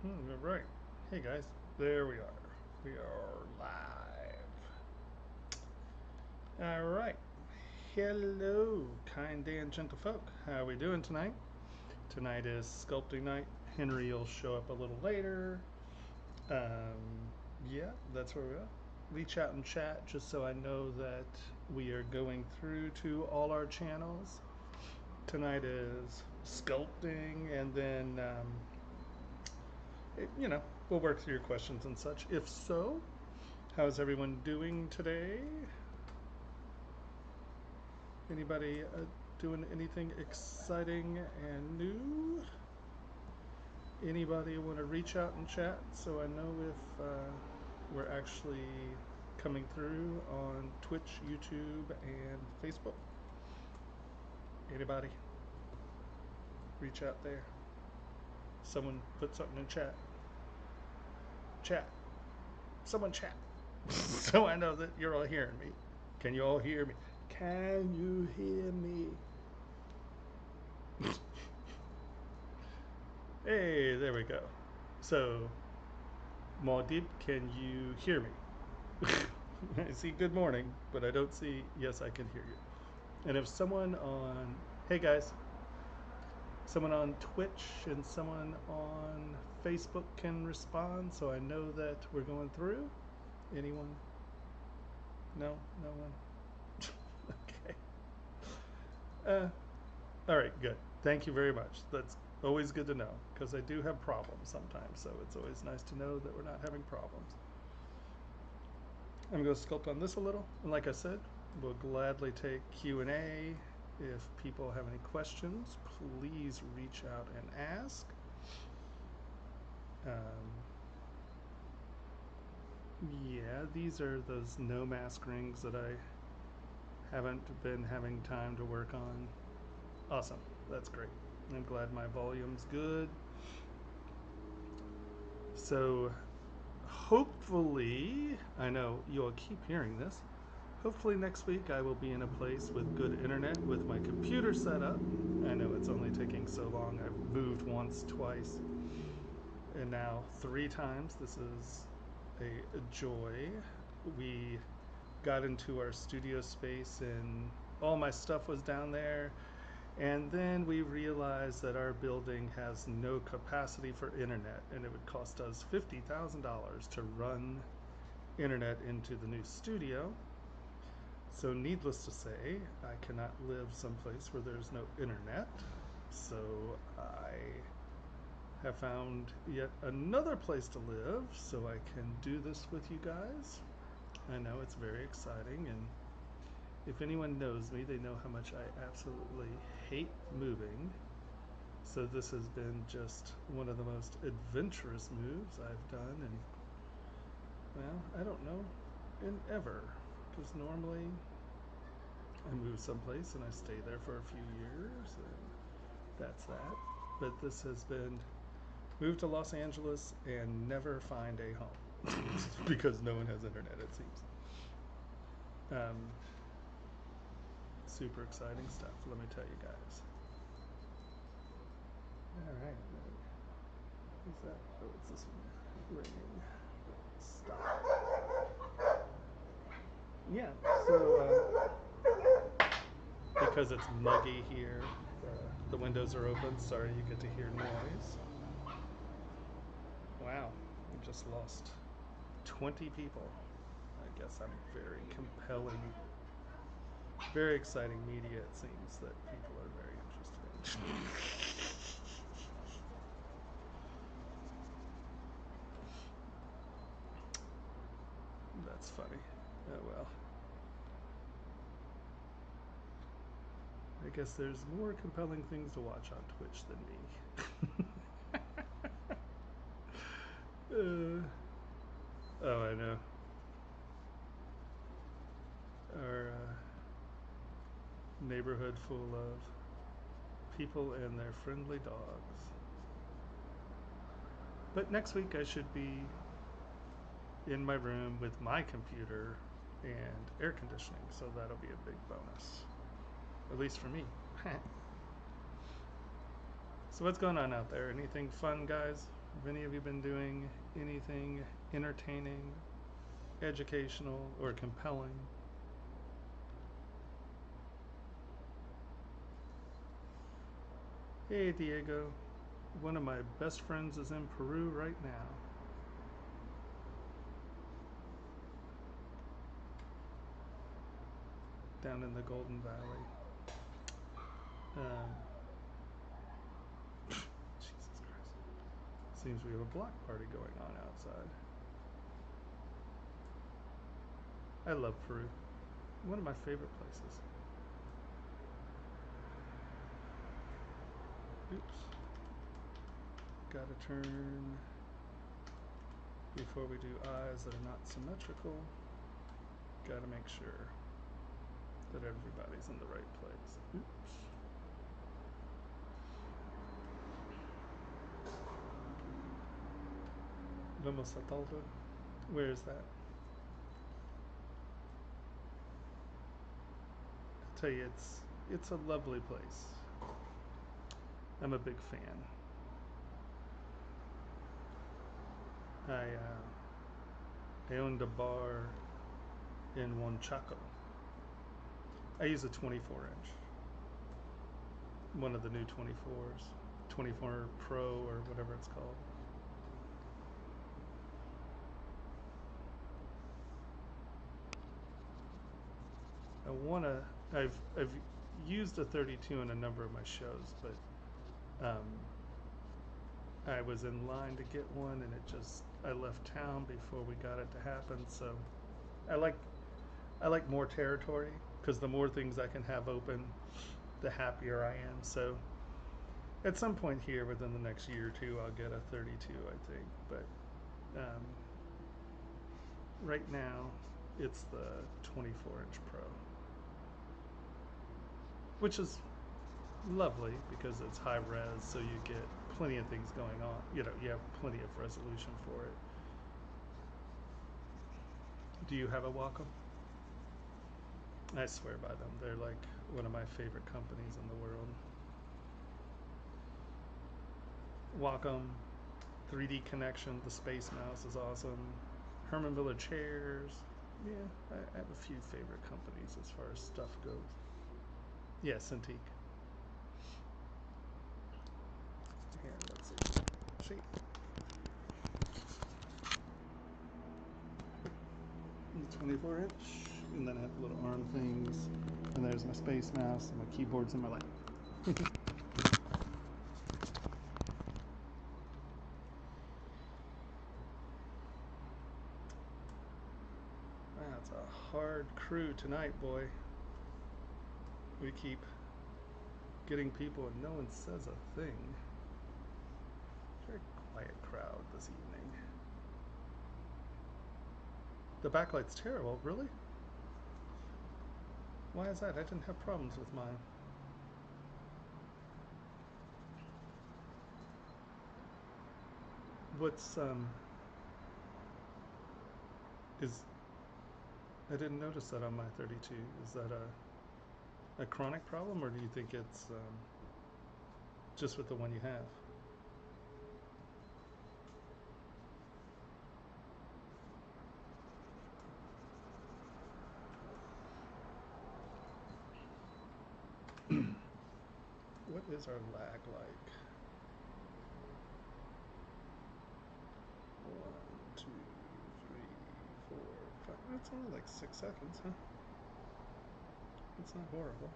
All right. Hey guys, there we are. We are live. All right. Hello, kind and gentle folk. How are we doing tonight? Tonight is sculpting night. Henry will show up a little later. Yeah, that's where we are. Reach out and chat just so I know that we are going through to all our channels. Tonight is sculpting, and then we'll work through your questions and such. If so, how's everyone doing today? Anybody doing anything exciting and new? Anybody want to reach out and chat so I know if we're actually coming through on Twitch, YouTube, and Facebook? Anybody? Reach out there. Someone put something in chat. Chat. Someone chat. So I know that you're all hearing me. Can you all hear me? Can you hear me? Hey, there we go. So, Maudib, can you hear me? I see good morning, but I don't see yes, I can hear you. And if someone on, hey guys, someone on Twitch and someone on Facebook can respond so I know that we're going through. Anyone? No? No one? Okay. All right, good. Thank you very much. That's always good to know because I do have problems sometimes, so it's always nice to know that we're not having problems. I'm going to sculpt on this a little, and like I said, we'll gladly take Q&A. If people have any questions, please reach out and ask. Yeah, these are those no mask rings that I haven't been having time to work on. Awesome, that's great. I'm glad my volume's good. So hopefully, I know you'll keep hearing this, hopefully next week I will be in a place with good internet with my computer set up. I know it's only taking so long. I've moved once, twice, and now 3 times. This is a joy. We got into our studio space and all my stuff was down there. And then we realized that our building has no capacity for internet, and it would cost us $50,000 to run internet into the new studio. So needless to say, I cannot live someplace where there's no internet. So I have found yet another place to live so I can do this with you guys. I know it's very exciting, and if anyone knows me, they know how much I absolutely hate moving. So this has been just one of the most adventurous moves I've done in, well, I don't know, in ever. Because normally I move someplace and I stay there for a few years, and that's that. But this has been move to Los Angeles and never find a home because no one has internet, it seems. Super exciting stuff, let me tell you guys. All right. Is that? Oh, it's this one. Ringing. Stop. Yeah. So because it's muggy here, the windows are open. Sorry, you get to hear noise. Wow, we just lost 20 people. I guess I'm very compelling. Very exciting media, it seems, that people are very interested in. That's funny. Oh well. I guess there's more compelling things to watch on Twitch than me. Oh, I know. Our neighborhood full of people and their friendly dogs. But next week I should be in my room with my computer and air conditioning, so that'll be a big bonus. At least for me. So what's going on out there? Anything fun, guys? Have any of you been doing anything entertaining, educational, or compelling? Hey Diego, one of my best friends is in Peru right now. Down in the Golden Valley. Jesus Christ. Seems we have a block party going on outside. I love Peru. One of my favorite places. Oops. Gotta turn before we do eyes that are not symmetrical. Gotta make sure that everybody's in the right place. Oops. Vamos a todo. Where is that? I tell you, it's a lovely place. I'm a big fan. I owned a bar in Huanchaco. I use a 24-inch. One of the new 24s. 24 Pro or whatever it's called. I've used a 32 in a number of my shows, but I was in line to get one and I left town before we got it to happen, so I like more territory, because the more things I can have open, the happier I am. So at some point here within the next year or two, I'll get a 32, I think, but right now it's the 24-inch Pro, which is lovely because it's high res, so you get plenty of things going on. You have plenty of resolution for it. Do you have a Wacom? I swear by them. They're like one of my favorite companies in the world. Wacom, 3D Connection, the Space Mouse is awesome. Herman Miller chairs. Yeah, I have a few favorite companies as far as stuff goes. Yeah, Cintiq. Here, let's see. 24-inch, and then I have little arm things, and there's my Space Mouse, and my keyboard's in my lap. That's a hard crew tonight, boy. We keep getting people and no one says a thing. Very quiet crowd this evening. The backlight's terrible, really? Why is that? I didn't have problems with mine. What's I didn't notice that on my 32. Is that a chronic problem, or do you think it's just with the one you have? What is our lag like? 1, 2, 3, 4, 5. That's only like 6 seconds, huh? It's not horrible.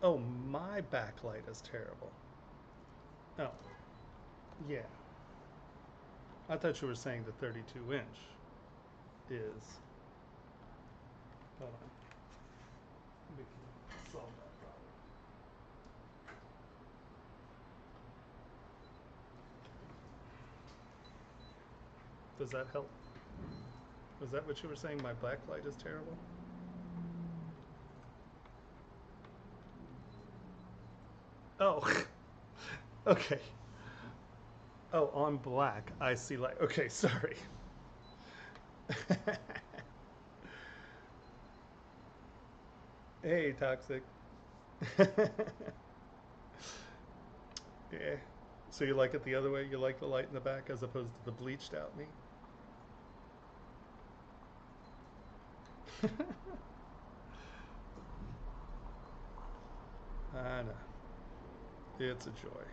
Oh, my backlight is terrible. Oh, yeah. I thought you were saying the 32-inch is. Hold on. We can solve that problem. Does that help? Was that what you were saying? My backlight is terrible? Oh, okay. Oh, on black, I see light. Okay, sorry. Hey, Toxic. Yeah. So you like it the other way? You like the light in the back as opposed to the bleached out me? I know. It's a joy.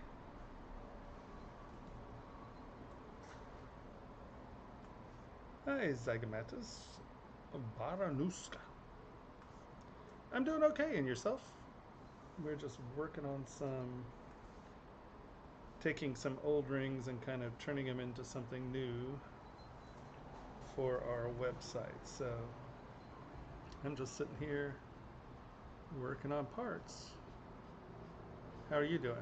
Hi, Zygamatus. Baranuska. I'm doing okay, and yourself? We're just working on taking some old rings and kind of turning them into something new for our website. So I'm just sitting here working on parts. How are you doing?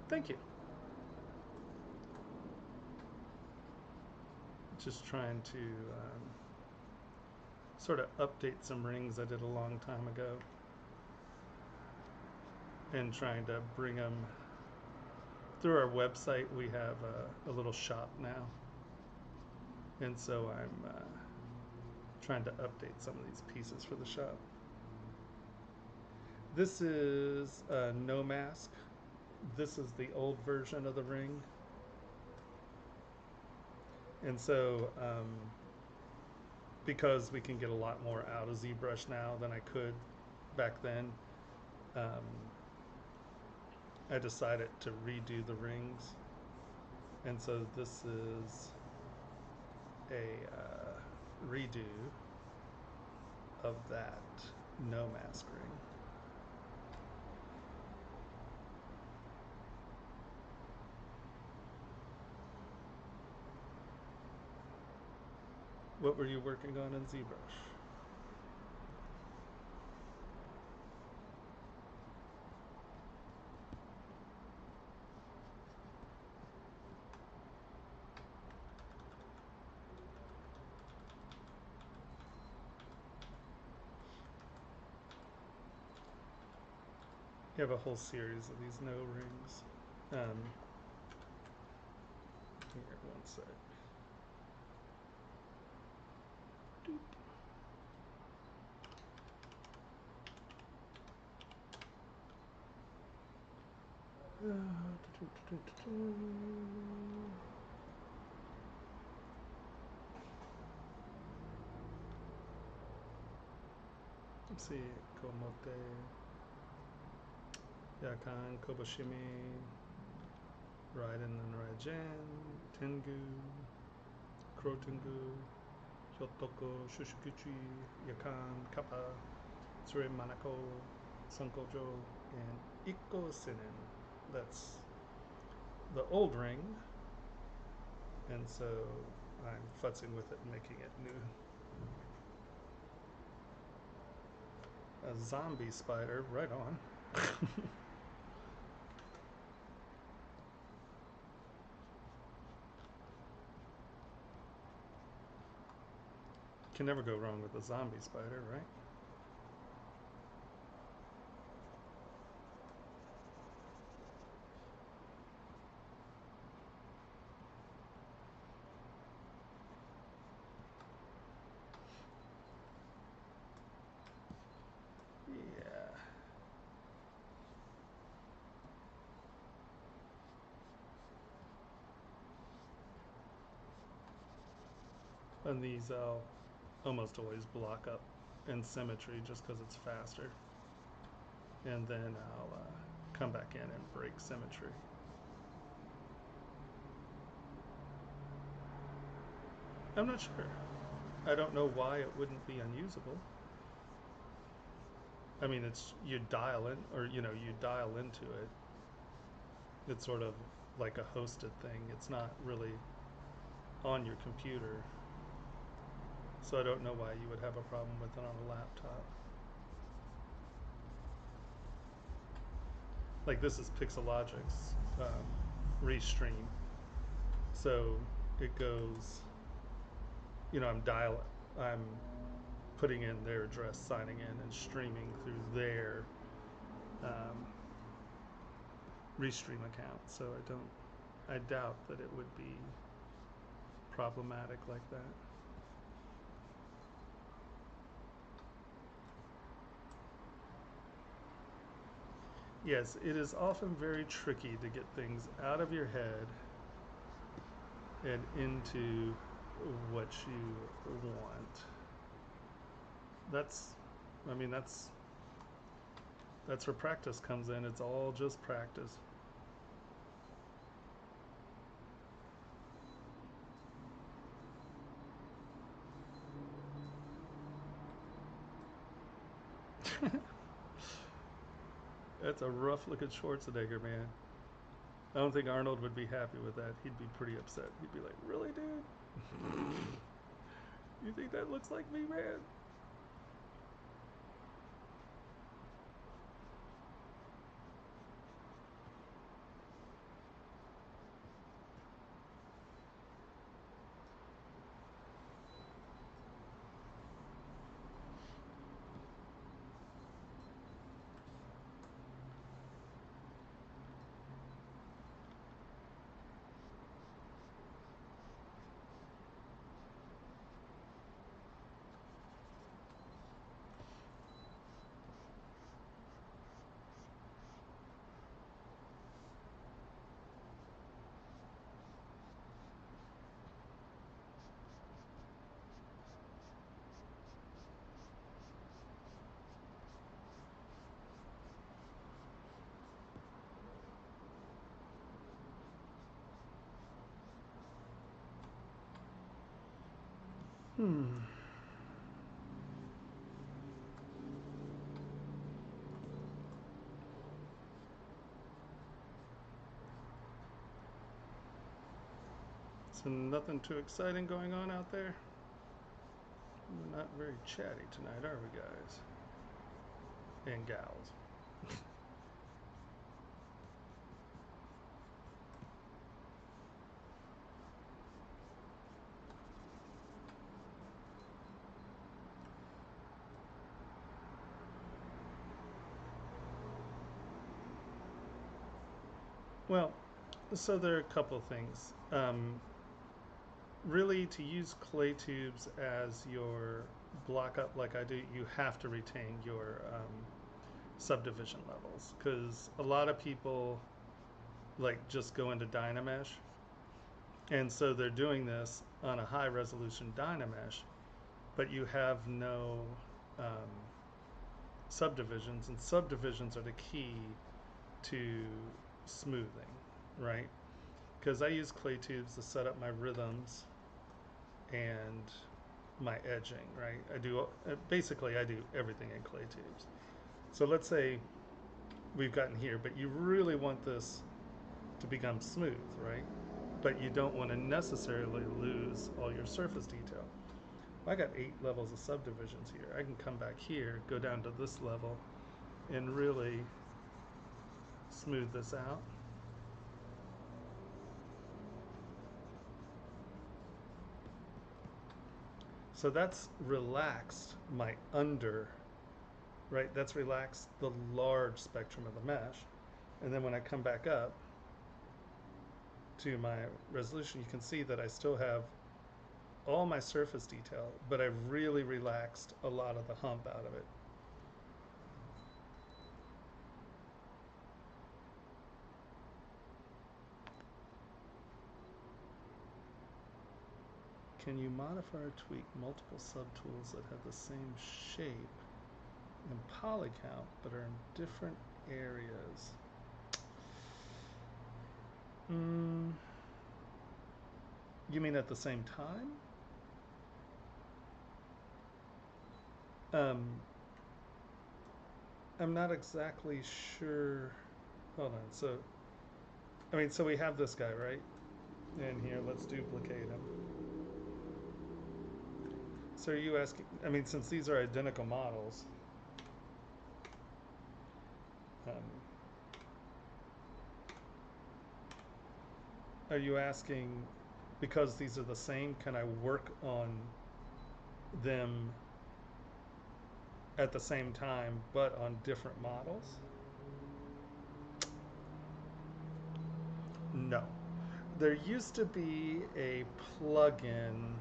Thank you. Just trying to sort of update some rings I did a long time ago and trying to bring them through our website. We have a little shop now, and so I'm trying to update some of these pieces for the shop. This is no mask. This is the old version of the ring, and so because we can get a lot more out of ZBrush now than I could back then, um, I decided to redo the rings, and so this is a redo of that no mask ring. What were you working on in ZBrush? You have a whole series of these no rings. Here, one sec. Doop. Let's see, Komote, Yakan, Koboshimi, Raiden and Raijan, Tengu, Krotengu, Hyotoko, Shushikuchi, Yakan, Kappa, Tsure Manako, Sankojo, and Ikko Sinen. That's the old ring, and so I'm futzing with it and making it new. A zombie spider, right on. Can never go wrong with a zombie spider, right? Yeah. And these I'll almost always block up in Symmetry just because it's faster. And then I'll come back in and break Symmetry. I'm not sure. I don't know why it wouldn't be unusable. I mean, it's you dial in, or you dial into it. It's sort of like a hosted thing. It's not really on your computer. So I don't know why you would have a problem with it on a laptop. Like this is Pixelogic's restream. So it goes, I'm putting in their address, signing in, and streaming through their Restream account. So I don't I doubt that it would be problematic like that. Yes, it is often very tricky to get things out of your head and into what you want. That's, I mean, that's where practice comes in. It's all just practice. That's a rough looking Schwarzenegger, man. I don't think Arnold would be happy with that. He'd be pretty upset. He'd be like, really, dude? You think that looks like me, man? So nothing too exciting going on out there? We're not very chatty tonight, are we, guys? And gals. Well, so there are a couple things. Really, to use clay tubes as your block up like I do, you have to retain your subdivision levels, because a lot of people like just go into Dynamesh, and so they're doing this on a high resolution Dynamesh, but you have no subdivisions, and subdivisions are the key to smoothing, right? Because I use clay tubes to set up my rhythms and my edging, right? I do basically I do everything in clay tubes. So let's say we've gotten here, but you really want this to become smooth, right? But you don't want to necessarily lose all your surface detail. I got 8 levels of subdivisions here. I can come back here, go down to this level, and really smooth this out. So that's relaxed my under, right? That's relaxed the large spectrum of the mesh. And then when I come back up to my resolution, you can see that I still have all my surface detail, but I've really relaxed a lot of the hump out of it. Can you modify or tweak multiple subtools that have the same shape and poly count but are in different areas? You mean at the same time? I'm not exactly sure. Hold on. So, I mean, so we have this guy, right? And here, let's duplicate him. So are you asking, I mean, since these are identical models, are you asking, because these are the same, can I work on them at the same time, but on different models? No. There used to be a plugin,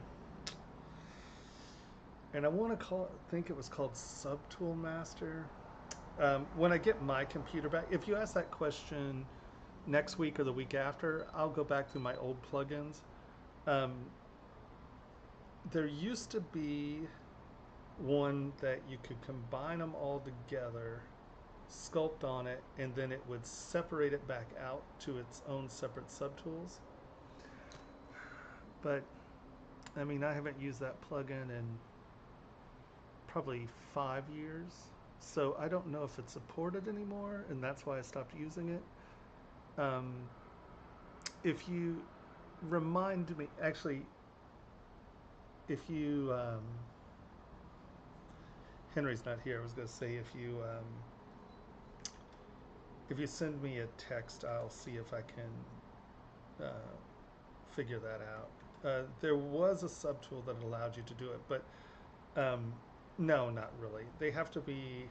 and I want to think it was called Subtool Master. When I get my computer back, if you ask that question next week or the week after, I'll go back through my old plugins. There used to be one that you could combine them all together, sculpt on it, and then it would separate it back out to its own separate subtools. But I mean, I haven't used that plugin in probably 5 years, so I don't know if it's supported anymore, and that's why I stopped using it. If you remind me, actually, if you Henry's not here. I was going to say if you send me a text, I'll see if I can figure that out. There was a subtool that allowed you to do it, but no, not really. They have to be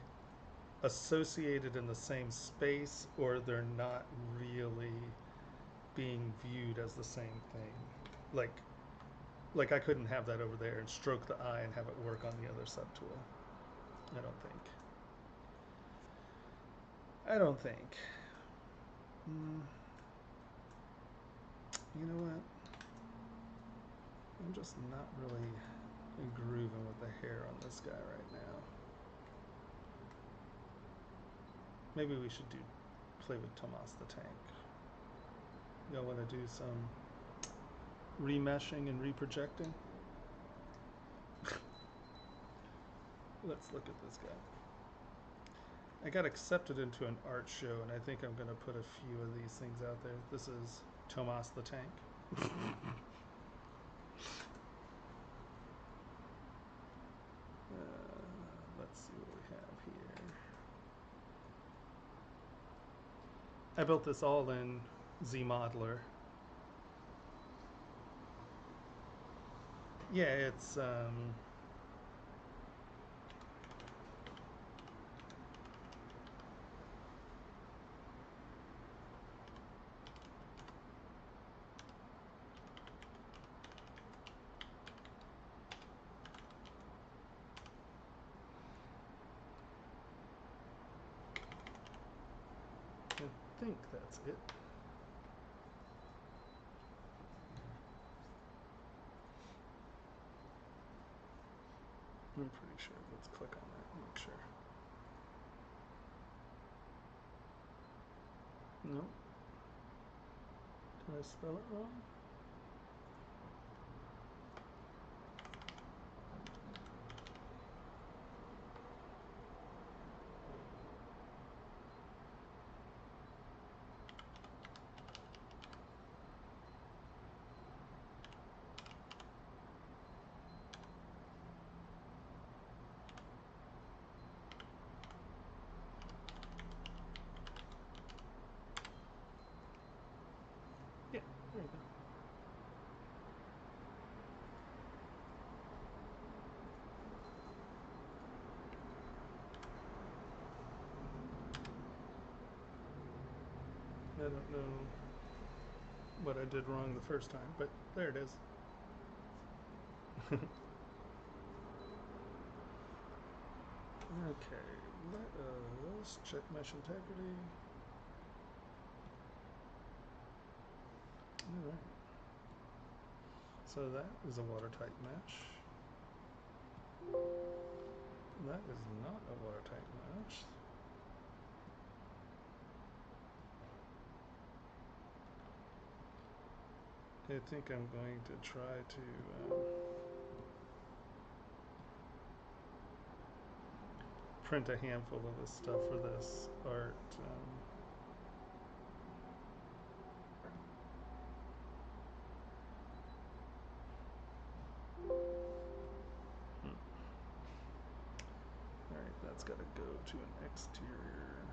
associated in the same space, or they're not really being viewed as the same thing. Like I couldn't have that over there and stroke the eye and have it work on the other subtool. I don't think. You know what? I'm just not really grooving with the hair on this guy right now. Maybe we should play with Tomas the Tank. Y'all want to do some remeshing and reprojecting? Let's look at this guy. I got accepted into an art show, and I think I'm going to put a few of these things out there. This is Tomas the Tank. Let's see what we have here. I built this all in ZModeler. Yeah, it's I think that's it. I'm pretty sure. Let's click on that and make sure. No. Did I spell it wrong? Yeah, there you go. I don't know what I did wrong the first time, but there it is. Okay, let us check mesh integrity. All right. So that is a watertight mesh. That is not a watertight mesh. I think I'm going to try to print a handful of this stuff for this art. Alright, that's got to go to an exterior.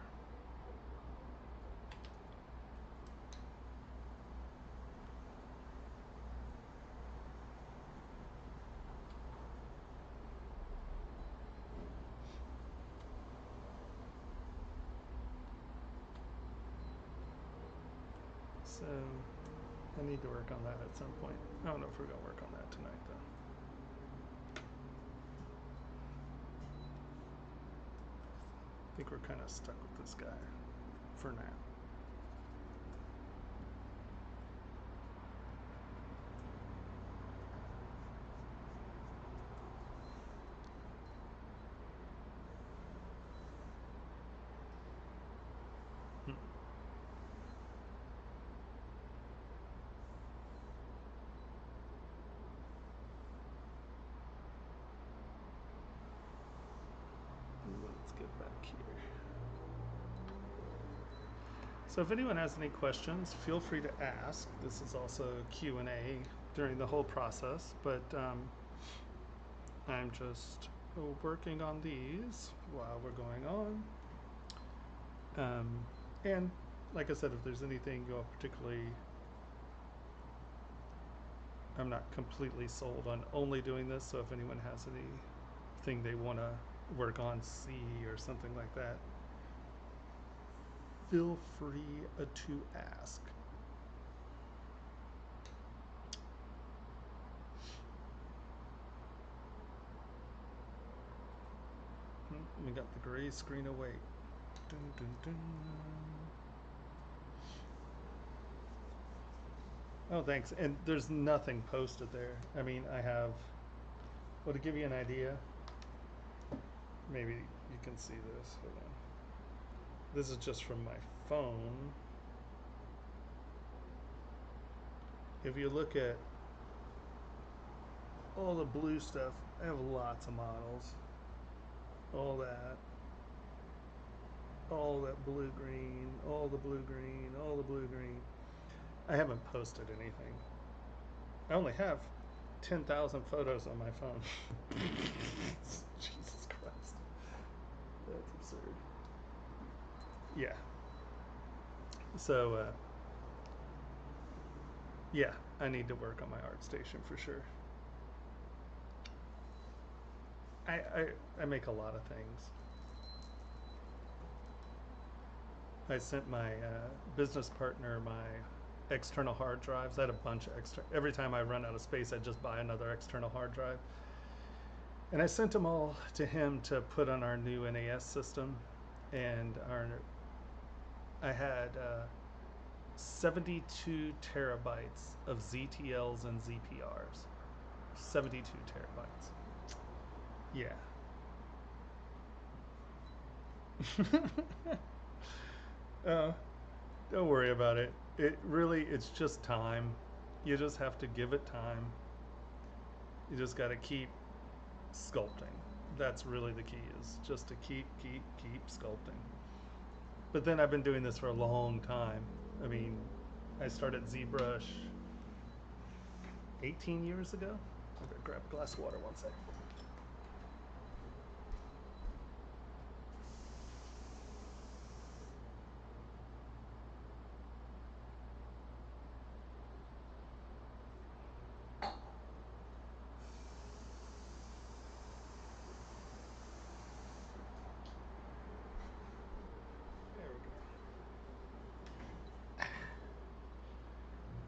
So I need to work on that at some point. I don't know if we're going to work on that tonight, though. I think we're kind of stuck with this guy for now. Let's get back here. So if anyone has any questions, feel free to ask. This is also Q&A during the whole process, but I'm just working on these while we're going on. And like I said, if there's anything you all particularly, I'm not completely sold on only doing this, so if anyone has anything they want to work on C or something like that, feel free to ask. We got the gray screen away. Dun, dun, dun. Oh, thanks. And there's nothing posted there. I mean, I have, well, to give you an idea, maybe you can see this. Hold on. This is just from my phone. If you look at all the blue stuff, I have lots of models. All that blue green, all the blue green, all the blue green. I haven't posted anything. I only have 10,000 photos on my phone. Jesus Christ. That's absurd. Yeah. So, yeah, I need to work on my art station for sure. I make a lot of things. I sent my business partner my external hard drives. I had a bunch of every time I run out of space, I just buy another external hard drive. And I sent them all to him to put on our new NAS system. And I had 72 terabytes of ZTLs and ZPRs. 72 terabytes. Yeah. Don't worry about it. It's just time. You just have to give it time. You just got to keep sculpting. That's really the key, is just to keep sculpting. But then I've been doing this for a long time. I mean, I started ZBrush 18 years ago. I'm gonna grab a glass of water one sec.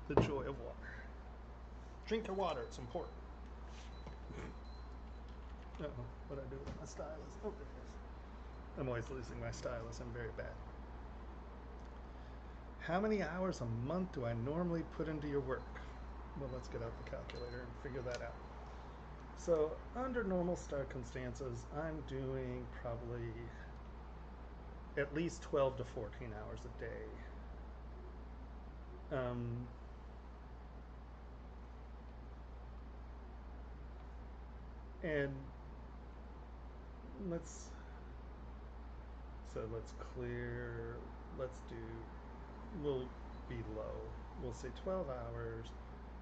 The joy of water. Drink your water, it's important. Uh-oh, what'd I do with my stylus? Oh, there it is. I'm always losing my stylus, I'm very bad. How many hours a month do I normally put into your work? Well, let's get out the calculator and figure that out. So, under normal circumstances, I'm doing probably at least 12 to 14 hours a day. And let's clear, we'll be low. We'll say 12 hours,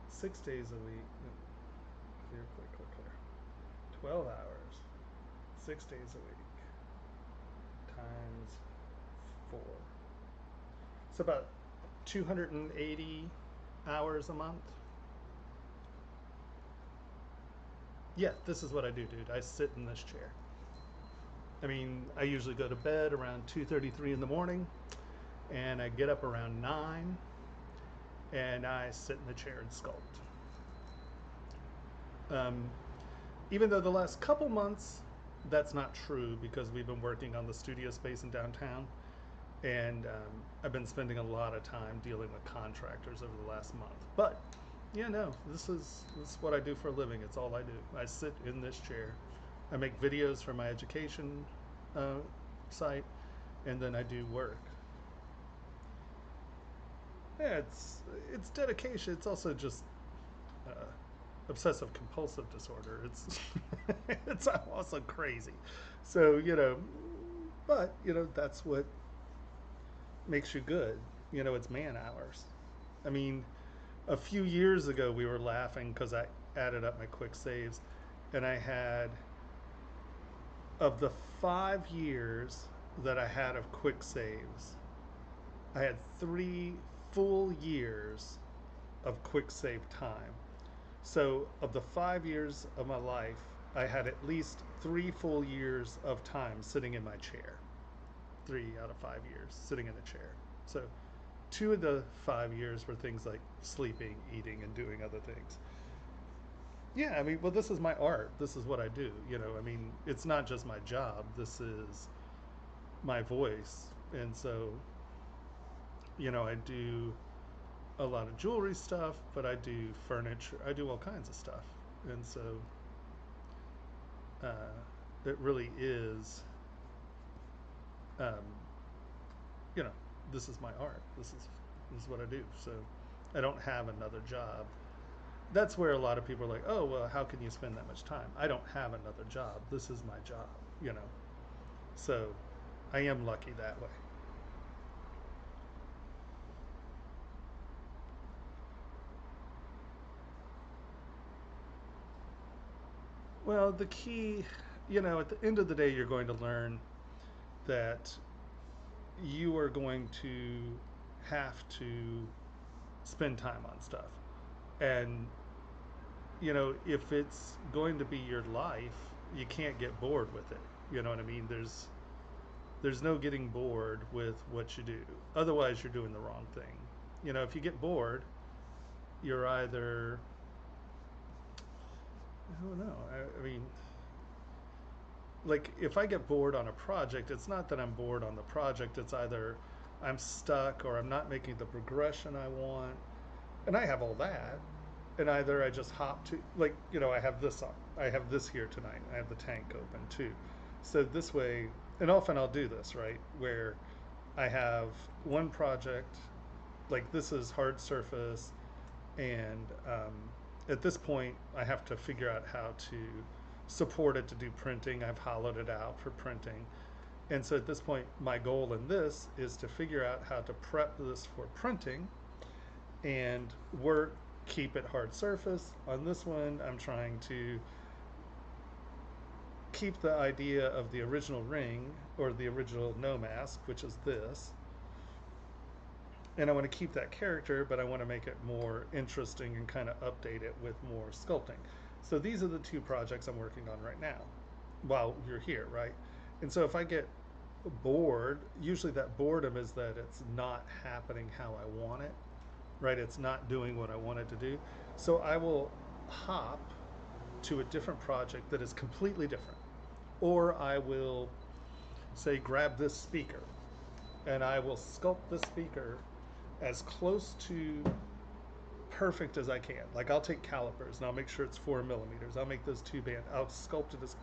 6 days a week. Clear. 12 hours, 6 days a week, times 4. It's about 280 hours a month. Yeah, this is what I do, dude. I sit in this chair. I mean, I usually go to bed around 2:33 in the morning, and I get up around 9, and I sit in the chair and sculpt. Um, Even though the last couple months that's not true because we've been working on the studio space in downtown, and I've been spending a lot of time dealing with contractors over the last month. But yeah, no, this is what I do for a living. It's all I do. I sit in this chair. I make videos for my education uh, site, and then I do work. Yeah, it's dedication. It's also just uh, obsessive compulsive disorder. It's it's also crazy. So but that's what makes you good. It's man hours. I mean, a few years ago we were laughing because I added up my quick saves, and I had, of the 5 years that I had of quick saves, I had 3 full years of quick save time. So, of the 5 years of my life, I had at least 3 full years of time sitting in my chair. 3 out of 5 years sitting in a chair. So, 2 of the 5 years were things like sleeping, eating, and doing other things. Yeah, I mean, well, this is my art. This is what I do. I mean, it's not just my job. This is my voice. And so, I do a lot of jewelry stuff, but I do furniture. I do all kinds of stuff. And so, uh, it really is, um, you know, this is my art. This is what I do. So, I don't have another job. That's where a lot of people are like, oh, well, how can you spend that much time? I don't have another job. This is my job, you know. So I am lucky that way. Well, the key, at the end of the day, you're going to learn that you are going to have to spend time on stuff. And, if it's going to be your life, you can't get bored with it. You know what I mean? There's no getting bored with what you do. Otherwise, you're doing the wrong thing. If you get bored, you're either, I don't know. I mean, like if I get bored on a project, it's not that I'm bored on the project. It's either I'm stuck or I'm not making the progression I want. And I have all that. And either I just hop to, like, I have this on. I have this here tonight. I have the tank open too. So this way, and often I'll do this, right? Where I have one project, like this is hard surface, and at this point, I have to figure out how to support it to do printing. I've hollowed it out for printing. And so at this point, my goal in this is to figure out how to prep this for printing and work, keep it hard surface. On this one, I'm trying to keep the idea of the original ring or the original no mask, which is this, and I want to keep that character, but I want to make it more interesting and kind of update it with more sculpting. So these are the two projects I'm working on right now while you're here, right? And so if I get bored, usually that boredom is that it's not happening how I want it, right? It's not doing what I want it to do. So I will hop to a different project that is completely different. Or I will say, grab this speaker and I will sculpt this speaker as close to perfect as I can. Like I'll take calipers and I'll make sure it's 4 millimeters. I'll make those 2 band. I'll sculpt it as,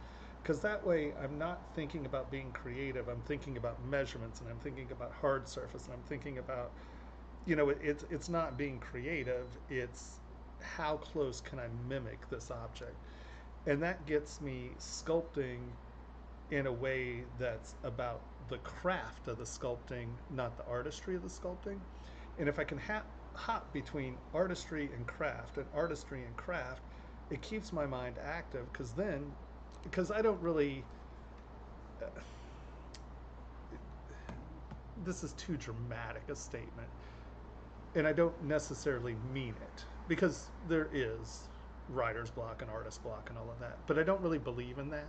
because that way I'm not thinking about being creative. I'm thinking about measurements and I'm thinking about hard surface and I'm thinking about, it's not being creative. It's how close can I mimic this object, and that gets me sculpting in a way that's about the craft of the sculpting, not the artistry of the sculpting. And if I can hop between artistry and craft, it keeps my mind active because I don't really, uh, this is too dramatic a statement, and I don't necessarily mean it because there is writer's block and artist block and all of that, but I don't really believe in that.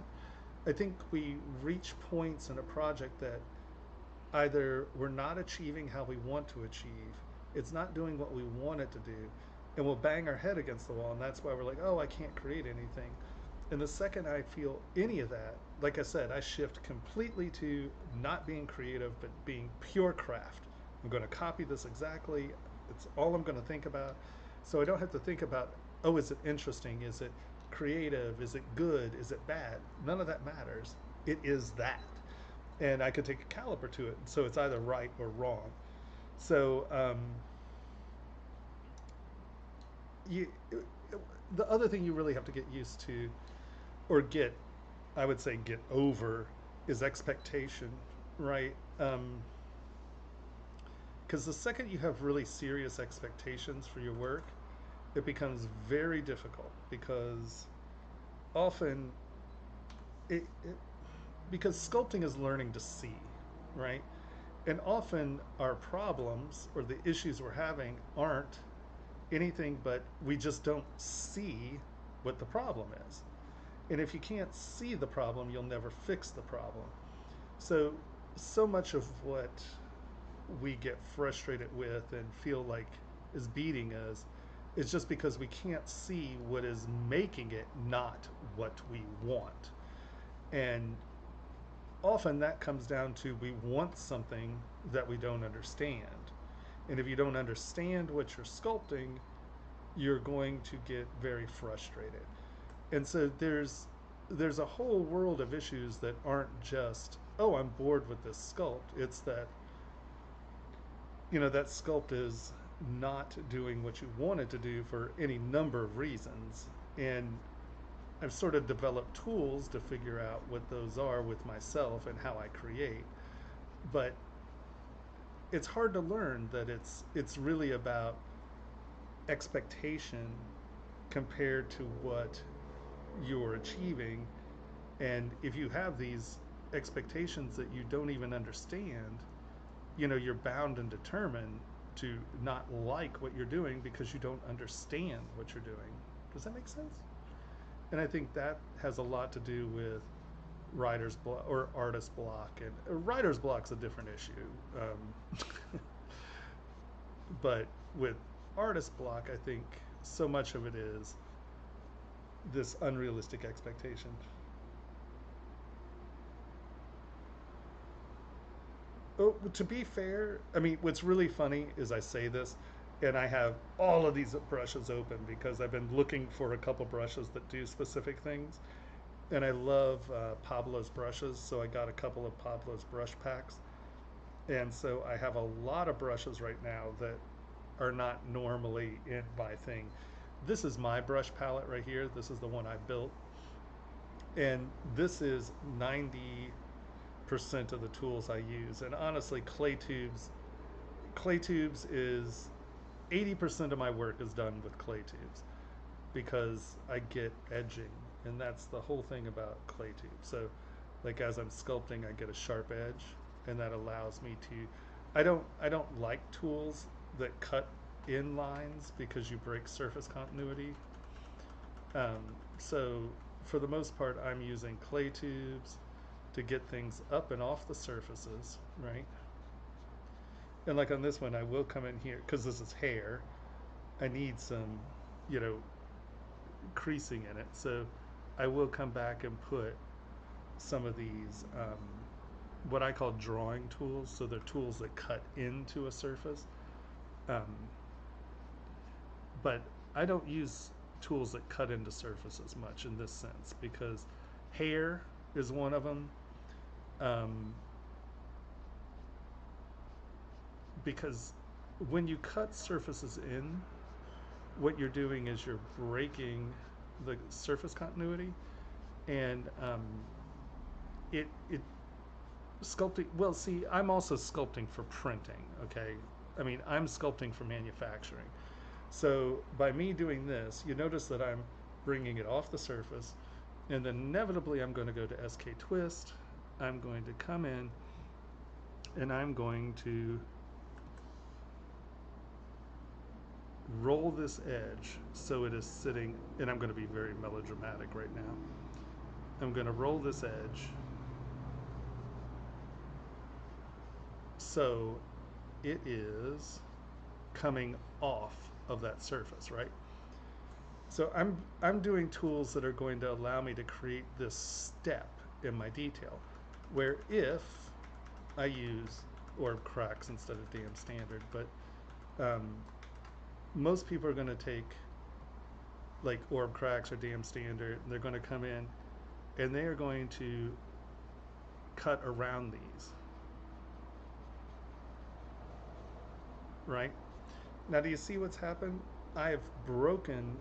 I think we reach points in a project that either we're not achieving how we want to achieve, It's not doing what we want it to do. And we'll bang our head against the wall, and that's why we're like, oh, I can't create anything. And the second I feel any of that, like I said, I shift completely to not being creative, but being pure craft. I'm going to copy this exactly. It's all I'm going to think about. So I don't have to think about, oh, is it interesting? Is it creative? Is it good? Is it bad? None of that matters. It is that. And I could take a caliper to it. So it's either right or wrong. So you, the other thing you really have to get used to, or get, I would say, get over, is expectation, right? Because the second you have really serious expectations for your work, it becomes very difficult because often because sculpting is learning to see, right? And often our problems or the issues we're having aren't anything but we just don't see what the problem is. And if you can't see the problem, you'll never fix the problem. So much of what we get frustrated with and feel like is beating us is just because we can't see what is making it not what we want. And often that comes down to we want something that we don't understand. And if you don't understand what you're sculpting, you're going to get very frustrated. And so there's a whole world of issues that aren't just, oh, I'm bored with this sculpt. It's that, that sculpt is not doing what you want it to do for any number of reasons. And I've sort of developed tools to figure out what those are with myself and how I create. But it's hard to learn that it's really about expectation compared to what you're achieving. And if you have these expectations that you don't even understand, you're bound and determined to not like what you're doing because you don't understand what you're doing. Does that make sense? And I think that has a lot to do with writer's block or artist block. And writer's block's a different issue. But with artist block, I think so much of it is this unrealistic expectation. Oh, to be fair, I mean, what's really funny is I say this, and I have all of these brushes open because I've been looking for a couple brushes that do specific things. And I love Pablo's brushes, so I got a couple of Pablo's brush packs. And so I have a lot of brushes right now that are not normally in my thing. This is my brush palette right here. This is the one I built. And this is 90% of the tools I use. And honestly, clay tubes is 80% of my work is done with clay tubes because I get edging, and that's the whole thing about clay tubes. So like as I'm sculpting, I get a sharp edge, and that allows me to, I don't like tools that cut in lines because you break surface continuity. So for the most part, I'm using clay tubes to get things up and off the surfaces, right? And like on this one, I will come in here, because this is hair, I need some, creasing in it. So I will come back and put some of these, what I call drawing tools. So they're tools that cut into a surface. But I don't use tools that cut into surfaces much in this sense because hair is one of them. Because when you cut surfaces in, what you're doing is you're breaking the surface continuity, and it sculpting. Well, see, I'm also sculpting for printing. Okay, I mean, I'm sculpting for manufacturing. So by me doing this, you notice that I'm bringing it off the surface, and then inevitably I'm going to go to SK Twist. I'm going to come in, and I'm going to roll this edge so it is sitting, and I'm going to be very melodramatic right now. I'm going to roll this edge so it is coming off of that surface, right? So I'm doing tools that are going to allow me to create this step in my detail, where if I use orb cracks instead of DM standard, but most people are going to take like orb cracks or DM standard, and they're going to come in and they are going to cut around these, right? Now, do you see what's happened? I have broken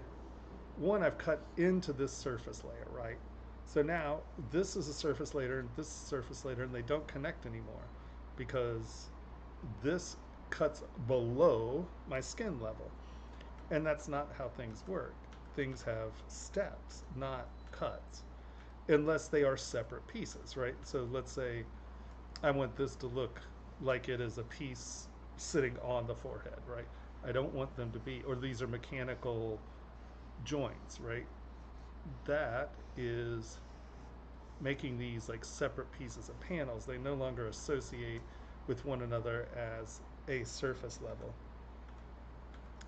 one, I've cut into this surface layer, right? So now this is a surface layer and this is a surface layer, and they don't connect anymore because this cuts below my skin level. And that's not how things work. Things have steps, not cuts, unless they are separate pieces, right? So let's say I want this to look like it is a piece sitting on the forehead, right? I don't want them to be, or these are mechanical joints, right? That is making these like separate pieces of panels. They no longer associate with one another as a surface level.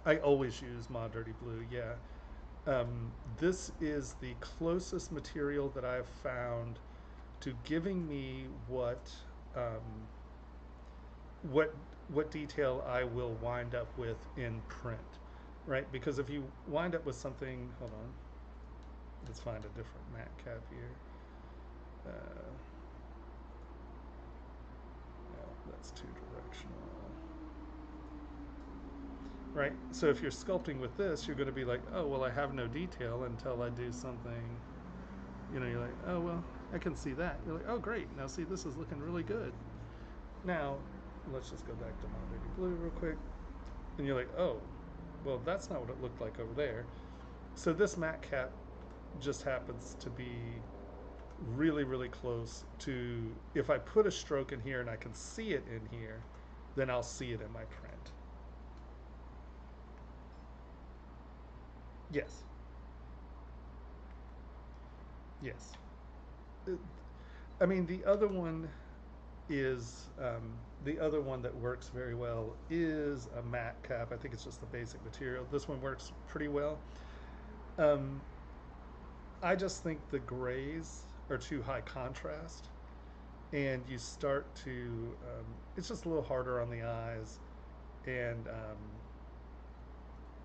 I always use Mod Dirty Blue, yeah. This is the closest material that I've found to giving me what detail I will wind up with in print, right? Because if you wind up with something, hold on, let's find a different matte cap here. No, that's too directional. Right, so if you're sculpting with this, you're going to be like, oh, well, I have no detail until I do something, you know, you're like, oh, well, I can see that. You're like, oh, great, now see, this is looking really good. Now, let's just go back to Mod Dirty Blue real quick. And you're like, oh, well, that's not what it looked like over there. So this matte cap just happens to be really, really close to, if I put a stroke in here and I can see it in here, then I'll see it in my print. Yes. Yes. I mean, the other one is, the other one that works very well is a matte cap. I think it's just the basic material. This one works pretty well. I just think the grays are too high contrast, and you start to, it's just a little harder on the eyes, and,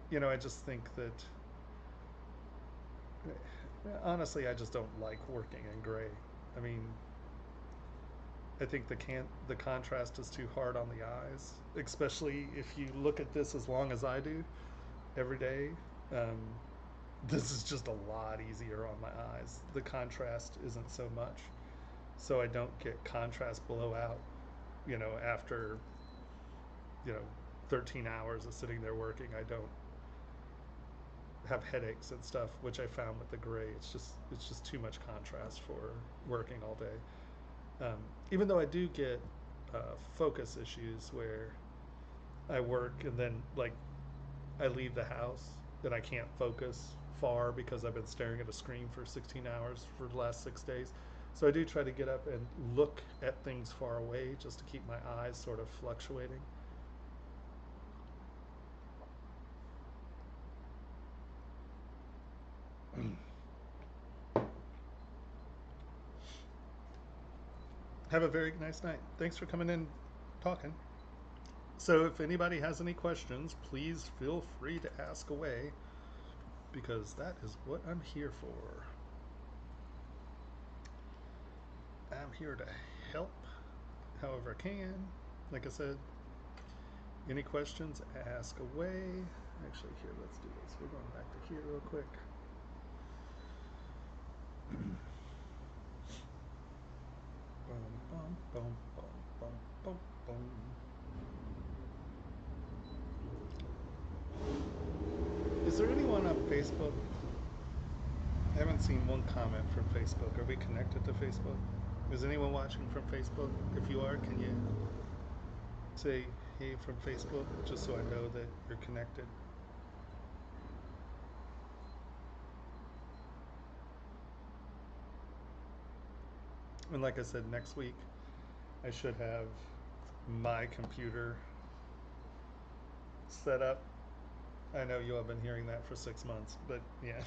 you know, I just think that, honestly, I just don't like working in gray. I mean, I think the contrast is too hard on the eyes, especially if you look at this as long as I do every day. This is just a lot easier on my eyes. The contrast isn't so much, so I don't get contrast blowout, you know, after, you know, 13 hours of sitting there working. I don't have headaches and stuff, which I found with the gray. It's just too much contrast for working all day. Even though I do get focus issues where I work and then like I leave the house and I can't focus far because I've been staring at a screen for 16 hours for the last 6 days. So I do try to get up and look at things far away just to keep my eyes sort of fluctuating. Have a very nice night. Thanks for coming in talking. So if anybody has any questions, please feel free to ask away, because that is what I'm here for. I'm here to help however I can. Like I said, any questions, ask away. Actually, here, let's do this. We're going back to here real quick. Bum, bum, bum, bum, bum, bum, bum. Is there anyone on Facebook? I haven't seen one comment from Facebook. Are we connected to Facebook? Is anyone watching from Facebook? If you are, can you say hey from Facebook, just so I know that you're connected? And like I said, next week I should have my computer set up. I know you have been hearing that for 6 months, but yeah.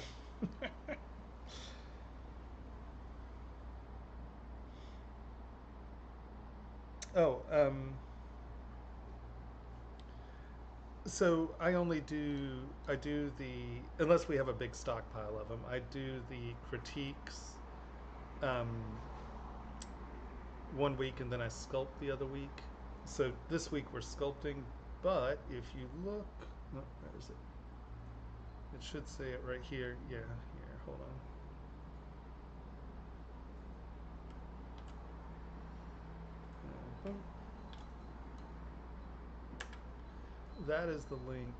Oh, so I do the, unless we have a big stockpile of them, I do the critiques um, one week and then I sculpt the other week. So this week we're sculpting, but if you look, no, where is it? It should say it right here. Yeah, here, hold on. That is the link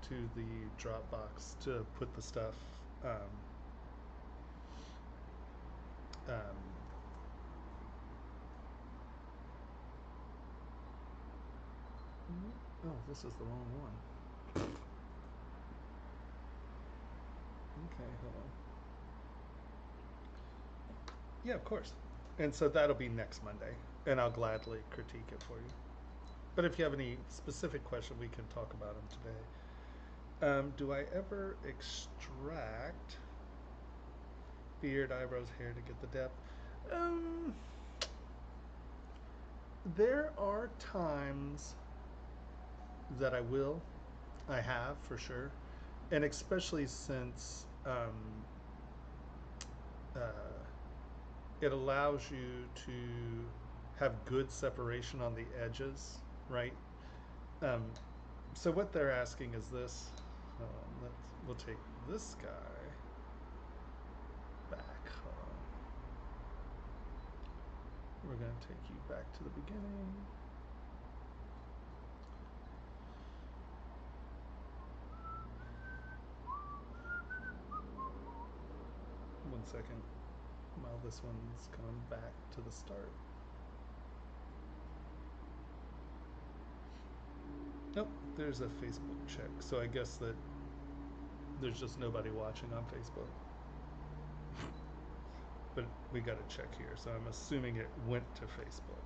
to the Dropbox to put the stuff. Um, um, oh, this is the wrong one. Okay, hold on. Yeah, of course. And so that'll be next Monday, and I'll gladly critique it for you. But if you have any specific question, we can talk about them today. Do I ever extract beard, eyebrows, hair to get the depth? Um, there are times that I will. I have for sure, and especially since uh, it allows you to have good separation on the edges, right? Um, so what they're asking is this. We'll take this guy back. Hold on. We're going to take you back to the beginning. One second while this one's coming back to the start. Nope, there's a Facebook check, so I guess that there's just nobody watching on Facebook. But we got a check here, so I'm assuming it went to Facebook.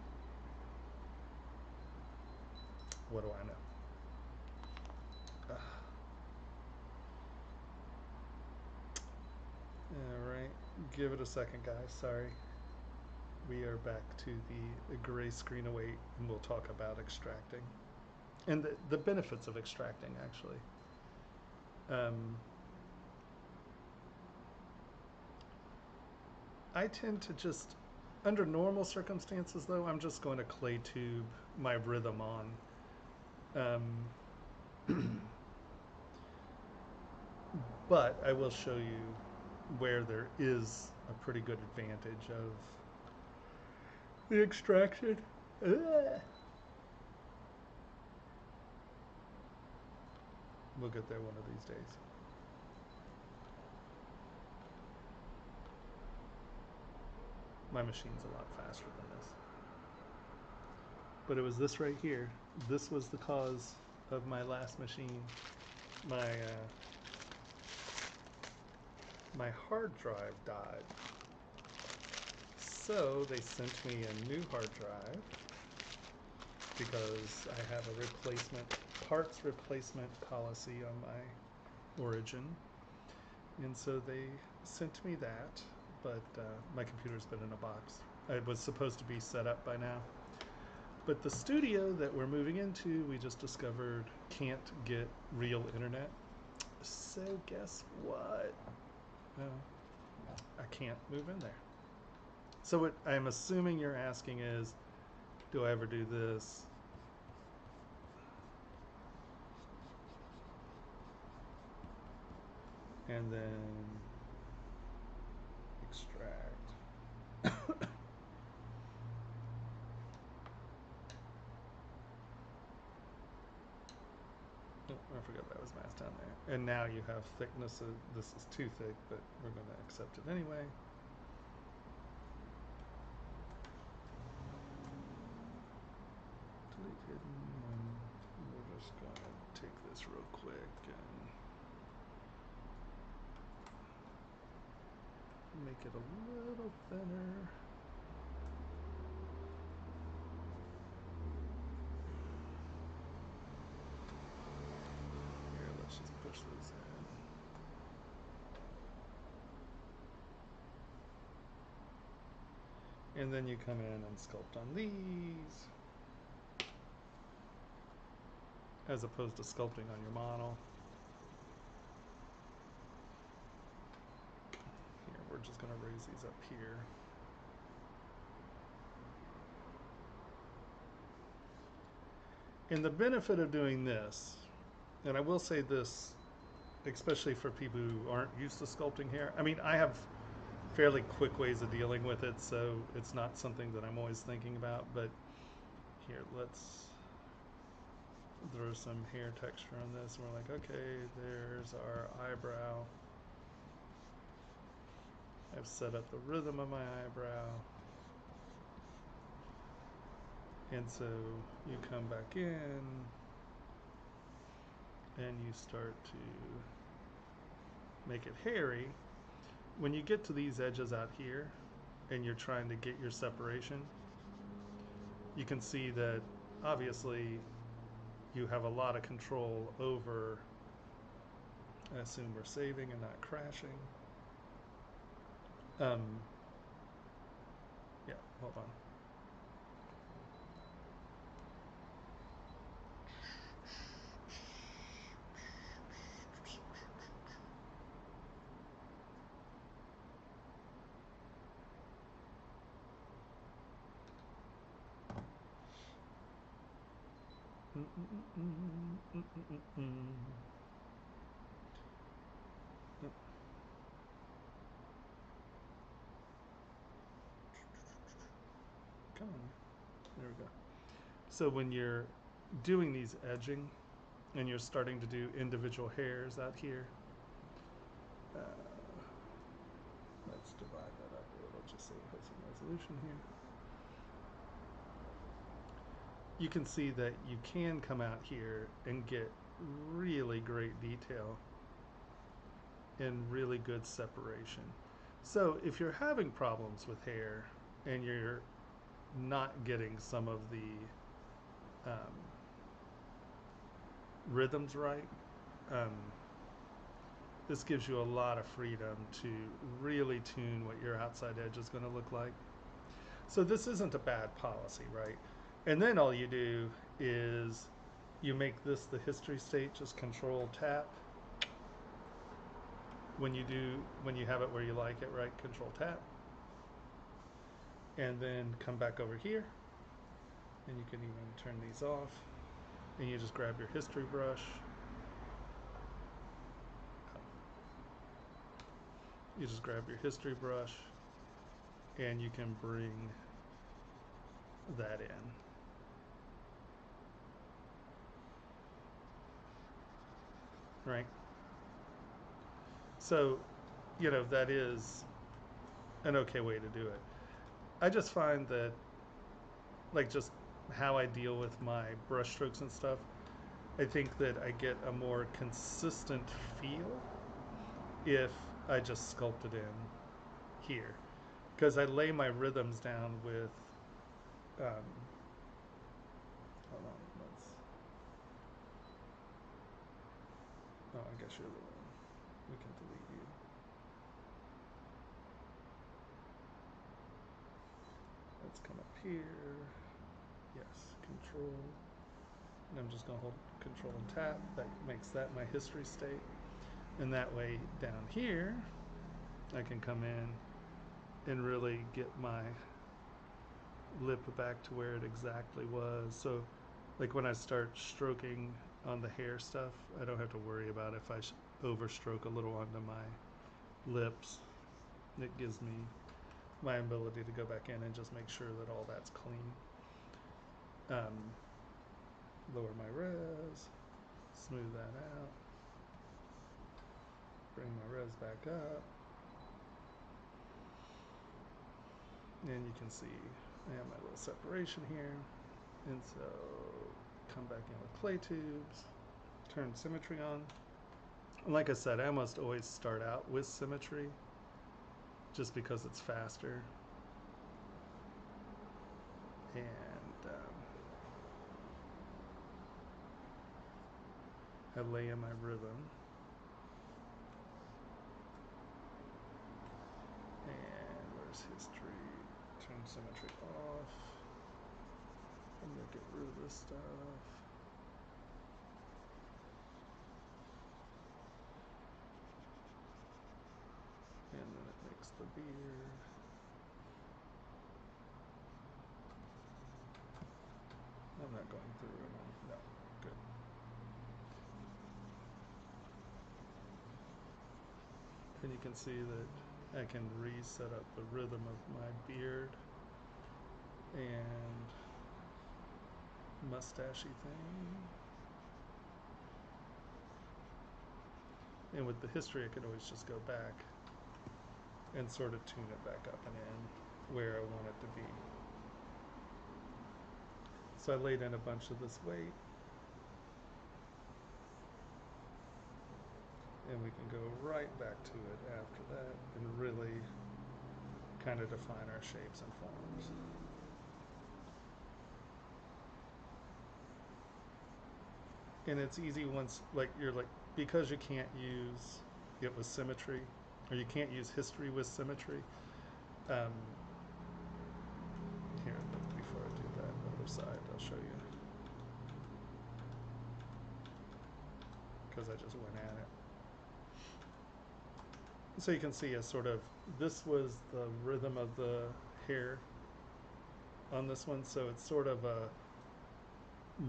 What do I know? Alright, give it a second, guys. Sorry. We are back to the gray screen await, and we'll talk about extracting. And the benefits of extracting, actually. I tend to just, under normal circumstances though, I'm just going to clay tube my rhythm on. But I will show you where there is a pretty good advantage of the extraction. Ugh. We'll get there one of these days. My machine's a lot faster than this. But it was this right here. This was the cause of my last machine. My hard drive died. So they sent me a new hard drive because I have a parts replacement policy on my Origin. And so they sent me that, but my computer's been in a box. It was supposed to be set up by now. But the studio that we're moving into, we just discovered can't get real internet. So guess what? I can't move in there. So what I'm assuming you're asking is, do I ever do this? And then extract. Oh, I forgot that was masked down there. And now you have thickness. This is too thick, but we're going to accept it anyway. Delete hidden. We're just going to take this real quick and make it a little thinner. sources in. And then you come in and sculpt on these, as opposed to sculpting on your model. Here, we're just going to raise these up here. And the benefit of doing this, and I will say this, especially for people who aren't used to sculpting hair. I mean, I have fairly quick ways of dealing with it, so it's not something that I'm always thinking about. But here, let's throw some hair texture on this. And we're like, okay, there's our eyebrow. I've set up the rhythm of my eyebrow. And so you come back in and you start to make it hairy. When you get to these edges out here and you're trying to get your separation, you can see that obviously you have a lot of control over, I assume we're saving and not crashing. Yeah, hold on. Come on. There we go. So when you're doing these edging and you're starting to do individual hairs out here, let's divide that up a little just so it has some resolution here. You can see that you can come out here and get really great detail and really good separation. So if you're having problems with hair and you're not getting some of the rhythms right, this gives you a lot of freedom to really tune what your outside edge is going to look like. So this isn't a bad policy, right? And then all you do is you make this the history state, just Control Tap. When you have it where you like it, right? Control Tap. And then come back over here. And you can even turn these off. And you just grab your history brush. You just grab your history brush and you can bring that in. Right? So, you know, that is an okay way to do it. I just find that, like, just how I deal with my brush strokes and stuff, I think that I get a more consistent feel if I just sculpt it in here. Because I lay my rhythms down with, hold on, oh, I guess you're the one. We can delete you. Let's come up here. Yes, Control. And I'm just going to hold Control and Tap. That makes that my history state. And that way down here, I can come in and really get my lip back to where it exactly was. So like when I start stroking on the hair stuff, I don't have to worry about if I overstroke a little onto my lips. It gives me my ability to go back in and just make sure that all that's clean. Lower my res, smooth that out, bring my res back up, and you can see I have my little separation here. And so come back in with clay tubes, turn symmetry on. And like I said, I almost always start out with symmetry just because it's faster. And I lay in my rhythm. There's history. Turn symmetry off. I'm gonna get rid of this stuff. And then it makes the beard. I'm not going through it. No, good. And you can see that I can reset up the rhythm of my beard and mustachy thing. And with the history, I could always just go back and sort of tune it back up and in where I want it to be. So I laid in a bunch of this weight. And we can go right back to it after that and really kind of define our shapes and forms. And it's easy once, because you can't use it with symmetry, or you can't use history with symmetry. Here, before I do that other side, I'll show you. Because I just went at it. So you can see this was the rhythm of the hair on this one. So it's sort of a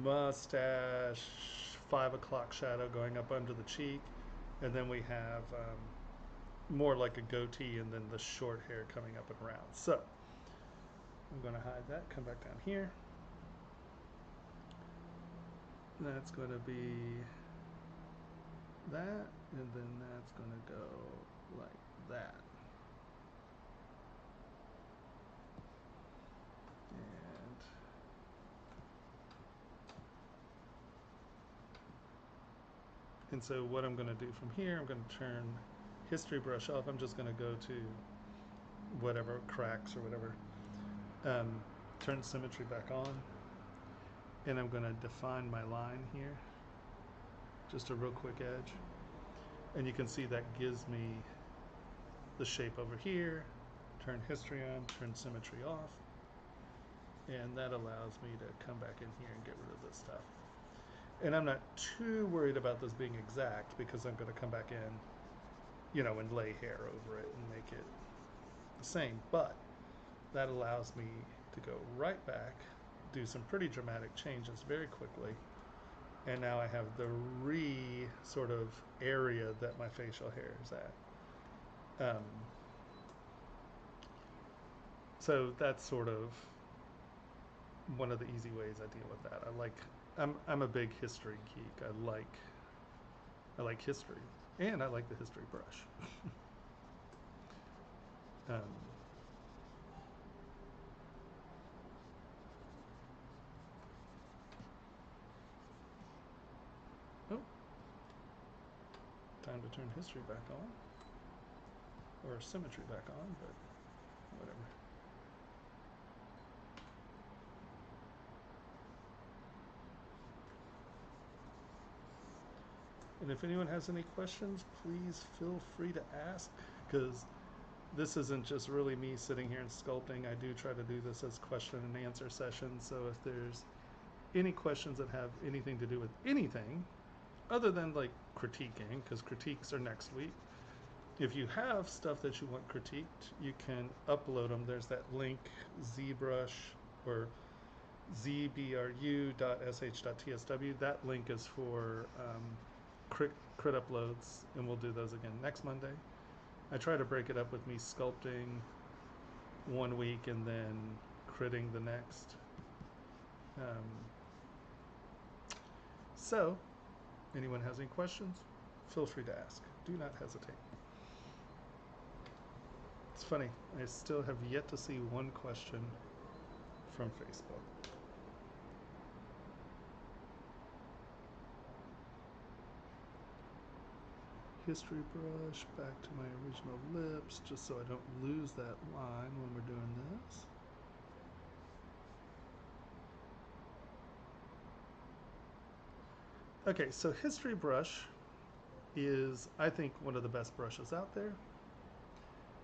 mustache, 5 o'clock shadow going up under the cheek. And then we have more like a goatee and then the short hair coming up and around. So I'm going to hide that, come back down here. That's going to be that, and then that's going to go like that. And so what I'm going to do from here, I'm going to turn history brush off. I'm just going to go to whatever cracks or whatever. Turn symmetry back on. And I'm going to define my line here. Just a real quick edge. And you can see that gives me the shape over here. Turn history on, turn symmetry off. And that allows me to come back in here and get rid of this stuff. And I'm not too worried about this being exact because I'm going to come back in, and lay hair over it and make it the same. But that allows me to go right back, do some pretty dramatic changes very quickly. And now I have the sort of area that my facial hair is at. So that's sort of one of the easy ways I deal with that. I'm a big history geek. I like history, and I like the history brush. Time to turn history back on, or symmetry back on, but whatever. And if anyone has any questions, please feel free to ask, because this isn't just really me sitting here and sculpting. I do try to do this as question and answer sessions, so if there's any questions that have anything to do with anything, other than like critiquing, because critiques are next week. If you have stuff that you want critiqued, you can upload them. There's that link, ZBrush or zbru.sh.tsw. That link is for crit uploads, and we'll do those again next Monday. I try to break it up with me sculpting one week and then critting the next. So, anyone has any questions, feel free to ask. Do not hesitate. It's funny, I still have yet to see one question from Facebook. History brush, back to my original lips, just so I don't lose that line when we're doing this. Okay, so history brush is, I think, one of the best brushes out there.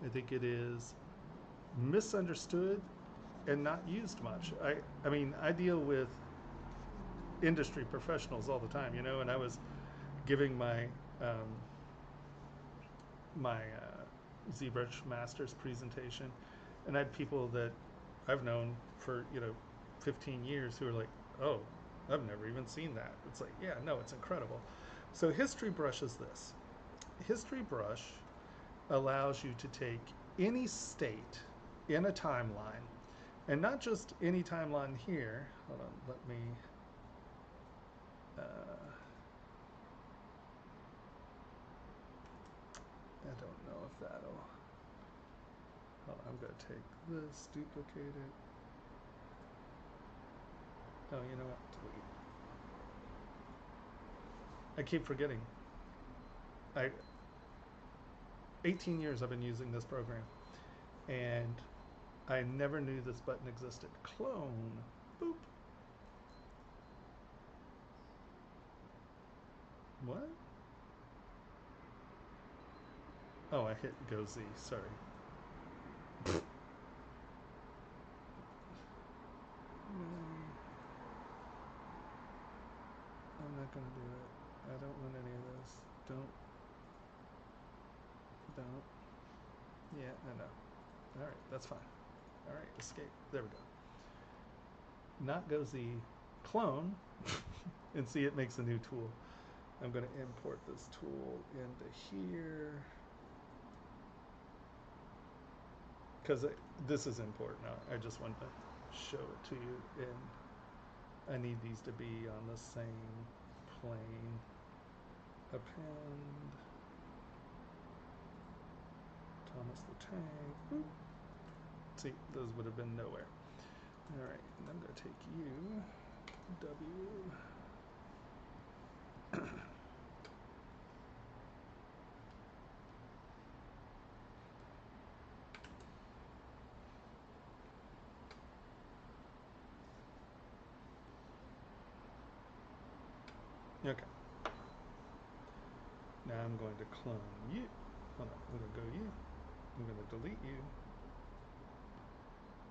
I think it is misunderstood and not used much. I mean, I deal with industry professionals all the time, you know, and I was giving my ZBrush Masters presentation, and I had people that I've known for, you know, 15 years who are like, oh, I've never even seen that. It's like, yeah, no, it's incredible. So History Brush is this. History Brush allows you to take any state in a timeline, and not just any timeline here. Hold on, let me I don't know if that'll, hold on, I'm going to take this, duplicate it. Oh, you know what, delete. I keep forgetting. 18 years I've been using this program, and I never knew this button existed. Clone, boop. What? Oh, I hit Go Z, sorry. I'm not gonna do it. I don't want any of this. Don't. Yeah, no. Alright, that's fine. Alright, escape. There we go. Not Go Z, clone, and see it makes a new tool. I'm gonna import this tool into here, because this is important. I just want to show it to you, and I need these to be on the same plane. Append Tomas the Tank. Boop. See, those would have been nowhere. All right, and I'm going to take you, W. Okay. Now I'm going to clone you. Hold on, I'm going to go you. I'm going to delete you.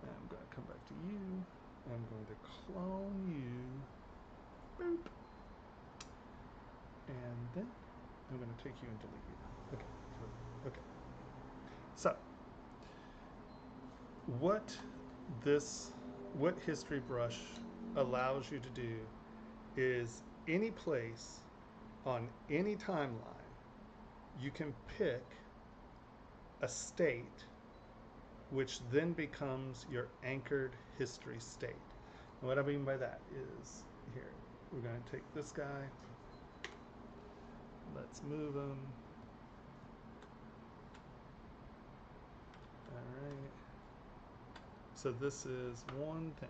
I'm going to come back to you. I'm going to clone you. Boop. And then I'm going to take you and delete you. Okay. Okay. So, what History Brush allows you to do is any place on any timeline, you can pick a state which then becomes your anchored history state. And what I mean by that is, here, we're going to take this guy, let's move him. All right. So this is one thing.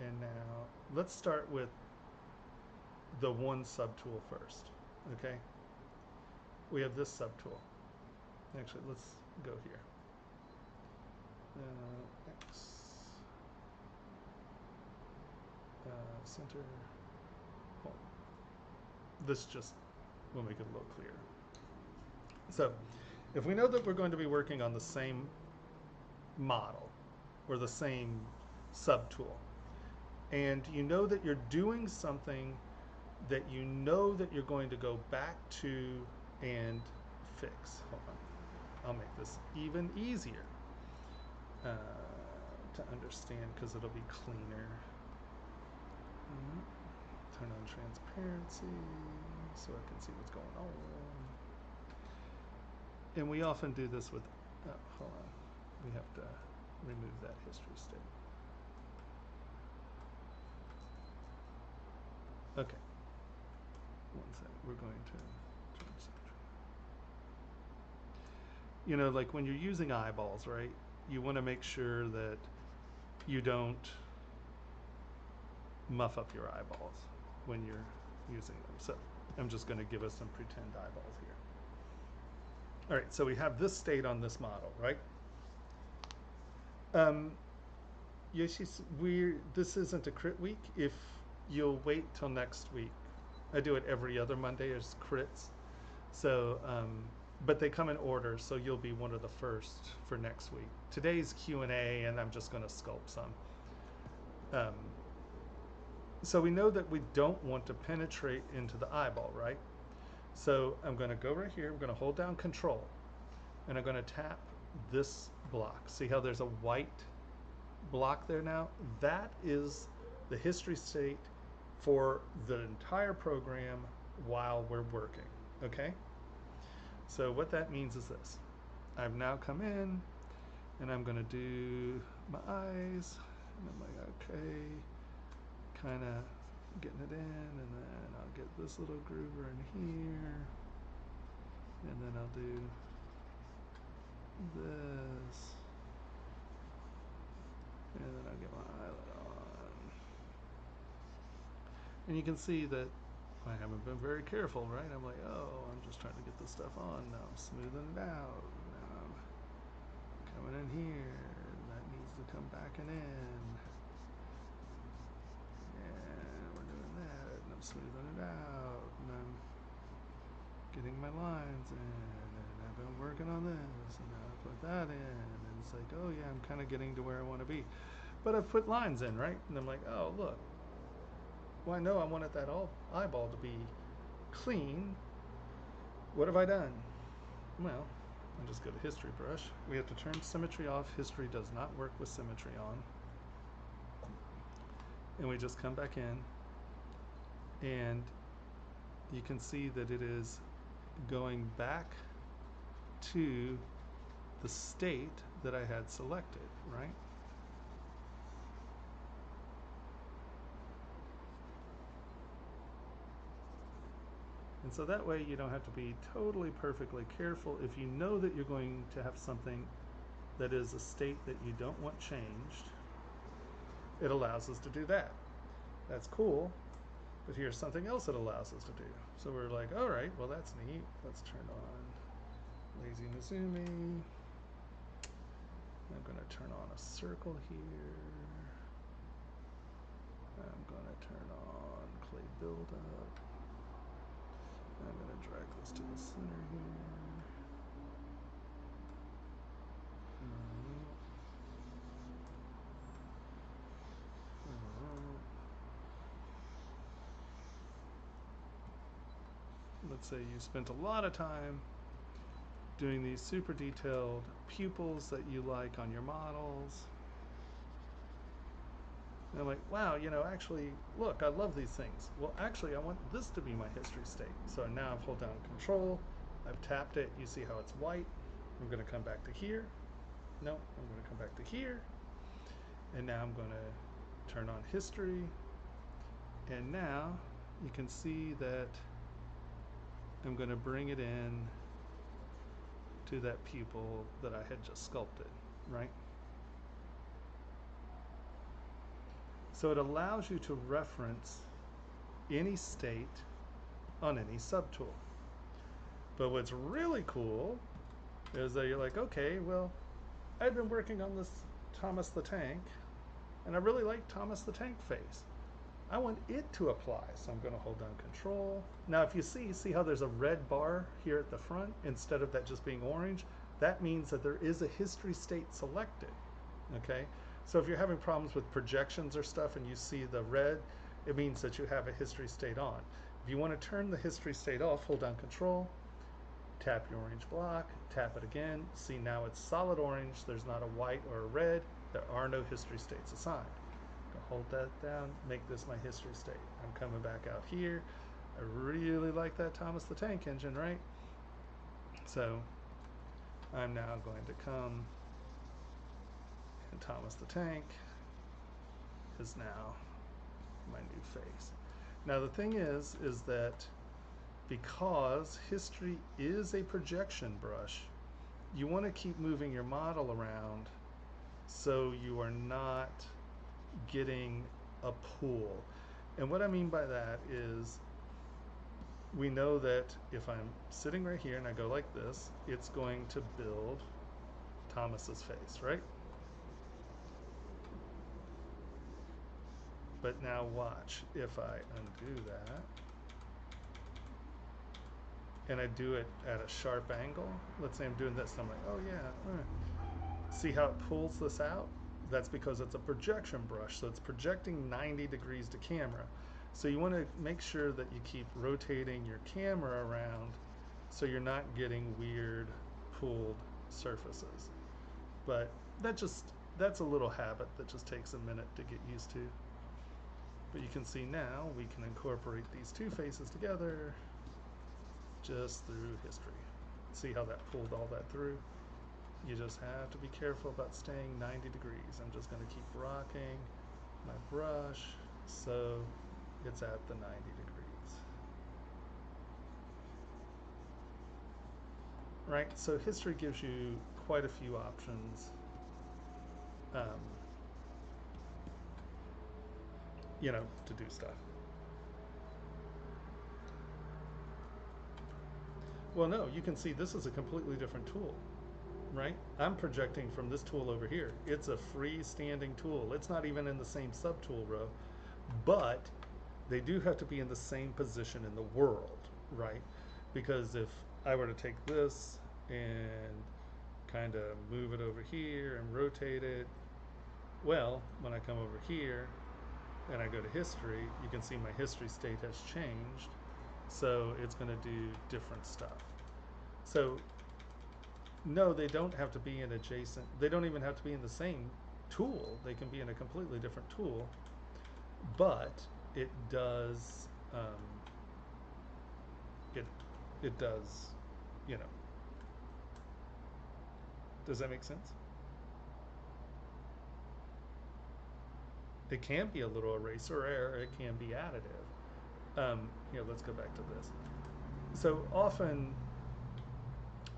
And now let's start with the one subtool first, okay? We have this subtool. Actually, let's go here. X. Center. Well, this just will make it a little clearer. So, if we know that we're going to be working on the same model or the same subtool, and you know that you're doing something that you know that you're going to go back to and fix. Hold on. I'll make this even easier to understand because it'll be cleaner. Turn on transparency so I can see what's going on. And we often do this with, hold on, we have to remove that history state. Okay. One second, we're going to turn symmetry. You know, like when you're using eyeballs, right? You want to make sure that you don't muff up your eyeballs when you're using them. So I'm just going to give us some pretend eyeballs here. All right, so we have this state on this model, right? Yoshis, this isn't a crit week. If you'll wait till next week, I do it every other Monday as crits. So but they come in order, so you'll be one of the first for next week. Today's Q&A, and I'm just going to sculpt some. So we know that we don't want to penetrate into the eyeball, right? So I'm going to go right here. I'm going to hold down Control, and I'm going to tap this block. See how there's a white block there now? That is the history state for the entire program while we're working, okay? So what that means is this. I've now come in, and I'm going to do my eyes, and I'm like, okay, kind of getting it in, and then I'll get this little groover in here, and then I'll do this, and then I'll get my eyelid on. And you can see that I haven't been very careful, right? I'm like, oh, I'm just trying to get this stuff on. Now I'm smoothing it out. Now I'm coming in here. That needs to come back and in. And we're doing that. And I'm smoothing it out. And I'm getting my lines in. And I've been working on this. And now I put that in. And it's like, oh yeah, I'm kind of getting to where I want to be. But I've put lines in, right? And I'm like, oh, look. Well, I know I wanted that eyeball to be clean. What have I done? Well, I'll just go to History Brush. We have to turn Symmetry off. History does not work with Symmetry on. And we just come back in, and you can see that it is going back to the state that I had selected, right? And so that way you don't have to be totally perfectly careful. If you know that you're going to have something that is a state that you don't want changed, it allows us to do that. That's cool, but here's something else it allows us to do. So we're like, all right, well that's neat. Let's turn on Lazy Nezumi. I'm going to turn on a circle here. I'm going to turn on clay buildup. I'm going to drag this to the center here. Let's say you spent a lot of time doing these super detailed pupils that you like on your models. And I'm like, wow, you know, actually, look, I love these things. Well, actually, I want this to be my history state. So now I've held down Control, I've tapped it, you see how it's white. I'm going to come back to here. No, I'm going to come back to here. And now I'm going to turn on history. And now you can see that I'm going to bring it in to that pupil that I had just sculpted, right? So it allows you to reference any state on any subtool. But what's really cool is that you're like, okay, well, I've been working on this Tomas the Tank, and I really like Tomas the Tank face. I want it to apply, so I'm going to hold down Control. Now, if you see how there's a red bar here at the front instead of that just being orange? That means that there is a history state selected, okay? So if you're having problems with projections or stuff and you see the red, it means that you have a history state on. If you want to turn the history state off, hold down Control, tap your orange block, tap it again. See, now it's solid orange. There's not a white or a red. There are no history states assigned. Hold that down, make this my history state. I'm coming back out here. I really like that Tomas the Tank engine, right? So I'm now going to come, and Tomas the Tank is now my new face. Now the thing is that because history is a projection brush, you want to keep moving your model around so you are not getting a pool. And what I mean by that is we know that if I'm sitting right here and I go like this, it's going to build Tomas's face, right? But now watch, if I undo that and I do it at a sharp angle, let's say I'm doing this, and I'm like, oh yeah, see how it pulls this out? That's because it's a projection brush, so it's projecting 90 degrees to camera. So you want to make sure that you keep rotating your camera around so you're not getting weird pulled surfaces. But that's a little habit that just takes a minute to get used to. But you can see now we can incorporate these two faces together just through history. See how that pulled all that through? You just have to be careful about staying 90 degrees. I'm just going to keep rocking my brush so it's at the 90 degrees. Right, so history gives you quite a few options. You know, to do stuff. Well, no, you can see this is a completely different tool, right? I'm projecting from this tool over here. It's a freestanding tool. It's not even in the same subtool row, but they do have to be in the same position in the world, right? Because if I were to take this and kind of move it over here and rotate it, well, when I come over here and I go to history, you can see my history state has changed. So it's going to do different stuff. So no, they don't have to be in adjacent. They don't even have to be in the same tool. They can be in a completely different tool. But it does, it does, you know. Does that make sense? It can be a little eraser error. It can be additive. Here, let's go back to this. So often,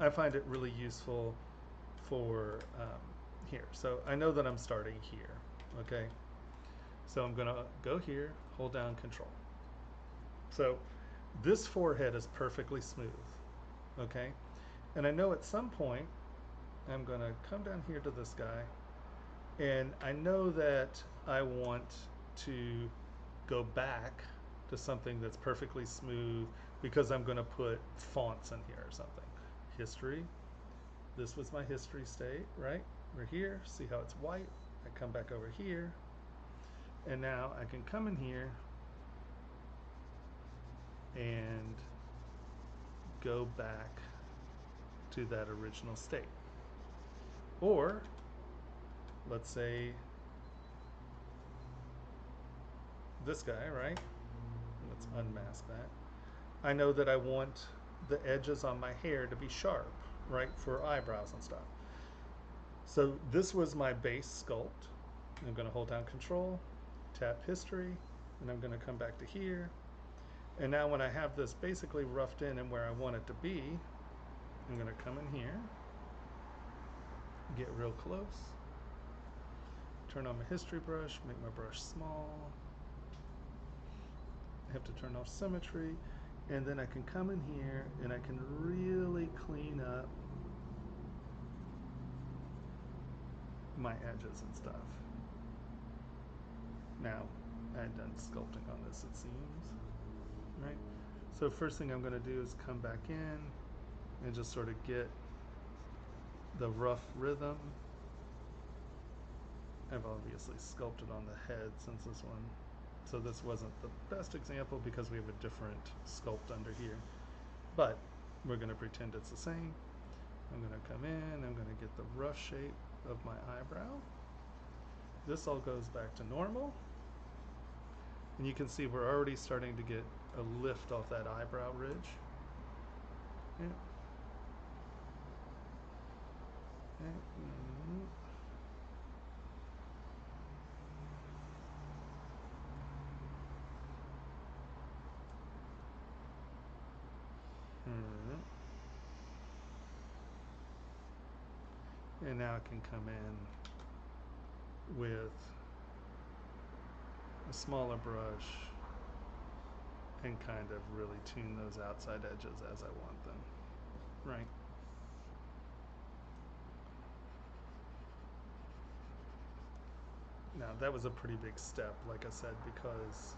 I find it really useful for here. So I know that I'm starting here, okay? So I'm gonna go here, hold down Control. So this forehead is perfectly smooth, okay? And I know at some point, I'm gonna come down here to this guy, and I know that I want to go back to something that's perfectly smooth because I'm gonna put fonts in here or something. History, this was my history state, right? We're here, see how it's white. I come back over here, and now I can come in here and go back to that original state. Or, let's say, this guy, right? Let's unmask that. I know that I want the edges on my hair to be sharp, right, for eyebrows and stuff. So this was my base sculpt. I'm going to hold down Control, tap History, and I'm going to come back to here. And now when I have this basically roughed in and where I want it to be, I'm going to come in here, get real close, turn on my History brush, make my brush small. I have to turn off Symmetry, and then I can come in here and I can really clean up my edges and stuff. Now, I had done sculpting on this, it seems, right? So first thing I'm going to do is come back in and just sort of get the rough rhythm. I've obviously sculpted on the head since this one, so this wasn't the best example because we have a different sculpt under here, but we're going to pretend it's the same. I'm going to come in, I'm going to get the rough shape of my eyebrow. This all goes back to normal, and you can see we're already starting to get a lift off that eyebrow ridge. Yeah. And now I can come in with a smaller brush and kind of really tune those outside edges as I want them, right? Now that was a pretty big step, like I said, because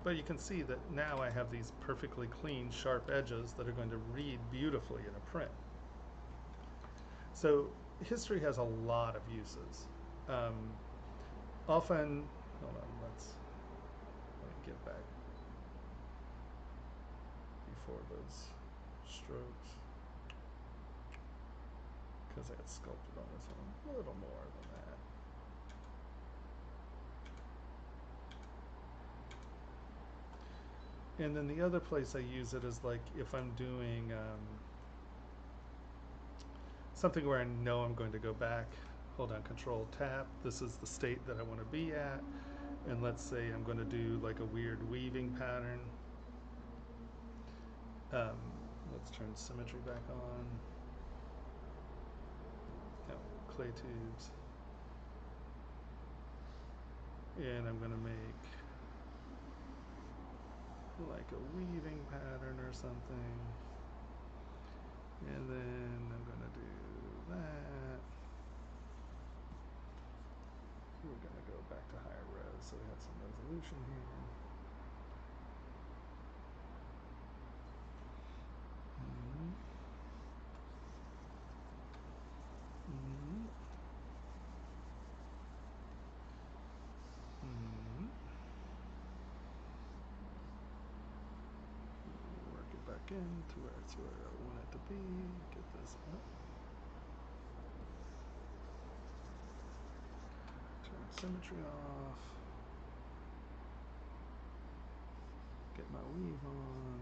But you can see that now I have these perfectly clean, sharp edges that are going to read beautifully in a print. So history has a lot of uses. Often, hold on, let me get back before those strokes, because I had sculpted on this one a little more than that. And then the other place I use it is like if I'm doing something where I know I'm going to go back, hold on, Control Tap, this is the state that I want to be at, and let's say I'm going to do like a weird weaving pattern. Let's turn Symmetry back on. No, clay tubes. And I'm going to make like a weaving pattern or something. And then I'm going to do that. We're going to go back to higher res so we have some resolution here. Work it back in to where it's where I want it to be. Get this up. Turn Symmetry off. Get my weave on.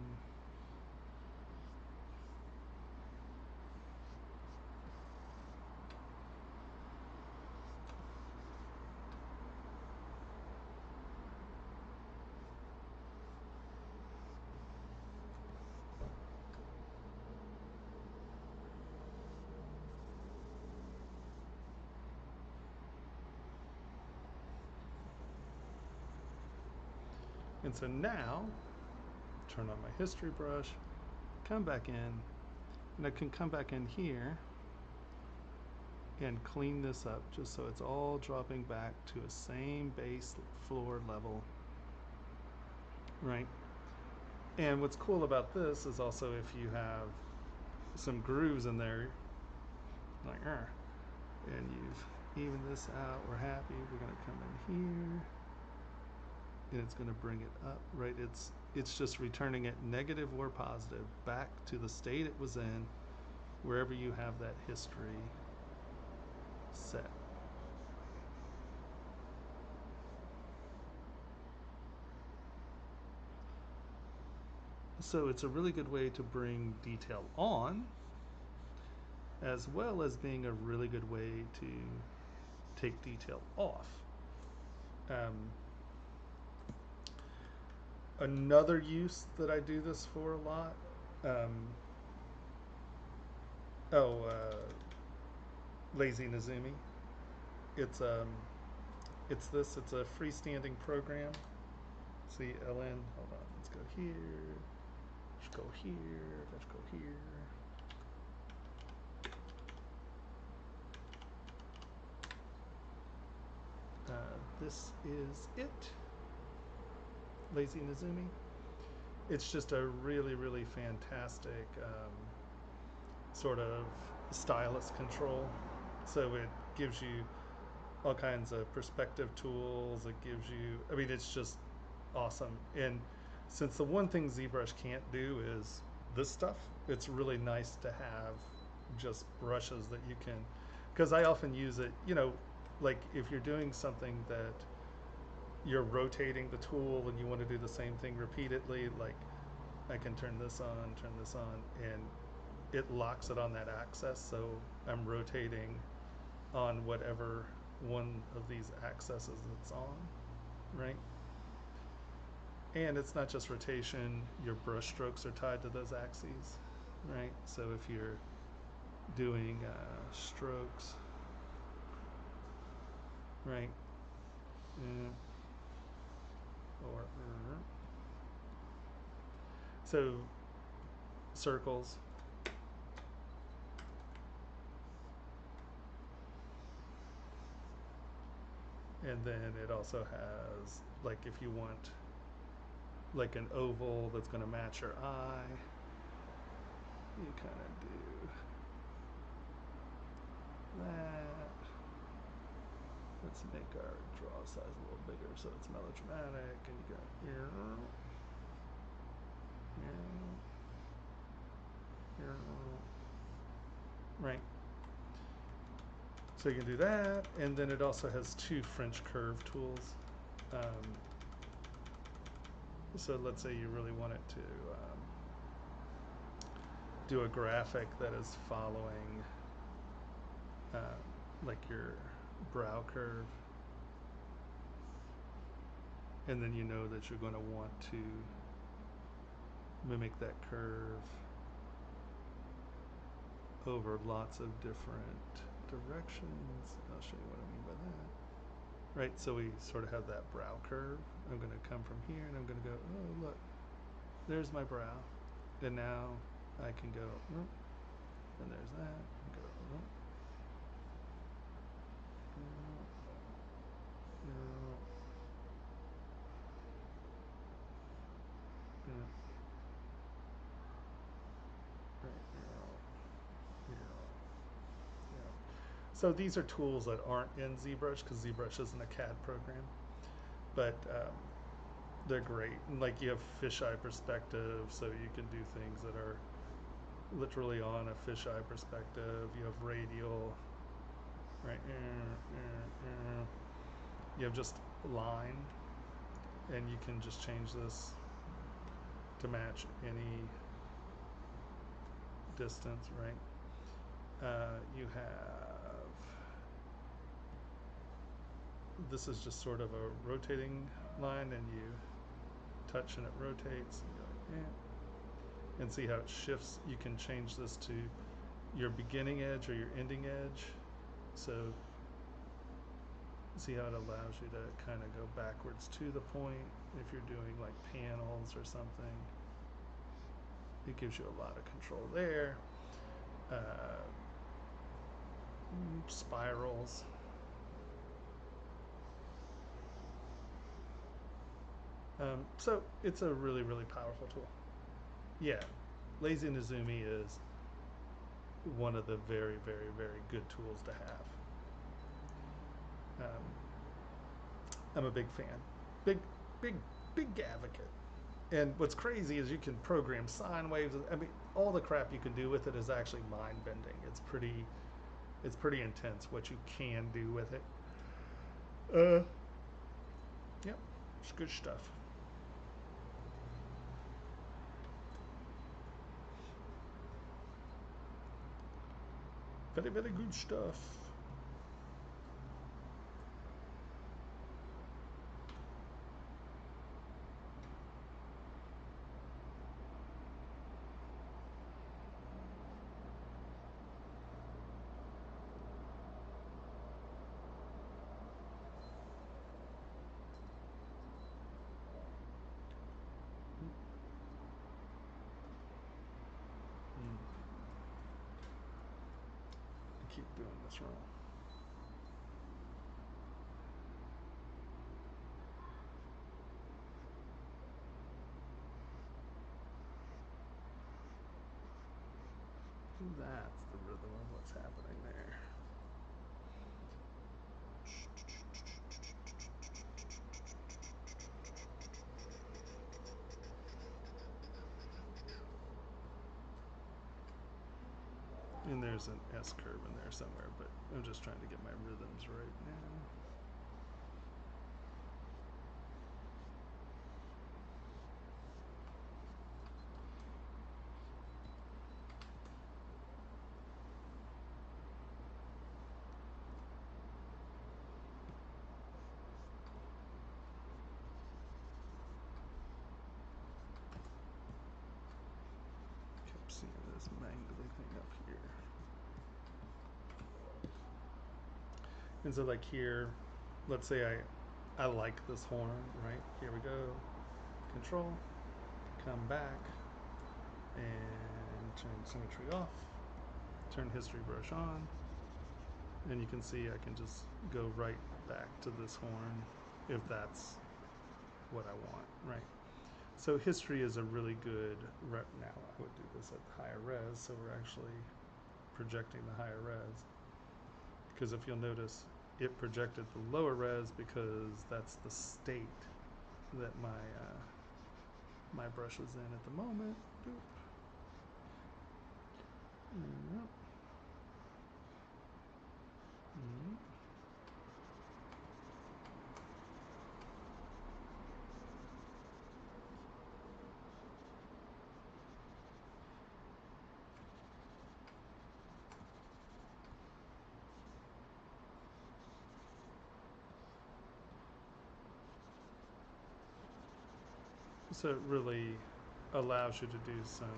And so now, turn on my history brush, come back in, and I can come back in here and clean this up just so it's all dropping back to a same base floor level, right? And what's cool about this is also if you have some grooves in there, like, and you've evened this out, we're happy, we're gonna come in here, and it's going to bring it up, right? It's just returning it negative or positive back to the state it was in wherever you have that history set. So it's a really good way to bring detail on, as well as being a really good way to take detail off. Another use that I do this for a lot, Lazy Nezumi. It's a freestanding program. See, LN, hold on, let's go here, let's go here, let's go here. This is it. Lazy Nezumi. It's just a really, really fantastic sort of stylus control. So it gives you all kinds of perspective tools. It gives you, I mean, it's just awesome. And since the one thing ZBrush can't do is this stuff, it's really nice to have just brushes that you can, because I often use it, you know, like if you're doing something that you're rotating the tool and you want to do the same thing repeatedly, like I can turn this on, and it locks it on that axis, so I'm rotating on whatever one of these axes it's on, right? And it's not just rotation, your brush strokes are tied to those axes, right? So if you're doing strokes, right? Or so circles, and then it also has, like, if you want like an oval that's going to match your eye. You kind of do that. Let's make our draw size a little bigger so it's melodramatic, and you got here, right. So you can do that, and then it also has two French curve tools. So let's say you really wanted to do a graphic that is following like your brow curve, and then you know that you're going to want to mimic that curve over lots of different directions. I'll show you what I mean by that. Right, so we sort of have that brow curve. I'm going to come from here and I'm going to go, oh look, there's my brow, and now I can go, and there's that, and go, So these are tools that aren't in ZBrush, because ZBrush isn't a CAD program, but they're great. And like you have fisheye perspective, so you can do things that are literally on a fisheye perspective. You have radial, right? You have just line, and you can just change this to match any distance, right? You have, this is just sort of a rotating line, and you touch and it rotates, and, and see how it shifts. You can change this to your beginning edge or your ending edge. So see how it allows you to kind of go backwards to the point if you're doing like panels or something. It gives you a lot of control there. Spirals. So it's a really, really powerful tool. Yeah, Lazy Nezumi is one of the very, very, very good tools to have. I'm a big fan, big advocate. And what's crazy is you can program sine waves. I mean, all the crap you can do with it is actually mind-bending. It's pretty intense what you can do with it. Yep, it's good stuff. Very, very good stuff. Keep doing this wrong. That's the rhythm of what's happening there. And there's an S curve in there somewhere, but I'm just trying to get my rhythms right now. Kept seeing this mangly thing up here. And so like here, let's say I like this horn, right? Here we go. Control, come back, and turn symmetry off. Turn history brush on, and you can see I can just go right back to this horn if that's what I want, right? So history is a really good, now I would do this at higher res, so we're actually projecting the higher res. Because if you'll notice, it projected the lower res because that's the state that my brush is in at the moment. Boop. Yep. Mm. So it really allows you to do some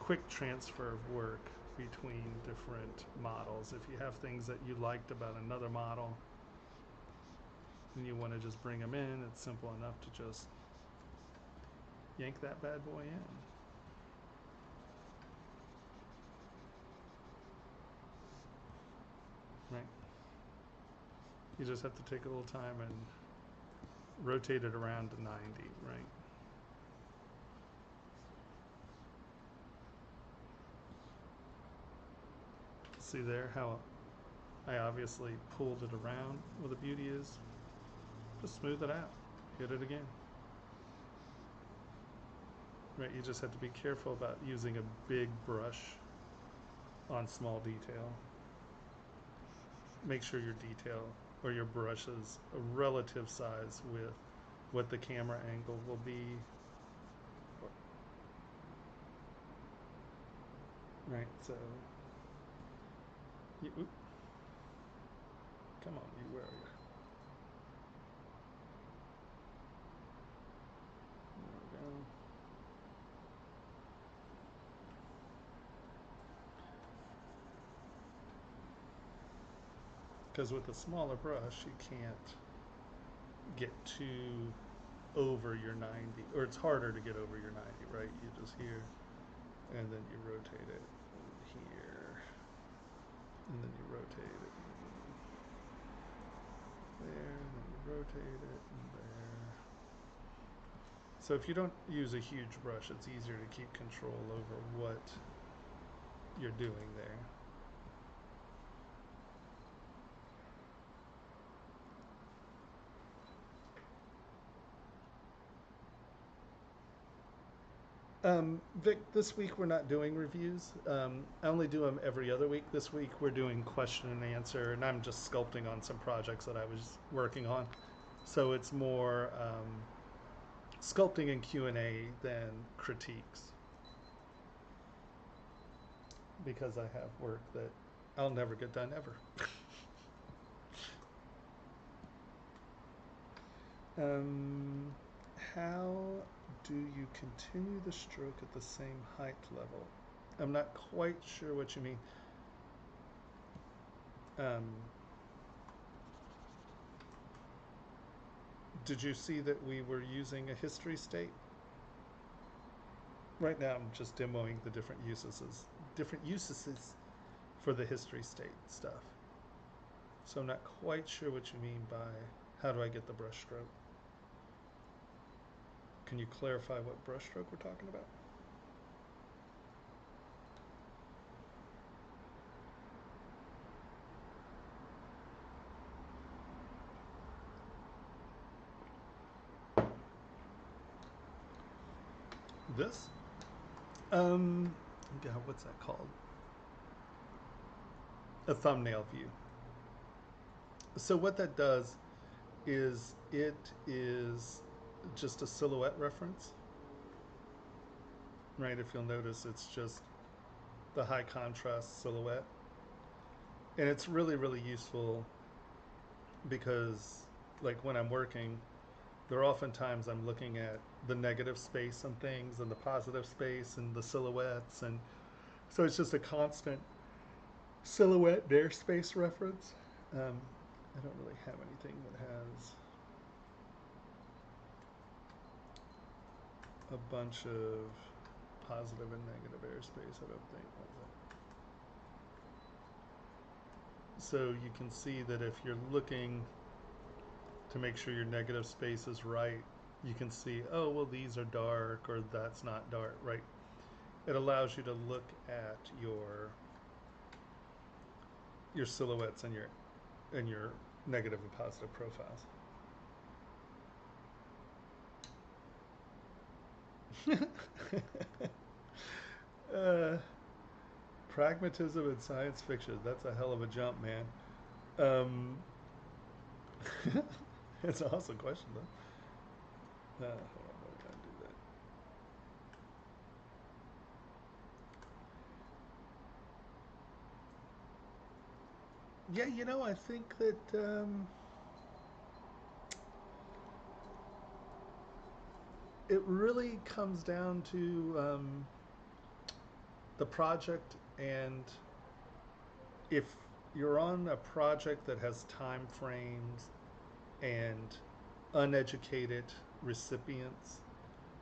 quick transfer of work between different models. If you have things that you liked about another model and you want to just bring them in, it's simple enough to just yank that bad boy in. Right? You just have to take a little time and rotate it around to 90, right? See there how I obviously pulled it around? Well, the beauty is just smooth it out, hit it again. Right, you just have to be careful about using a big brush on small detail. Make sure your detail or your brush is a relative size with what the camera angle will be. Right, so come on, you, where are you? There we go. Because with a smaller brush, you can't get too over your 90, or it's harder to get over your 90, right? You just here, and then you rotate it here, and then you rotate it there, and then you rotate it there. So if you don't use a huge brush, it's easier to keep control over what you're doing there. Vic, this week we're not doing reviews. I only do them every other week. This week we're doing question and answer, and I'm just sculpting on some projects that I was working on. So it's more sculpting and Q&A than critiques. Because I have work that I'll never get done ever. How do you continue the stroke at the same height level? I'm not quite sure what you mean. Did you see that we were using a history state? Right now I'm just demoing the different uses for the history state stuff. So I'm not quite sure what you mean by how do I get the brush stroke. Can you clarify what brush stroke we're talking about? This? God, what's that called? A thumbnail view. So what that does is it is just a silhouette reference, right? If you'll notice, it's just the high contrast silhouette, and it's really, really useful because, like, when I'm working, there are often times I'm looking at the negative space on things and the positive space and the silhouettes, and so it's just a constant silhouette bare space reference. I don't really have anything that has a bunch of positive and negative airspace, I don't think. So you can see that if you're looking to make sure your negative space is right, you can see, oh, well, these are dark or that's not dark, right? It allows you to look at your silhouettes and your negative and positive profiles. uh, Pragmatism and science fiction. That's a hell of a jump, man. Um, it's an awesome question, though. Hold on, why did I do that? Yeah, I think that it really comes down to the project, and if you're on a project that has time frames and uneducated recipients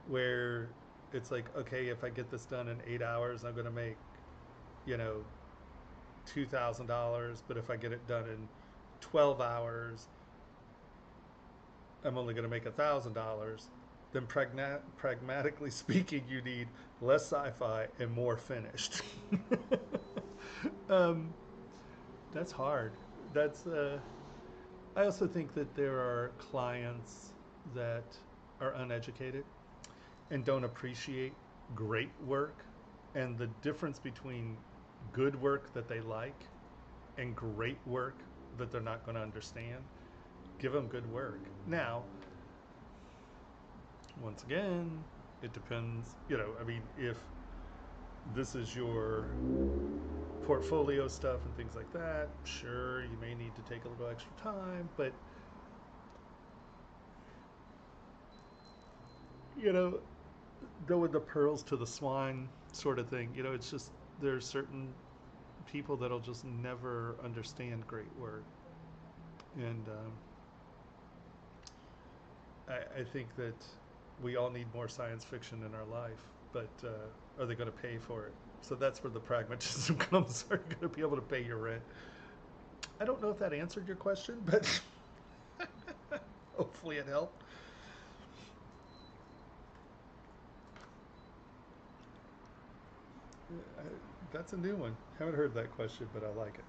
where it's like, okay, if I get this done in 8 hours, I'm going to make, you know, $2,000, but if I get it done in 12 hours, I'm only going to make $1,000. Then pragmatically speaking, you need less sci-fi and more finished. um, that's hard. That's I also think that there are clients that are uneducated and don't appreciate great work, and the difference between good work that they like and great work that they're not going to understand. Give them good work. Now, once again, it depends, I mean, if this is your portfolio stuff and things like that, sure, you may need to take a little extra time, but going the pearls to the swine sort of thing, it's just there's certain people that'll just never understand great work. And I think that we all need more science fiction in our life, but are they going to pay for it? So that's where the pragmatism comes. Are you going to be able to pay your rent? I don't know if that answered your question, but hopefully it helped. That's a new one. Haven't heard that question, but I like it.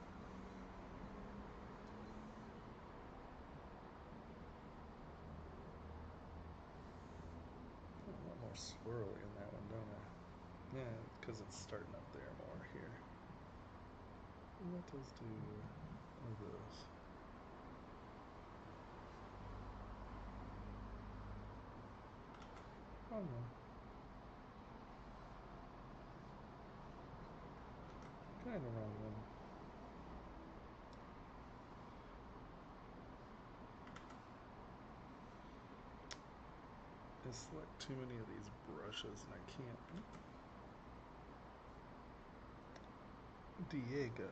A lot more swirly in that one, don't I? Yeah, because it's starting up there more here. Let us do this. Oh no. Kind of wrong one. I select too many of these brushes and I can't. Diego.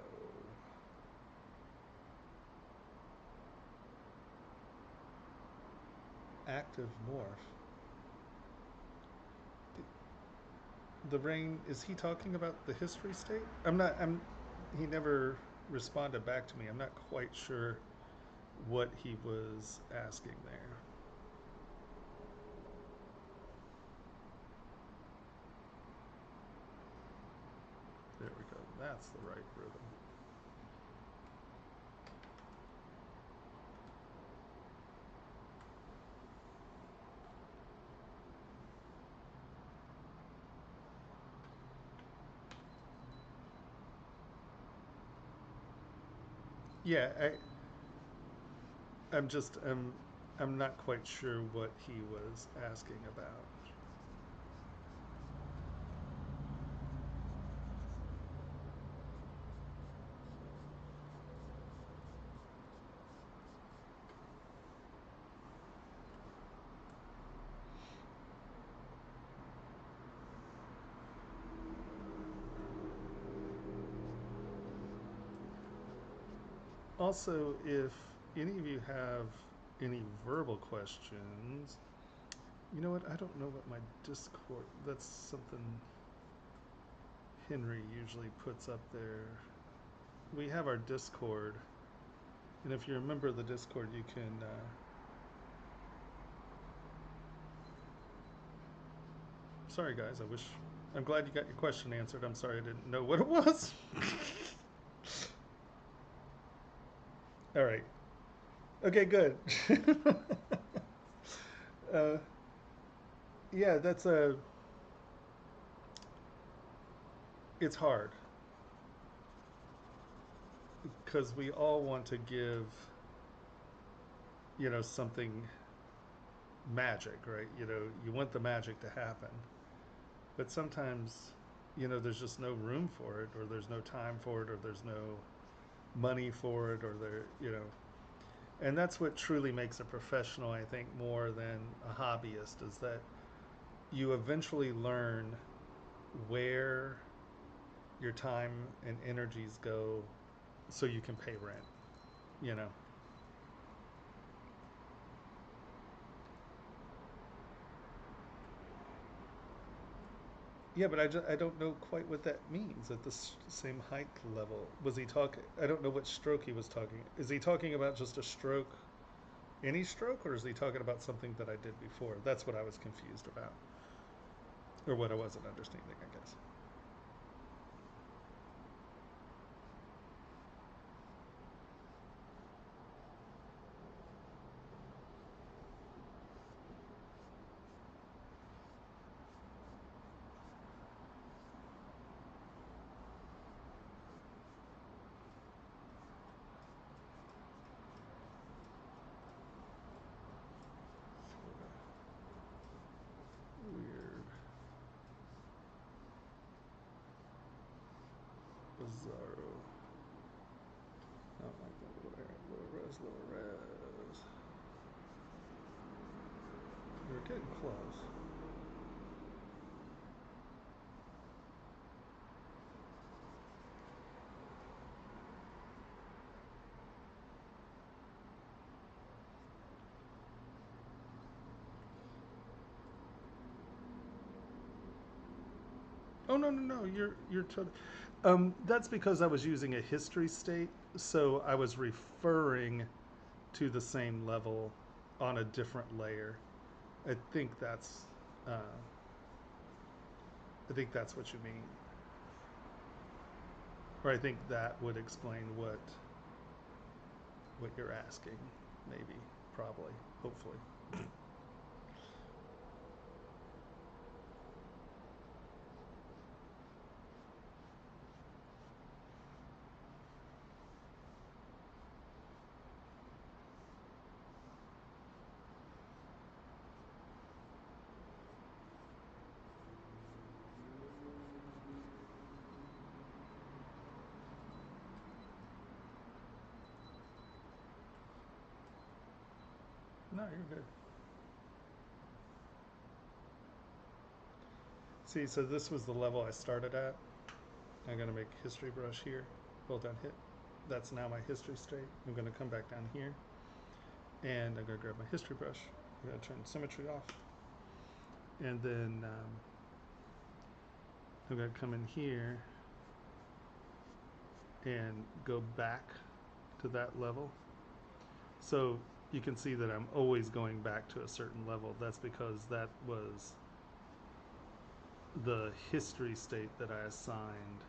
Active morph. The rain, is he talking about the history state? He never responded back to me. I'm not quite sure what he was asking there. There we go. That's the right rhythm. Yeah, I'm not quite sure what he was asking about. Also, if any of you have any verbal questions, you know what? I don't know what my Discord, that's something Henry usually puts up there. We have our Discord, and if you're a member of the Discord, you can sorry guys, I'm glad you got your question answered. I'm sorry I didn't know what it was. All right. Okay, good. uh, yeah, it's hard because we all want to give, something magic, right? You want the magic to happen, but sometimes, there's just no room for it, or there's no time for it, or there's no money for it, or and that's what truly makes a professional, I think, more than a hobbyist, is that you eventually learn where your time and energies go so you can pay rent, you know. Yeah, but I don't know quite what that means at the same height level. Was he talking? I don't know what stroke he was talking. Is he talking about just a stroke, any stroke, or is he talking about something that I did before? That's what I was confused about, or what I wasn't understanding, I guess. Weird. Bizarro. Not like that. Lower res, lower res. We're getting close. Oh no, no, no! You're totally. That's because I was using a history state, so I was referring to the same level on a different layer. I think that's. Uh, I think that's what you mean, or I think that would explain what you're asking. Maybe, probably, hopefully. No, you're good. See, so this was the level I started at. I'm going to make history brush here. Hold down hit. That's now my history state. I'm going to come back down here. And I'm going to grab my history brush. I'm going to turn symmetry off. And then I'm going to come in here and go back to that level. So you can see that I'm always going back to a certain level. That's because that was the history state that I assigned.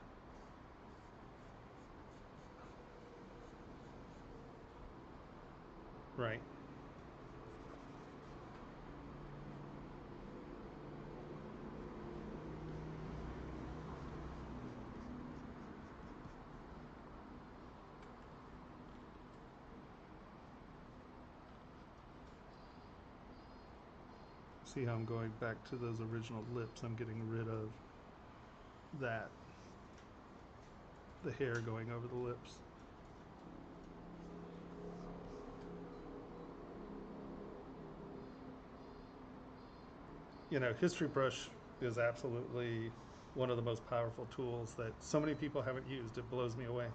Right. See how I'm going back to those original lips? I'm getting rid of that, the hair going over the lips. History brush is absolutely one of the most powerful tools that so many people haven't used. It blows me away.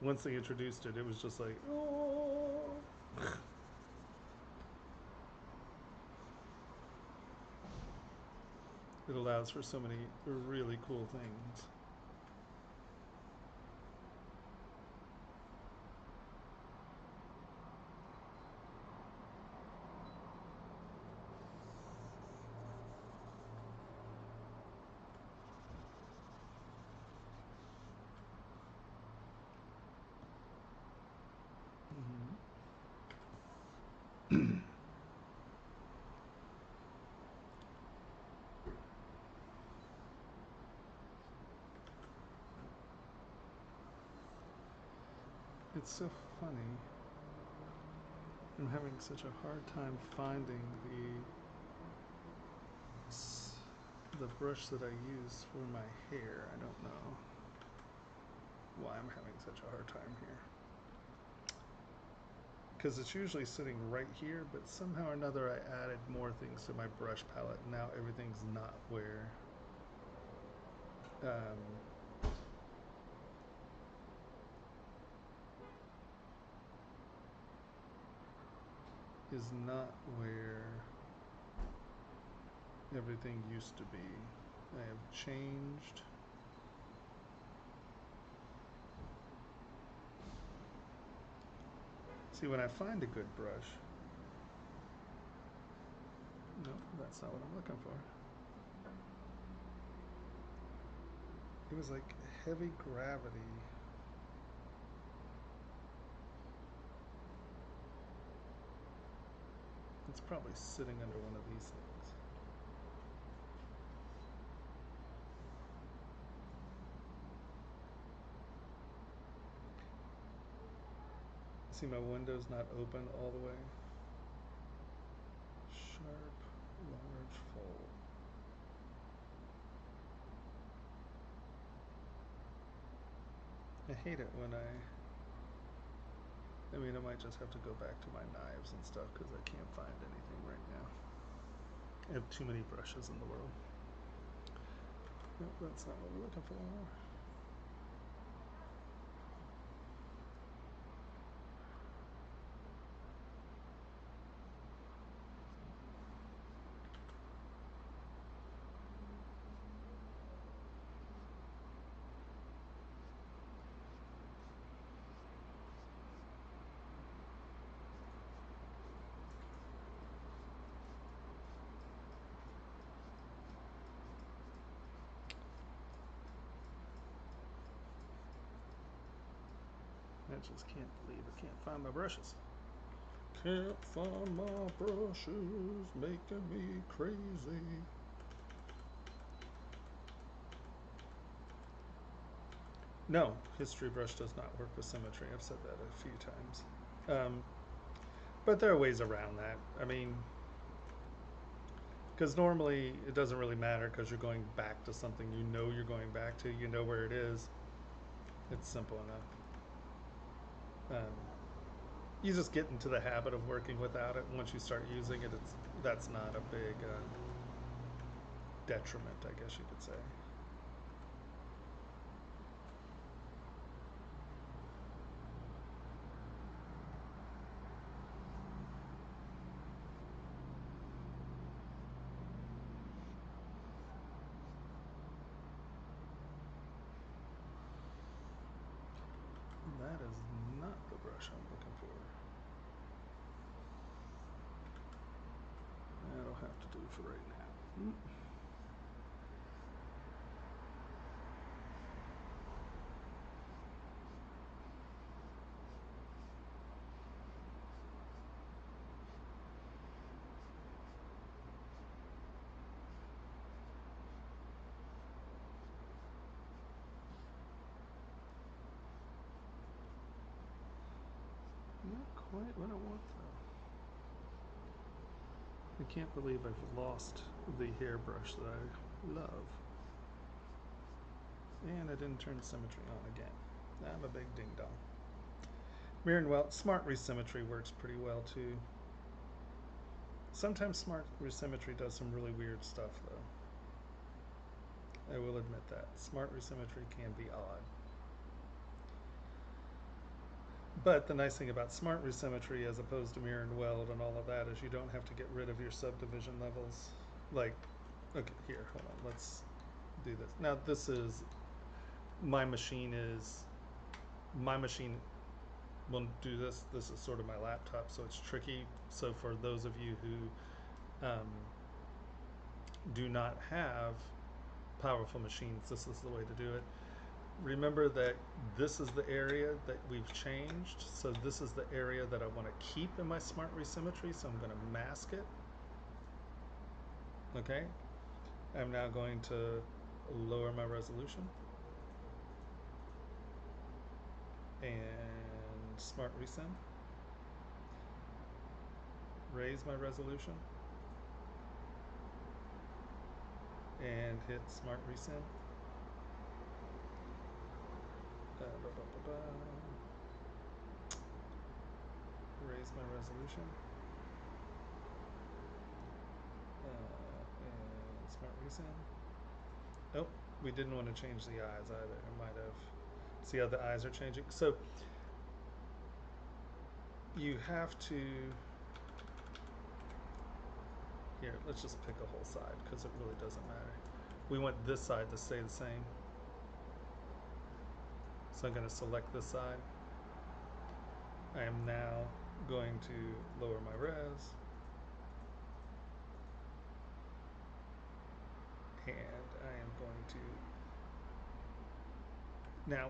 Once they introduced it, it was just like, oh. It allows for so many really cool things. It's so funny. I'm having such a hard time finding the brush that I use for my hair. I don't know why I'm having such a hard time here. Because it's usually sitting right here, but somehow or another I added more things to my brush palette. Now everything's not where is not where everything used to be. I have changed. See, when I find a good brush, no, that's not what I'm looking for. It was like heavy gravity. It's probably sitting under one of these things. See, my window's not open all the way. Sharp, large fold. I hate it when I mean, I might just have to go back to my knives and stuff because I can't find anything right now. I have too many brushes in the world. Nope, that's not what we're looking for. I just can't believe I can't find my brushes. Can't find my brushes, making me crazy. No, History Brush does not work with Symmetry. I've said that a few times. But there are ways around that. I mean, because normally it doesn't really matter because you're going back to something you know you're going back to. You know where it is. It's simple enough. You just get into the habit of working without it. Once you start using it, that's not a big detriment, I guess you could say. That is not the brush I'm looking for. That'll have to do for right now. Not quite what I want though. I can't believe I've lost the hairbrush that I love. And I didn't turn Symmetry on again. I'm a big ding dong. Mirror and weld, Smart Resymmetry works pretty well too. Sometimes Smart Resymmetry does some really weird stuff though. I will admit that. Smart Resymmetry can be odd. But the nice thing about Smart Resymmetry as opposed to mirror and weld and all of that is you don't have to get rid of your subdivision levels. Like, okay, here, hold on, let's do this. Now this is, my machine will do this. This is sort of my laptop, so it's tricky. So for those of you who do not have powerful machines, this is the way to do it. remember that this is the area that we've changed. So this is the area that I want to keep in my Smart Resymmetry. So I'm going to mask it. Okay. I'm now going to lower my resolution. And Smart Resym. Raise my resolution. And hit Smart Resym. Raise my resolution. And Smart Resym. Oh, we didn't want to change the eyes either. I might have. See how the eyes are changing? So you have to. Here, let's just pick a whole side because it really doesn't matter. We want this side to stay the same. So I'm going to select this side. I am now going to lower my res. And I am going to, now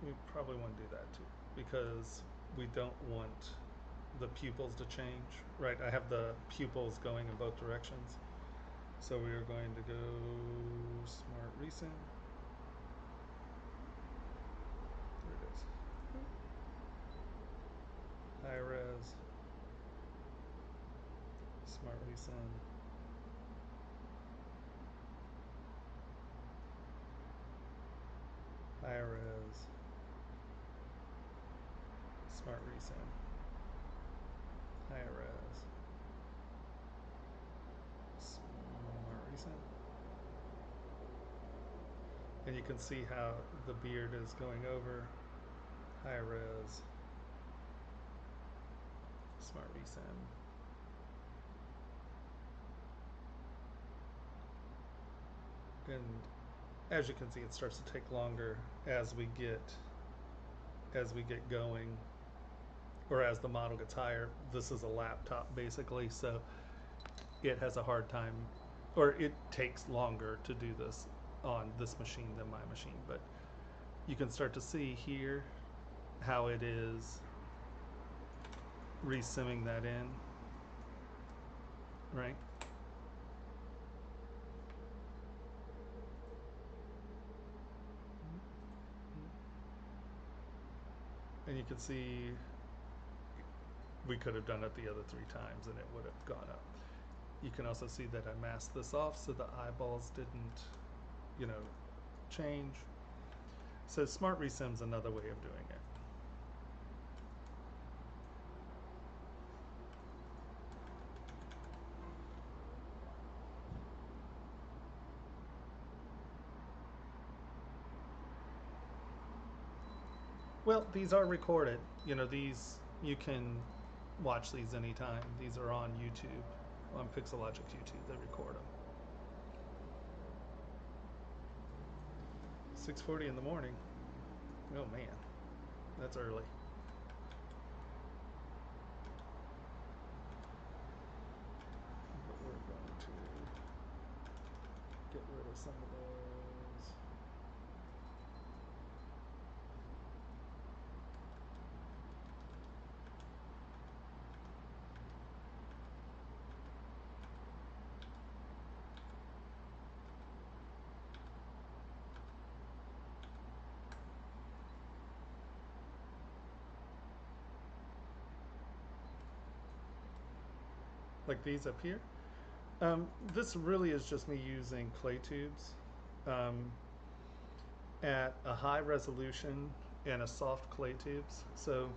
we probably want to do that too because we don't want the pupils to change, right? I have the pupils going in both directions. So we are going to go Smart Resym. There it is. High res. Smart Resym. High res. Smart Resym. High res. Smart Resym. And you can see how the beard is going over. High res. Smart Resym. And as you can see, it starts to take longer as we get going, or as the model gets higher. This is a laptop basically, so it has a hard time, or it takes longer to do this on this machine than my machine. But you can start to see here how it is resimming that in, right? And you can see we could have done it the other 3 times and it would have gone up. You can also see that I masked this off so the eyeballs didn't, change. So Smart Resym's another way of doing it. Well, these are recorded. These, you can watch these anytime. These are on YouTube, on Pixelogic's YouTube. They record them. 6:40 in the morning. Oh man, that's early. But we're going to get rid of some of those. Like these up here. This really is just me using clay tubes at a high resolution and a soft clay tubes. So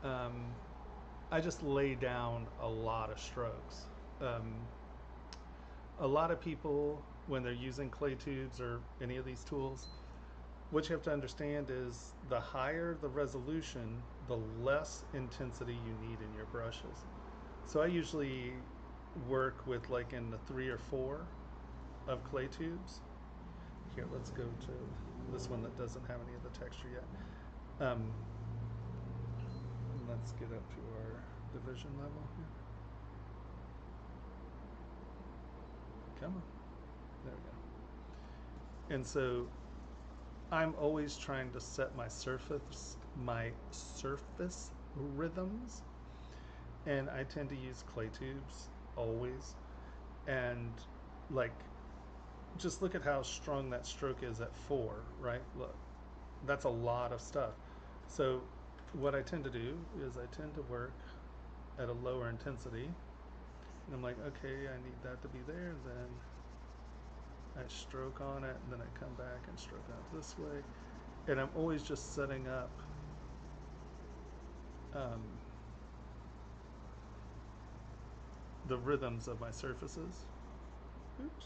I just lay down a lot of strokes. A lot of people, when they're using clay tubes or any of these tools, what you have to understand is the higher the resolution, the less intensity you need in your brushes. So I usually work with like in the 3 or 4 of clay tubes. Here, let's go to this one that doesn't have any of the texture yet. Let's get up to our division level here. Come on. There we go. And so I'm always trying to set my surface rhythms, and I tend to use clay tubes always. And like, just look at how strong that stroke is at 4, right? Look, that's a lot of stuff. So what I tend to do is I tend to work at a lower intensity. And I'm like, okay, I need that to be there. Then I stroke on it, and then I come back and stroke out this way. And I'm always just setting up the rhythms of my surfaces. Oops.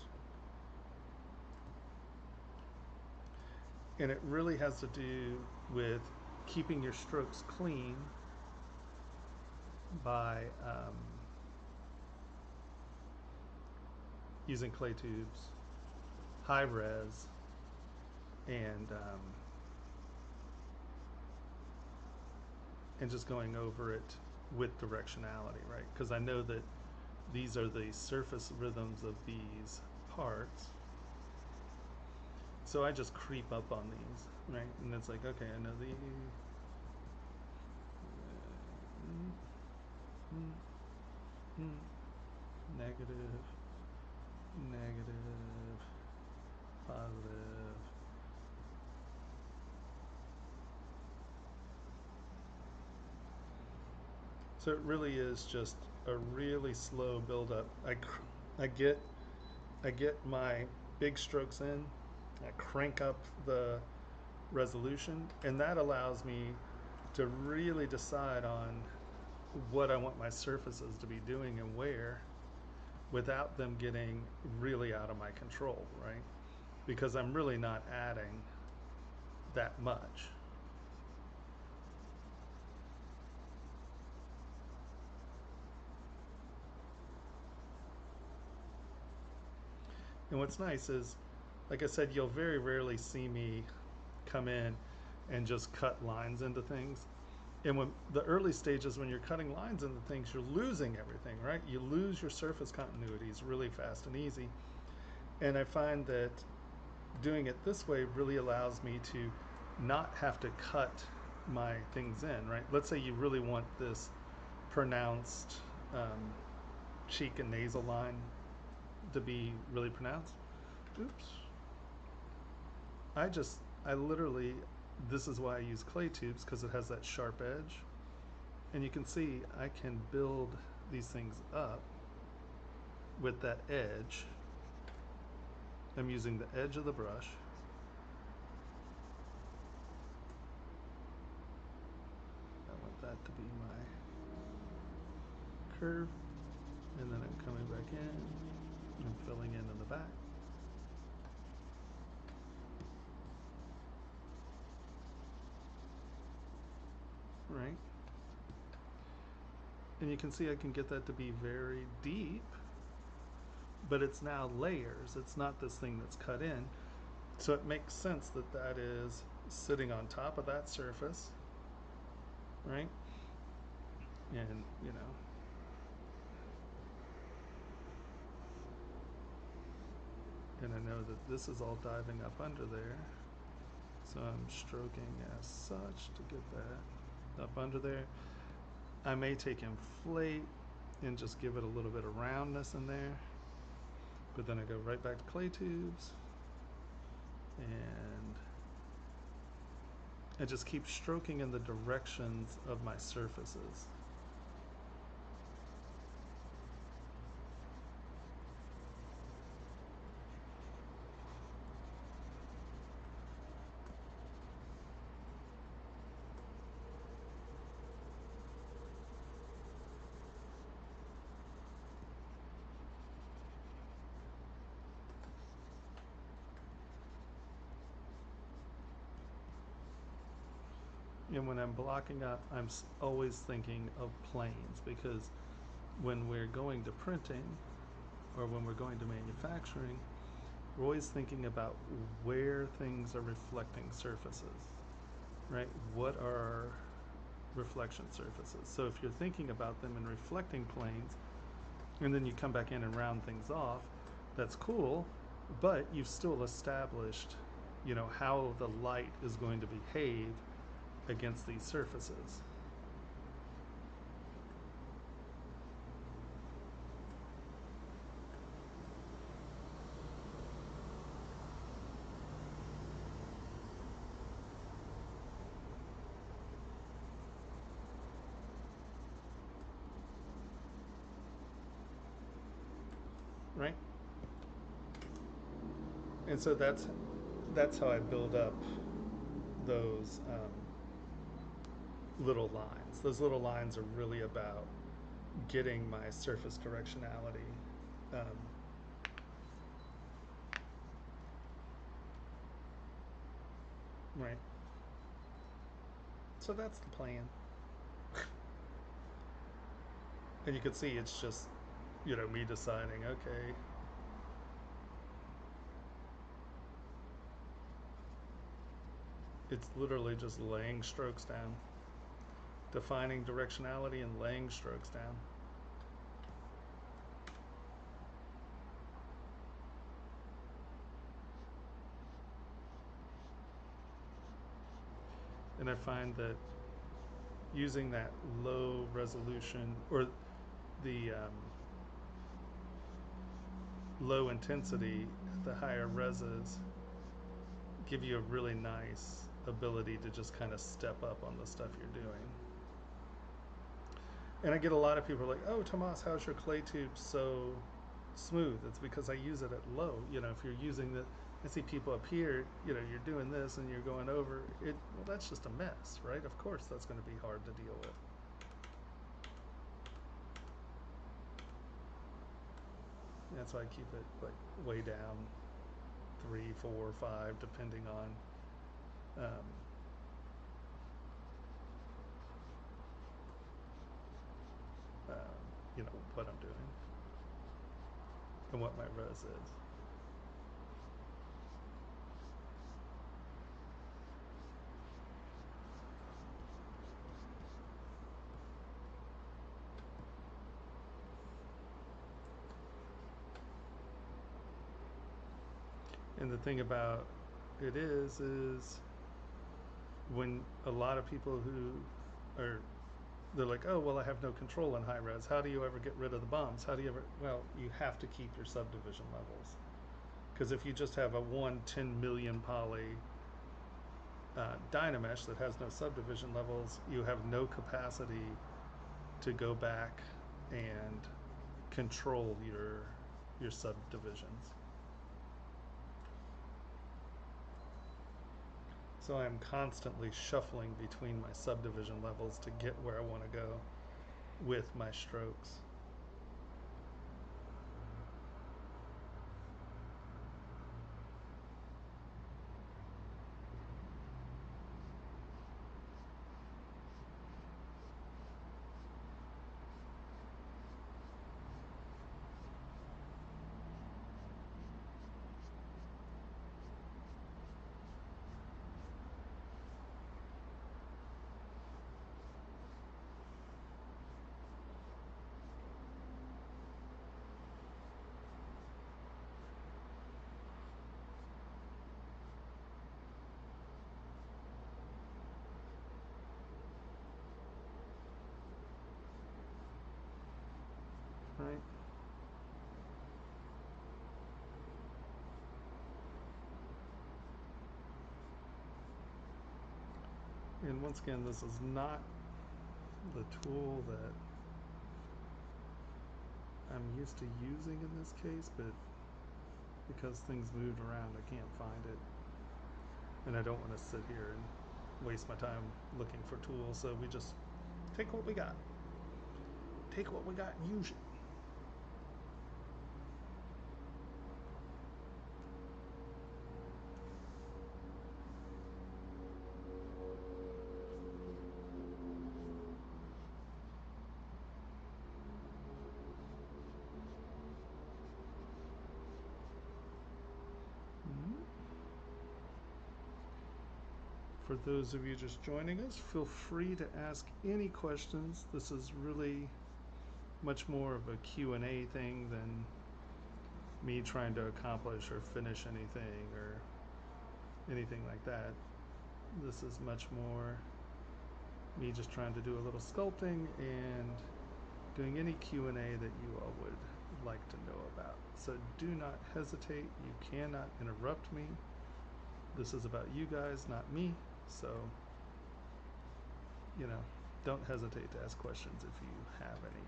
And it really has to do with keeping your strokes clean by using clay tubes, high res, and just going over it with directionality, right? Because I know that these are the surface rhythms of these parts. So I just creep up on these, right? And it's like, okay, I know the negative, negative, positive. So it really is just a really slow build-up. I get my big strokes in, I crank up the resolution, and that allows me to really decide on what I want my surfaces to be doing and where, without them getting really out of my control, right? Because I'm really not adding that much. And what's nice is, like I said, you'll very rarely see me come in and just cut lines into things. And when the early stages, when you're cutting lines into things, you're losing everything, right? You lose your surface continuities really fast and easy. And I find that doing it this way really allows me to not have to cut my things in, right? Let's say you really want this pronounced cheek and nasal line to be really pronounced. Oops. I literally, this is why I use clay tubes, because it has that sharp edge. And you can see I can build these things up with that edge. I'm using the edge of the brush. I want that to be my curve. And then I'm coming back in. I'm filling in the back. Right? And you can see I can get that to be very deep, but it's now layers. It's not this thing that's cut in. So it makes sense that that is sitting on top of that surface, right? And, you know, and I know that this is all diving up under there. So I'm stroking as such to get that up under there. I may take inflate and just give it a little bit of roundness in there. But then I go right back to clay tubes. And I just keep stroking in the directions of my surfaces. And when I'm blocking up, I'm always thinking of planes, because when we're going to printing or when we're going to manufacturing, we're always thinking about where things are reflecting surfaces, right? What are reflection surfaces? So if you're thinking about them in reflecting planes, and then you come back in and round things off, that's cool, but you've still established you know, how the light is going to behave against these surfaces. Right? And so that's how I build up those little lines. Those little lines are really about getting my surface directionality. Right. So that's the plan. And you can see it's just, you know, me deciding, okay, it's literally just laying strokes down, defining directionality and laying strokes down. And I find that using that low resolution or the low intensity, the higher reses give you a really nice ability to just kind of step up on the stuff you're doing. And I get a lot of people like, oh, Tomas, how's your clay tube so smooth? It's because I use it at low. You know, if you're using the, I see people up here, you know, you're doing this and you're going over it. Well, that's just a mess, right? Of course, that's going to be hard to deal with. That's why I keep it like way down, 3, 4, 5, depending on you know, what I'm doing and what my res is. And the thing about it is when a lot of people who are, they're like, oh, well, I have no control in high res. How do you ever get rid of the bumps? How do you ever, well, you have to keep your subdivision levels. Because if you just have a 1/10 million poly Dynamesh that has no subdivision levels, you have no capacity to go back and control your subdivisions. So I'm constantly shuffling between my subdivision levels to get where I want to go with my strokes. Right? And once again, this is not the tool that I'm used to using in this case, but because things moved around, I can't find it. And I don't want to sit here and waste my time looking for tools, so we just take what we got. Take what we got and use it. For those of you just joining us, feel free to ask any questions. This is really much more of a Q&A thing than me trying to accomplish or finish anything or anything like that. This is much more me just trying to do a little sculpting and doing any Q&A that you all would like to know about. So do not hesitate. You cannot interrupt me. This is about you guys, not me. So, you know, don't hesitate to ask questions if you have any.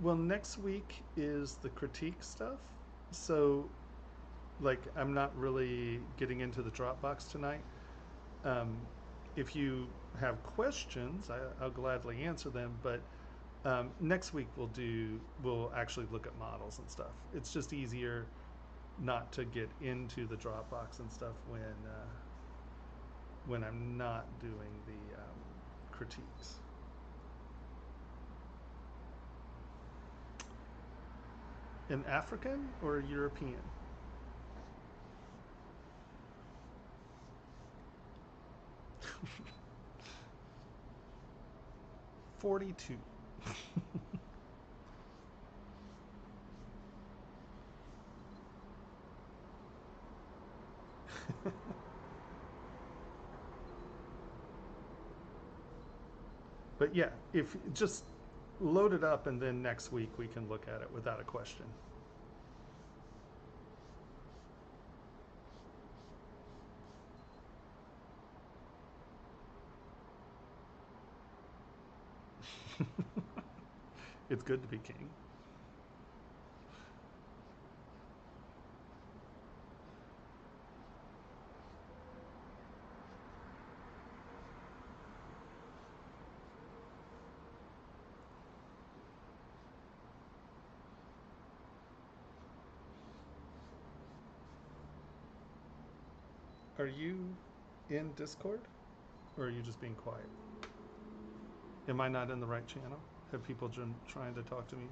Well, next week is the critique stuff. So, like, I'm not really getting into the Dropbox tonight. If you have questions, I'll gladly answer them. But next week we'll actually look at models and stuff. It's just easier not to get into the Dropbox and stuff when I'm not doing the critiques. An African or a European? $42. But yeah, if just load it up and then next week we can look at it without a question. It's good to be king. Are you in Discord? Or are you just being quiet? Am I not in the right channel? Have people been trying to talk to me?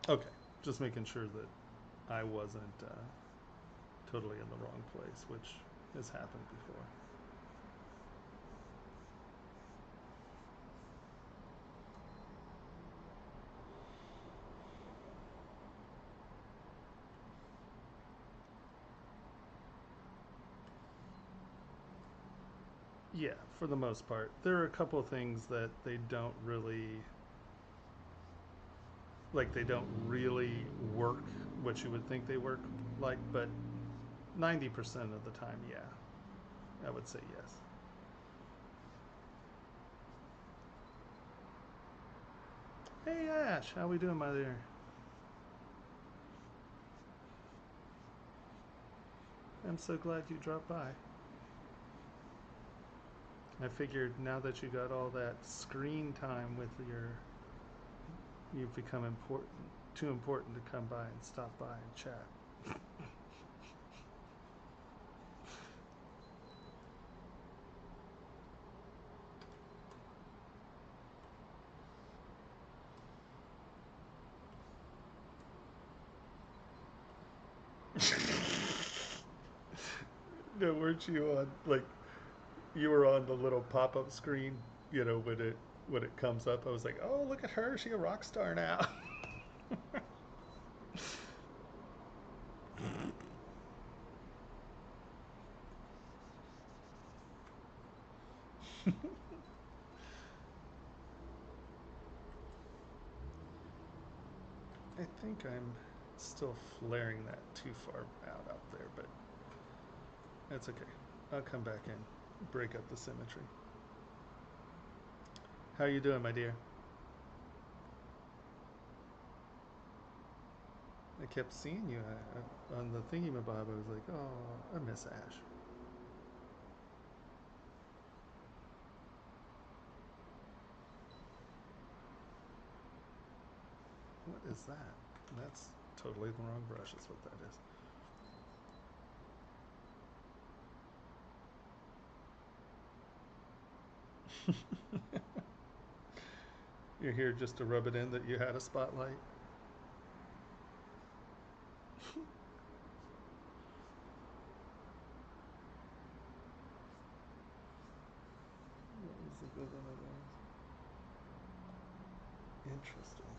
Okay, just making sure that I wasn't totally in the wrong place, which has happened before. Yeah, for the most part. There are a couple of things that they don't really work what you would think they work like, but 90% of the time, yeah, I would say yes. Hey Ash, how we doing, my dear? I'm so glad you dropped by. I figured now that you got all that screen time with you've become too important to come by and stop by and chat. No, weren't you on, like, you were on the little pop-up screen, you know, when it comes up. I was like, oh, look at her, she's a rock star now. I think I'm still flaring that too far out there, but that's okay. I'll come back in, break up the symmetry. How you doing, my dear? I kept seeing you on the thingy-mabob. I was like, oh, I miss Ash. What is that? That's Totally the wrong brush is what that is. You're here just to rub it in that you had a spotlight. What was the good one of those? Interesting.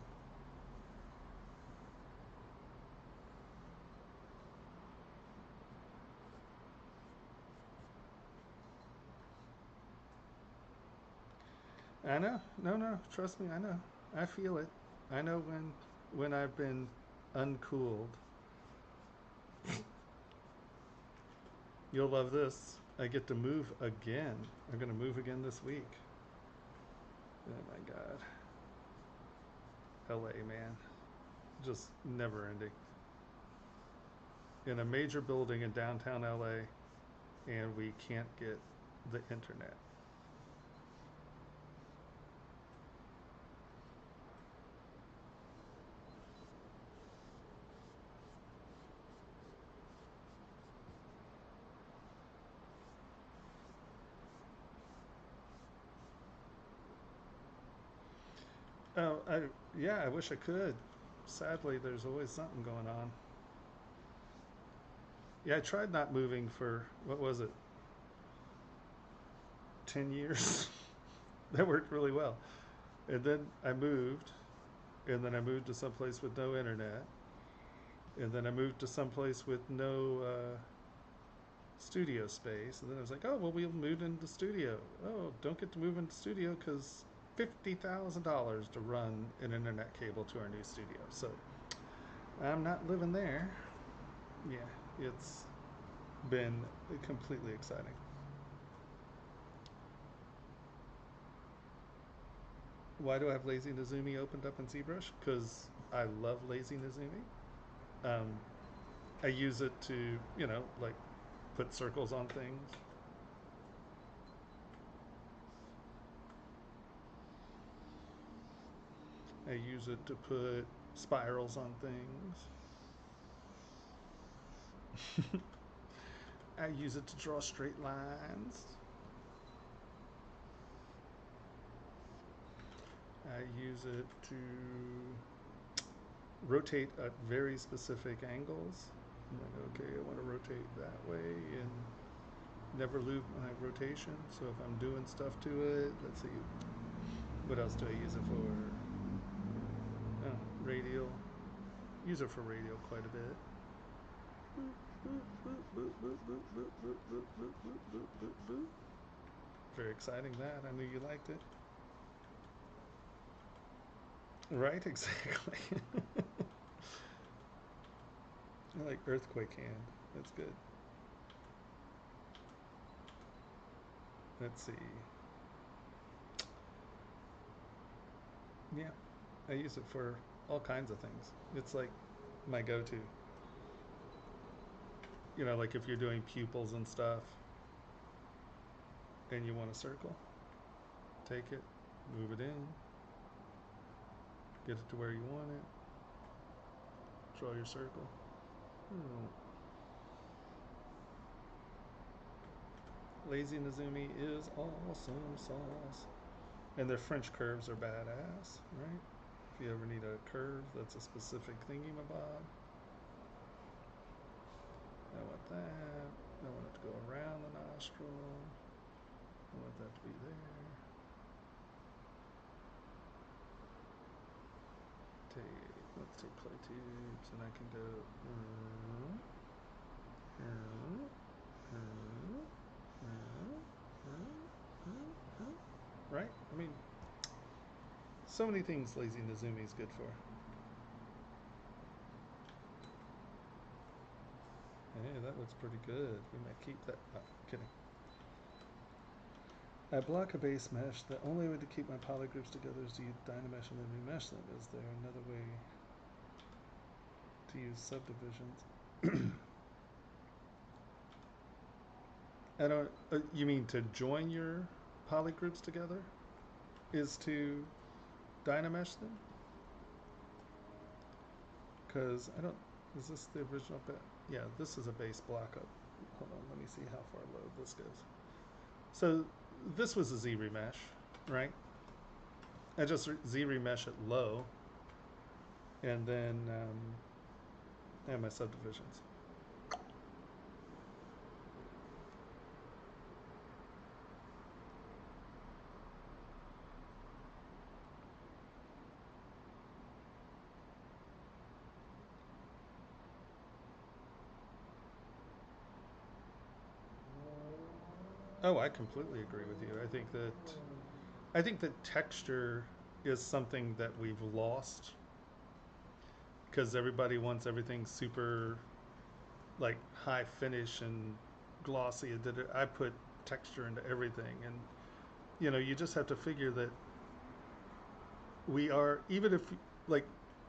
I know. No, trust me, I know. I feel it. I know when I've been uncooled. You'll love this. I get to move again. I'm gonna move again this week. Oh my god. LA, man. Just never ending. In a major building in downtown LA, and we can't get the internet. Oh, yeah, I wish I could. Sadly, there's always something going on. Yeah, I tried not moving for, what was it, 10 years? That worked really well. And then I moved, and then I moved to someplace with no internet, and then I moved to someplace with no studio space, and then I was like, oh, well, we'll move into the studio. Oh, don't get to move into the studio because $50,000 to run an internet cable to our new studio. So I'm not living there. Yeah, it's been completely exciting. Why do I have Lazy Nezumi opened up in ZBrush? Because I love Lazy Nezumi. Um, I use it to, like put circles on things. I use it to put spirals on things. I use it to draw straight lines. I use it to rotate at very specific angles. I'm like, okay, I want to rotate that way and never lose my rotation. So if I'm doing stuff to it, let's see, what else do I use it for? Oh, radial. Use it for radial quite a bit. Very exciting that. I knew you liked it. Right, exactly. I like earthquake hand. That's good. Let's see. Yeah, I use it for all kinds of things. It's like my go-to. Like if you're doing pupils and stuff and you want a circle, take it, move it in, get it to where you want it, draw your circle. Lazy Nezumi is awesome sauce. And their French curves are badass, right? If you ever need a curve that's a specific thingy-mabob. I want that. I want it to go around the nostril. I want that to be there. Let's take play tubes, and I can go. Right? I mean, so many things Lazy Nezumi is good for. Hey, that looks pretty good. We might keep that. Oh, kidding. I block a base mesh. The only way to keep my polygroups together is to use Dynamesh and then remesh them. Is there another way to use subdivisions? I don't. You mean to join your polygroups together? Is to Dynamesh them? Because I don't, is this the original bit? Yeah, this is a base block up. Hold on, let me see how far low this goes. So this was a Z remesh, right? I just Z remesh it low, and then I have my subdivisions. Oh, I completely agree with you. I think that texture is something that we've lost because everybody wants everything super like high finish and glossy. I put texture into everything, and you know, you just have to figure that we are, even if like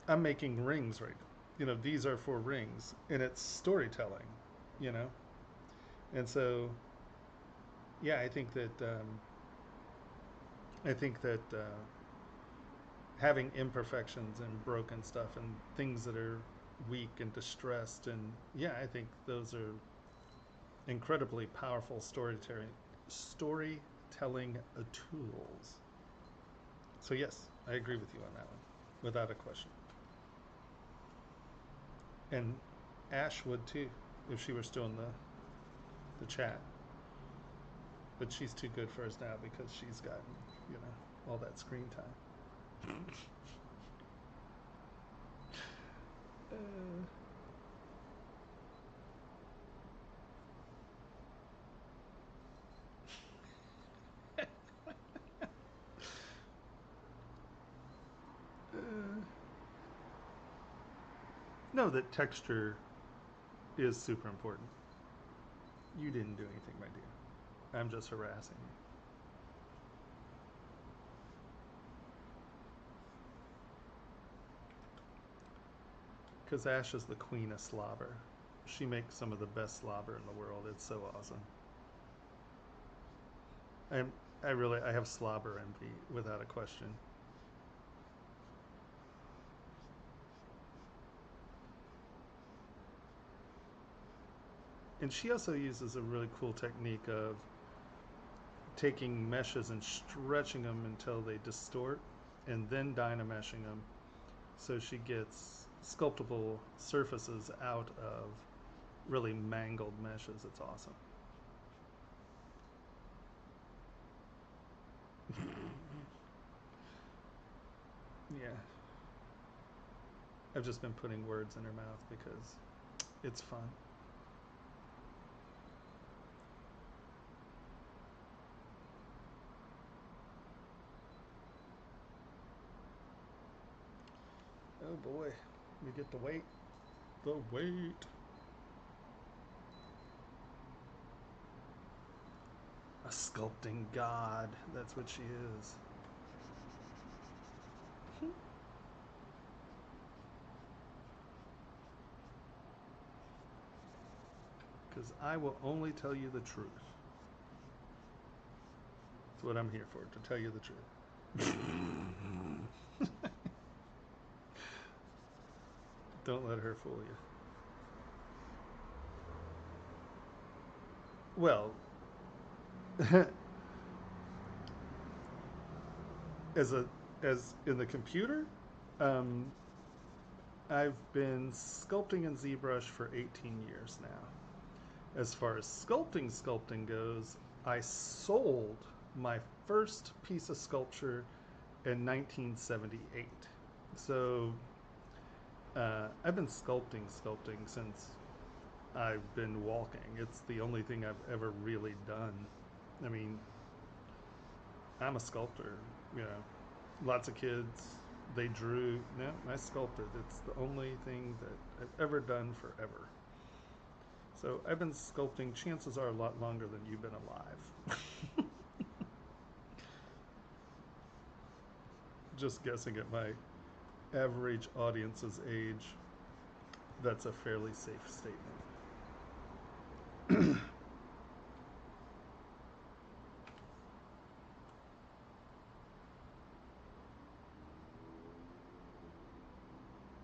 I'm making rings right now. You know, these are for rings, and it's storytelling. You know, and so yeah, I think that having imperfections and broken stuff and things that are weak and distressed, and yeah, I think those are incredibly powerful storytelling tools. So yes, I agree with you on that one, without a question. And Ash would too, if she were still in the chat. But she's too good for us now because she's gotten, you know, all that screen time. No, that texture is super important. You didn't do anything, my dear. I'm just harassing you. Because Ash is the queen of slobber. She makes some of the best slobber in the world. It's so awesome. I have slobber envy without a question. And she also uses a really cool technique of taking meshes and stretching them until they distort, and then dynameshing them, so she gets sculptable surfaces out of really mangled meshes. It's awesome. Yeah. I've just been putting words in her mouth because it's fun. Oh boy, we get to wait. The wait. A sculpting god. That's what she is. Because I will only tell you the truth. That's what I'm here for, to tell you the truth. Don't let her fool you. Well, as in the computer, um, I've been sculpting in ZBrush for 18 years now. As far as sculpting goes, I sold my first piece of sculpture in 1978. So I've been sculpting since I've been walking. It's the only thing I've ever really done. I mean, I'm a sculptor, you know. Lots of kids, they drew. No, I sculpted. It's the only thing that I've ever done forever. So I've been sculpting, chances are, a lot longer than you've been alive. Just guessing at my average audience's age, that's a fairly safe statement.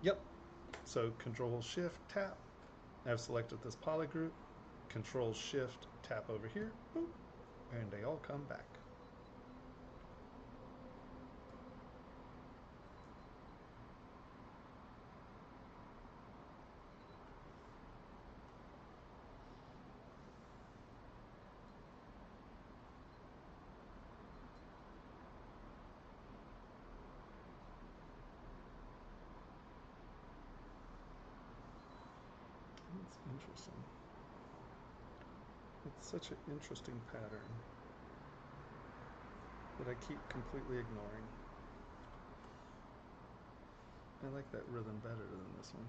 Yep. So Control Shift tap. I've selected this poly group. Control Shift tap over here, boop, and they all come back. That's interesting. It's such an interesting pattern that I keep completely ignoring. I like that rhythm better than this one.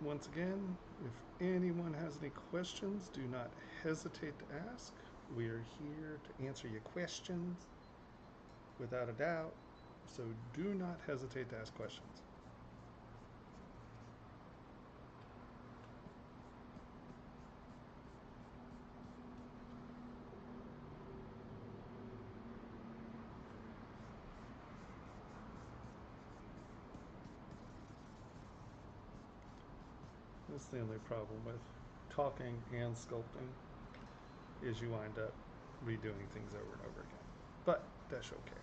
Once again, if anyone has any questions, do not hesitate to ask. We are here to answer your questions without a doubt, so do not hesitate to ask questions. That's the only problem with talking and sculpting, is you wind up redoing things over and over again. But that's okay,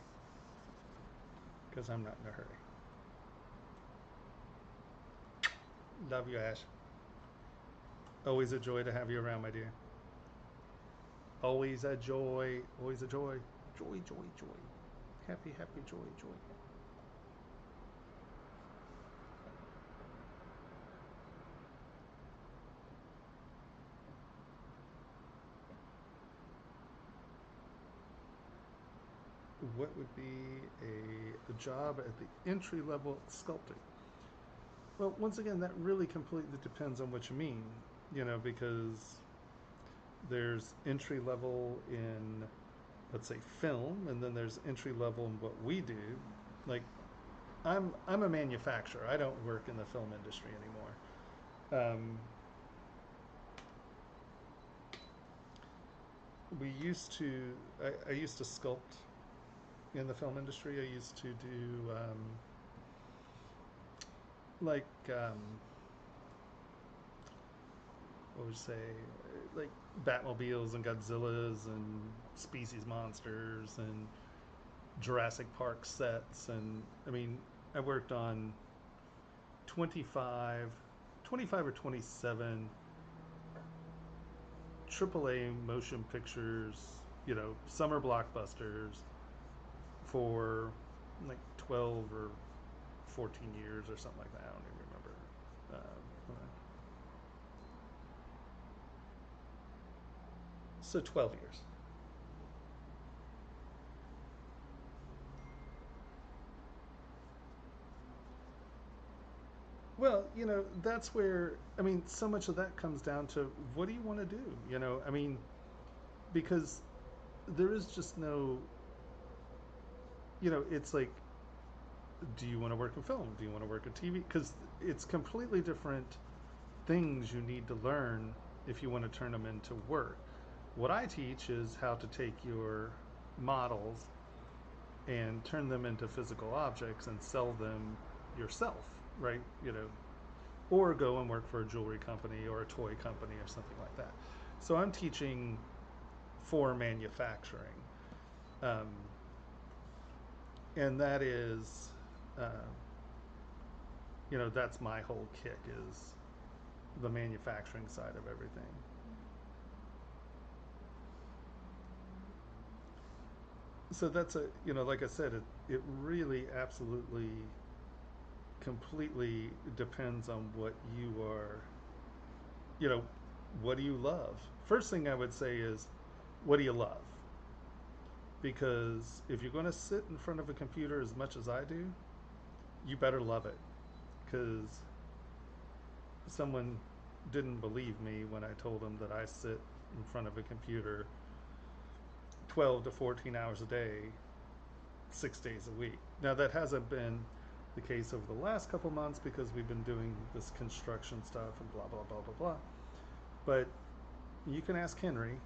because I'm not in a hurry. Love you, Ash. Always a joy to have you around, my dear. Always a joy, always a joy. Joy, joy, joy. Happy, happy, joy, joy. What would be a job at the entry level sculpting? Well, once again, that really completely depends on what you mean, you know, because there's entry level in, let's say, film, and then there's entry level in what we do. Like, I'm a manufacturer. I don't work in the film industry anymore. I used to sculpt in the film industry. I used to do what would you say, like Batmobiles and Godzillas and species monsters and Jurassic Park sets. And I mean, I worked on 25 or 27 AAA motion pictures, you know, summer blockbusters for like 12 or 14 years or something like that. I don't even remember. So 12 years. Well, you know, that's where, I mean, so much of that comes down to what do you want to do? You know, I mean, because there is just no, you know, it's like, do you want to work in film? Do you want to work in TV? Because it's completely different things you need to learn if you want to turn them into work. What I teach is how to take your models and turn them into physical objects and sell them yourself, right? You know, or go and work for a jewelry company or a toy company or something like that. So I'm teaching for manufacturing. And that is, you know, that's my whole kick, is the manufacturing side of everything. So that's a, you know, like I said, it really absolutely completely depends on what you are, you know, what do you love? First thing I would say is, what do you love? Because if you're going to sit in front of a computer as much as I do, you better love it. Because someone didn't believe me when I told them that I sit in front of a computer 12 to 14 hours a day, 6 days a week. Now, that hasn't been the case over the last couple months because we've been doing this construction stuff and blah, blah, blah, blah, blah. But you can ask Henry.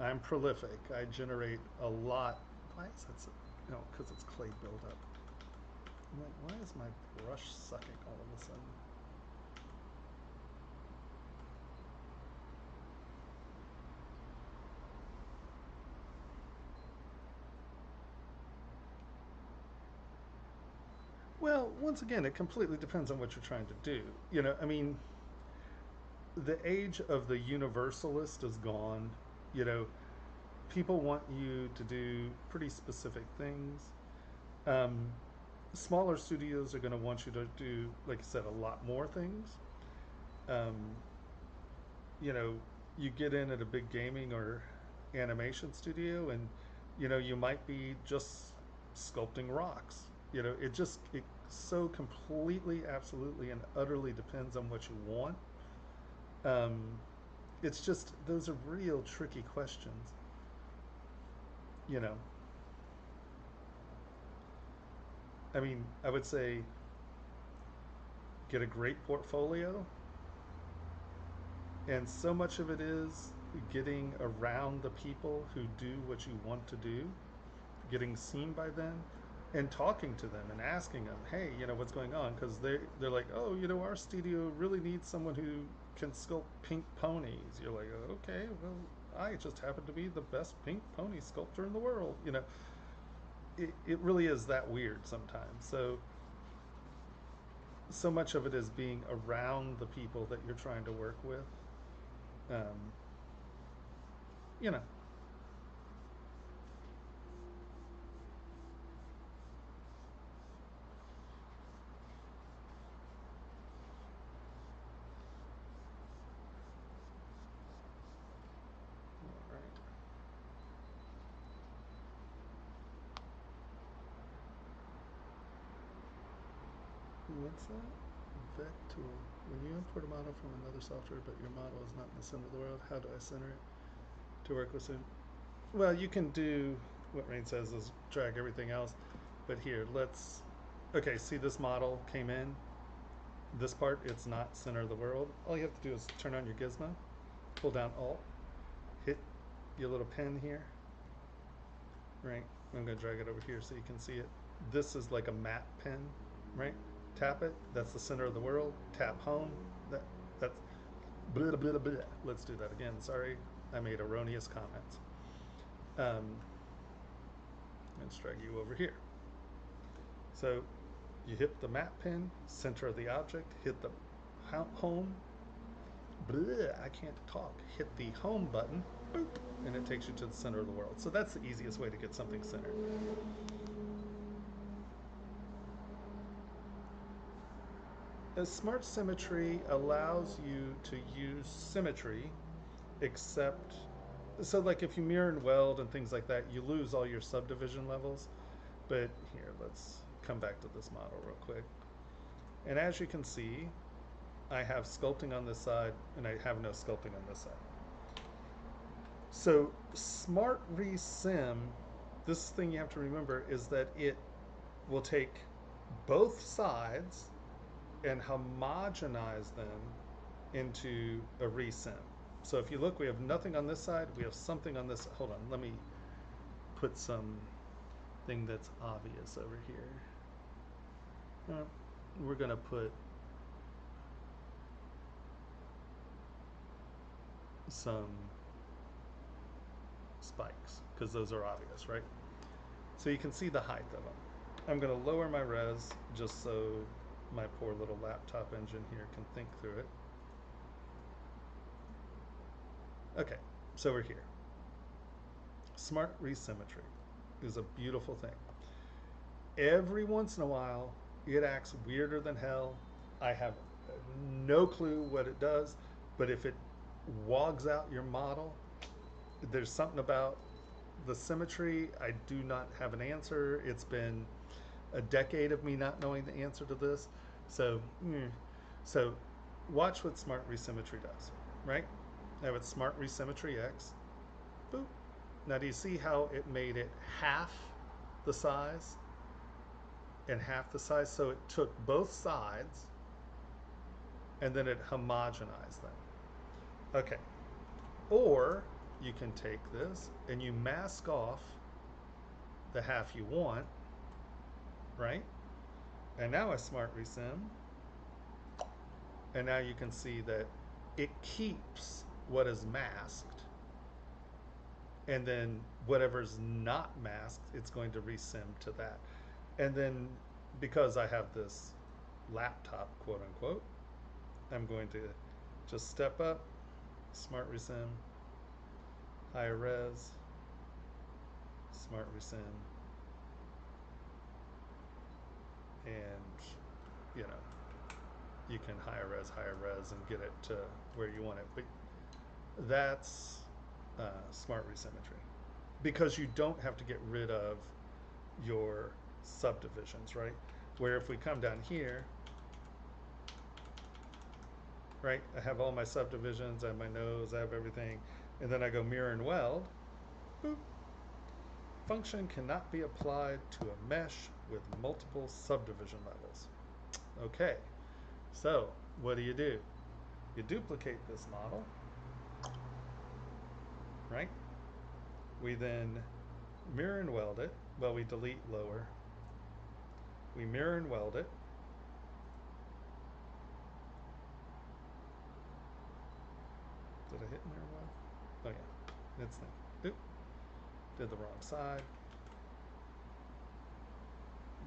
I'm prolific. I generate a lot. Why is that? No, because it's clay buildup. Why is my brush sucking all of a sudden? Well, once again, it completely depends on what you're trying to do. You know, I mean, the age of the universalist is gone. You know, people want you to do pretty specific things. Um, Smaller studios are going to want you to do, like I said, a lot more things. Um, you know, you get in at a big gaming or animation studio, and you know you might be just sculpting rocks. You know, it so completely, absolutely, and utterly depends on what you want. Um, it's just those are real tricky questions. You know, I mean, I would say get a great portfolio, and so much of it is getting around the people who do what you want to do, getting seen by them, and talking to them and asking them, hey, you know, what's going on? Because they're like, oh, you know, our studio really needs someone who can sculpt pink ponies. You're like, okay, well, I just happen to be the best pink pony sculptor in the world. You know, it really is that weird sometimes. So much of it is being around the people that you're trying to work with. Um, you know, all right. What's that? Vector. When you import a model from another software, but your model is not in the center of the world, how do I center it to work with it? Well, you can do what Rain says is drag everything else, but here, okay, see this model came in. This part, it's not center of the world. All you have to do is turn on your gizmo, pull down Alt, hit your little pen here, right? I'm gonna drag it over here so you can see it. This is like a matte pen, right? Tap it, that's the center of the world. Tap home, that's blah, blah, blah, blah. Let's do that again. Sorry, I made erroneous comments. Let's drag you over here. So you hit the map pin, center of the object, hit the home, blah, I can't talk, hit the home button, boop, and it takes you to the center of the world. So that's the easiest way to get something centered. A smart symmetry allows you to use symmetry, except, so like if you mirror and weld and things like that, you lose all your subdivision levels. But here, let's come back to this model real quick. And as you can see, I have sculpting on this side and I have no sculpting on this side. So smart resim, this thing you have to remember is that it will take both sides and homogenize them into a resim. So if you look, we have nothing on this side, we have something on this. Hold on, let me put some thing that's obvious over here. We're gonna put some spikes because those are obvious, right? So you can see the height of them. I'm gonna lower my res just so my poor little laptop engine here can think through it. Okay, so we're here. Smart resymmetry is a beautiful thing. Every once in a while, it acts weirder than hell. I have no clue what it does, but if it wogs out your model, there's something about the symmetry. I do not have an answer. It's been a decade of me not knowing the answer to this. So watch what smart resymmetry does, right? I have its smart resymmetry X. Boop. Now do you see how it made it half the size? and half the size. So it took both sides and then it homogenized them. Okay. Or you can take this and you mask off the half you want, right? And now I smart resim. And now you can see that it keeps what is masked. And then whatever's not masked, it's going to resim to that. And then because I have this laptop, quote unquote, I'm going to just step up, smart resim, higher res, smart resim, and you know, you can higher res and get it to where you want it. But that's smart resymmetry, because you don't have to get rid of your subdivisions, right? Where if we come down here, right, I have all my subdivisions, I have my nose, I have everything, and then I go mirror and weld, boop. Function cannot be applied to a mesh with multiple subdivision levels. Okay, so what do? You duplicate this model, right? We then mirror and weld it. Well, we delete lower. We mirror and weld it. Did I hit mirror weld? Oh yeah, it's there. Oop, did the wrong side.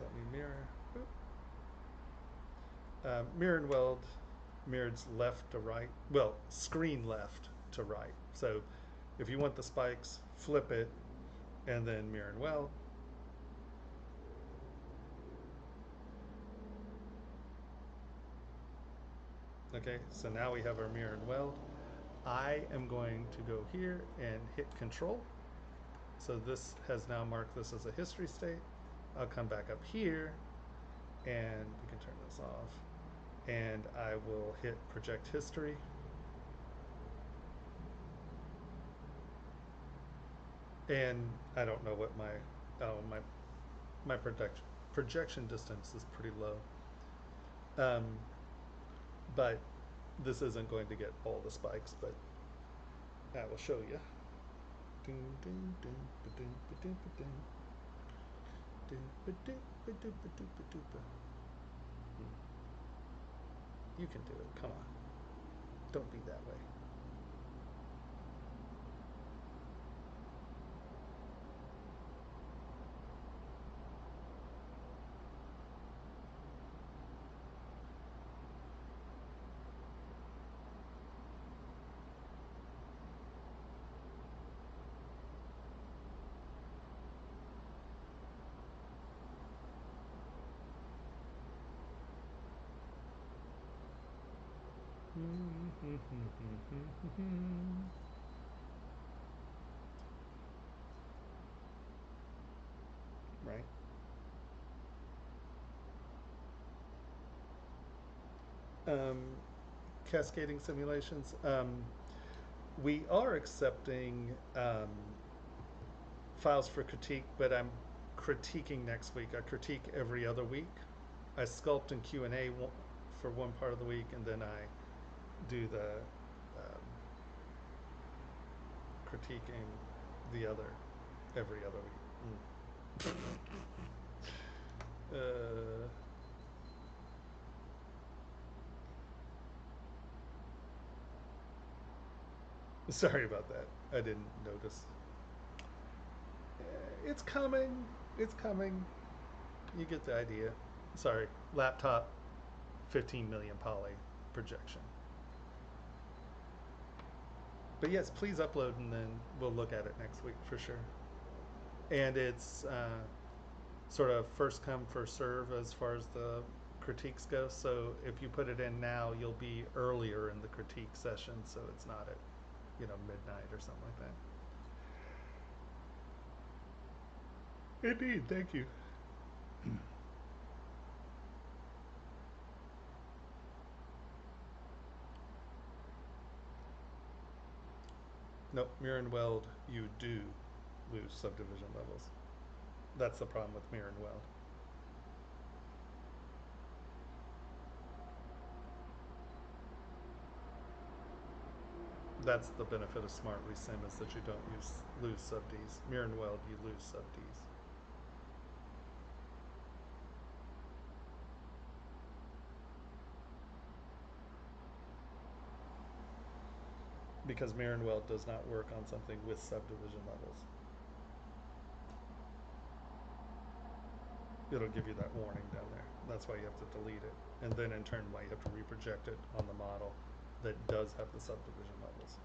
Let me mirror. Mirror and weld mirrors left to right. Well, screen left to right. So if you want the spikes, flip it and then mirror and weld. Okay, so now we have our mirror and weld. I am going to go here and hit Control. So this has now marked this as a history state. I'll come back up here and we can turn this off. And I will hit Project History. And I don't know what my projection distance is pretty low. But this isn't going to get all the spikes, but I will show you. You can do it, come on. Don't be that way. Right. Cascading simulations. We are accepting files for critique, but I'm critiquing next week. I critique every other week. I sculpt and Q&A for one part of the week, and then I do the critiquing the other every other week. Sorry about that. I didn't notice. It's coming. It's coming. You get the idea. Sorry. Laptop, 15 million poly projection. But yes, please upload and then we'll look at it next week for sure. And it's sort of first come, first serve as far as the critiques go. So if you put it in now, you'll be earlier in the critique session, so it's not at, you know, midnight or something like that. Indeed, thank you. Nope, mirror and weld, you do lose subdivision levels. That's the problem with mirror and weld. That's the benefit of Smart Resim, is that you don't lose sub-Ds. Mirror and weld, you lose sub-Ds. Because mirror and weld does not work on something with subdivision levels. It'll give you that warning down there. That's why you have to delete it. And then in turn, why you have to reproject it on the model that does have the subdivision levels.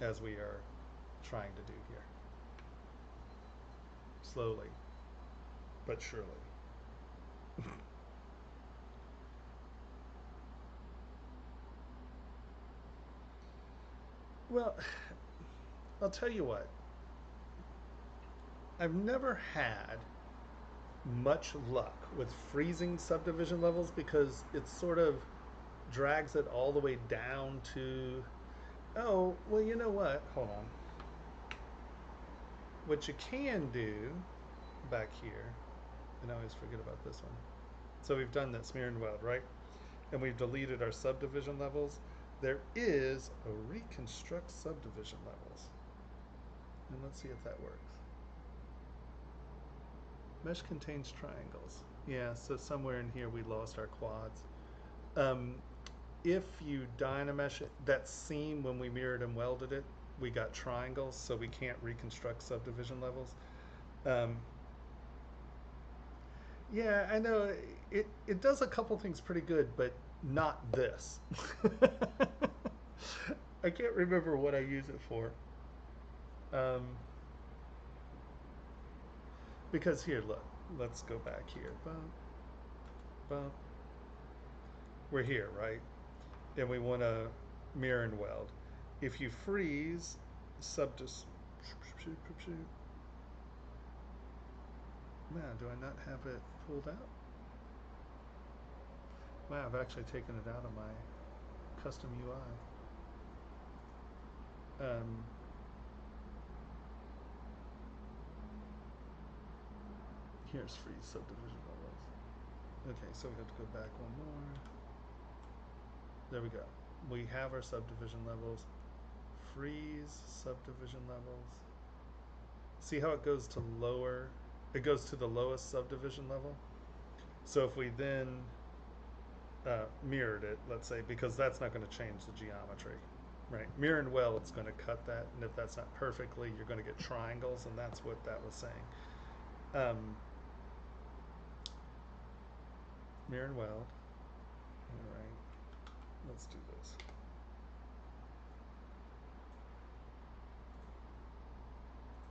As we are trying to do here. Slowly, but surely. Well, I'll tell you what. I've never had much luck with freezing subdivision levels because it sort of drags it all the way down to, oh, well, you know what? Hold on. What you can do back here, and I always forget about this one. So we've done that smear and weld, right? And we've deleted our subdivision levels. There is a reconstruct subdivision levels. And let's see if that works. Mesh contains triangles. Yeah, so somewhere in here we lost our quads. If you dynamesh it, that seam when we mirrored and welded it, we got triangles, so we can't reconstruct subdivision levels. Yeah, I know it does a couple things pretty good, but not this. I can't remember what I use it for. Because here, look, let's go back here. Bump, bump. We're here, right? And we want to mirror and weld. If you freeze man, do I not have it pulled out? Wow, I've actually taken it out of my custom UI. Here's freeze subdivision levels. Okay, so we have to go back one more. There we go. We have our subdivision levels. Freeze subdivision levels. See how it goes to lower? It goes to the lowest subdivision level. So if we then mirrored it, let's say, because that's not going to change the geometry, right? Mirror and weld's going to cut that, and if that's not perfectly, you're going to get triangles, and that's what that was saying. Mirror and weld. All right, let's do this.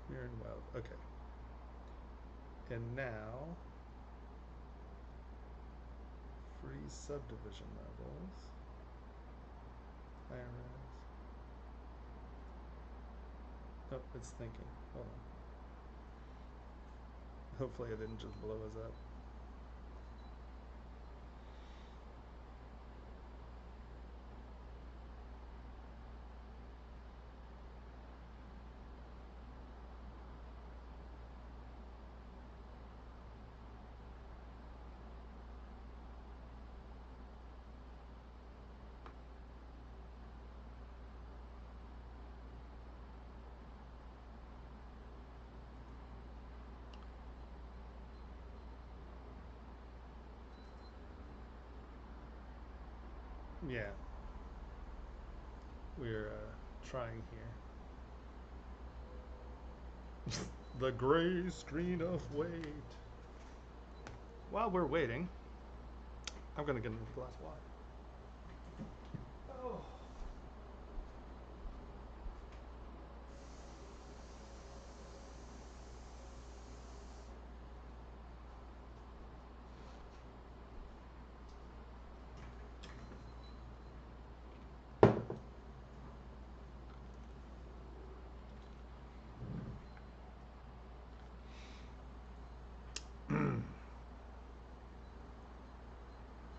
Mirror and weld. Okay. And now, freeze subdivision levels. IRS. Oh, it's thinking. Hold on. Hopefully I didn't just blow us up. Yeah, we're trying here. The gray screen of wait. While we're waiting, I'm gonna get another glass of water. Oh.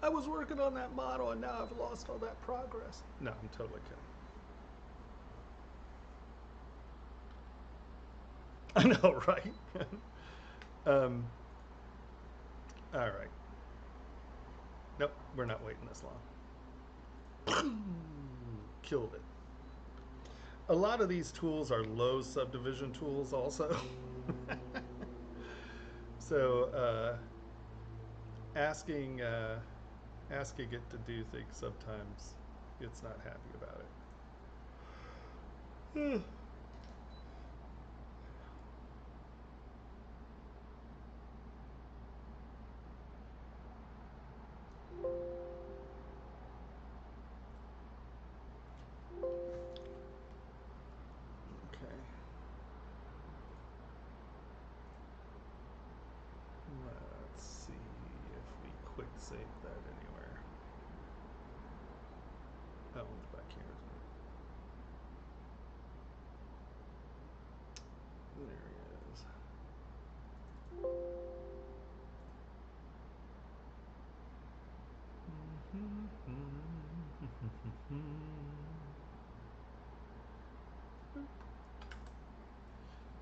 I was working on that model and now I've lost all that progress. No, I'm totally kidding. I know, right? All right. Nope, we're not waiting this long. Killed it. A lot of these tools are low subdivision tools also. So asking it to do things sometimes it's not happy about it. Okay. Let's see if we quick save that anywhere. Oh, it's back here, isn't it? There he is.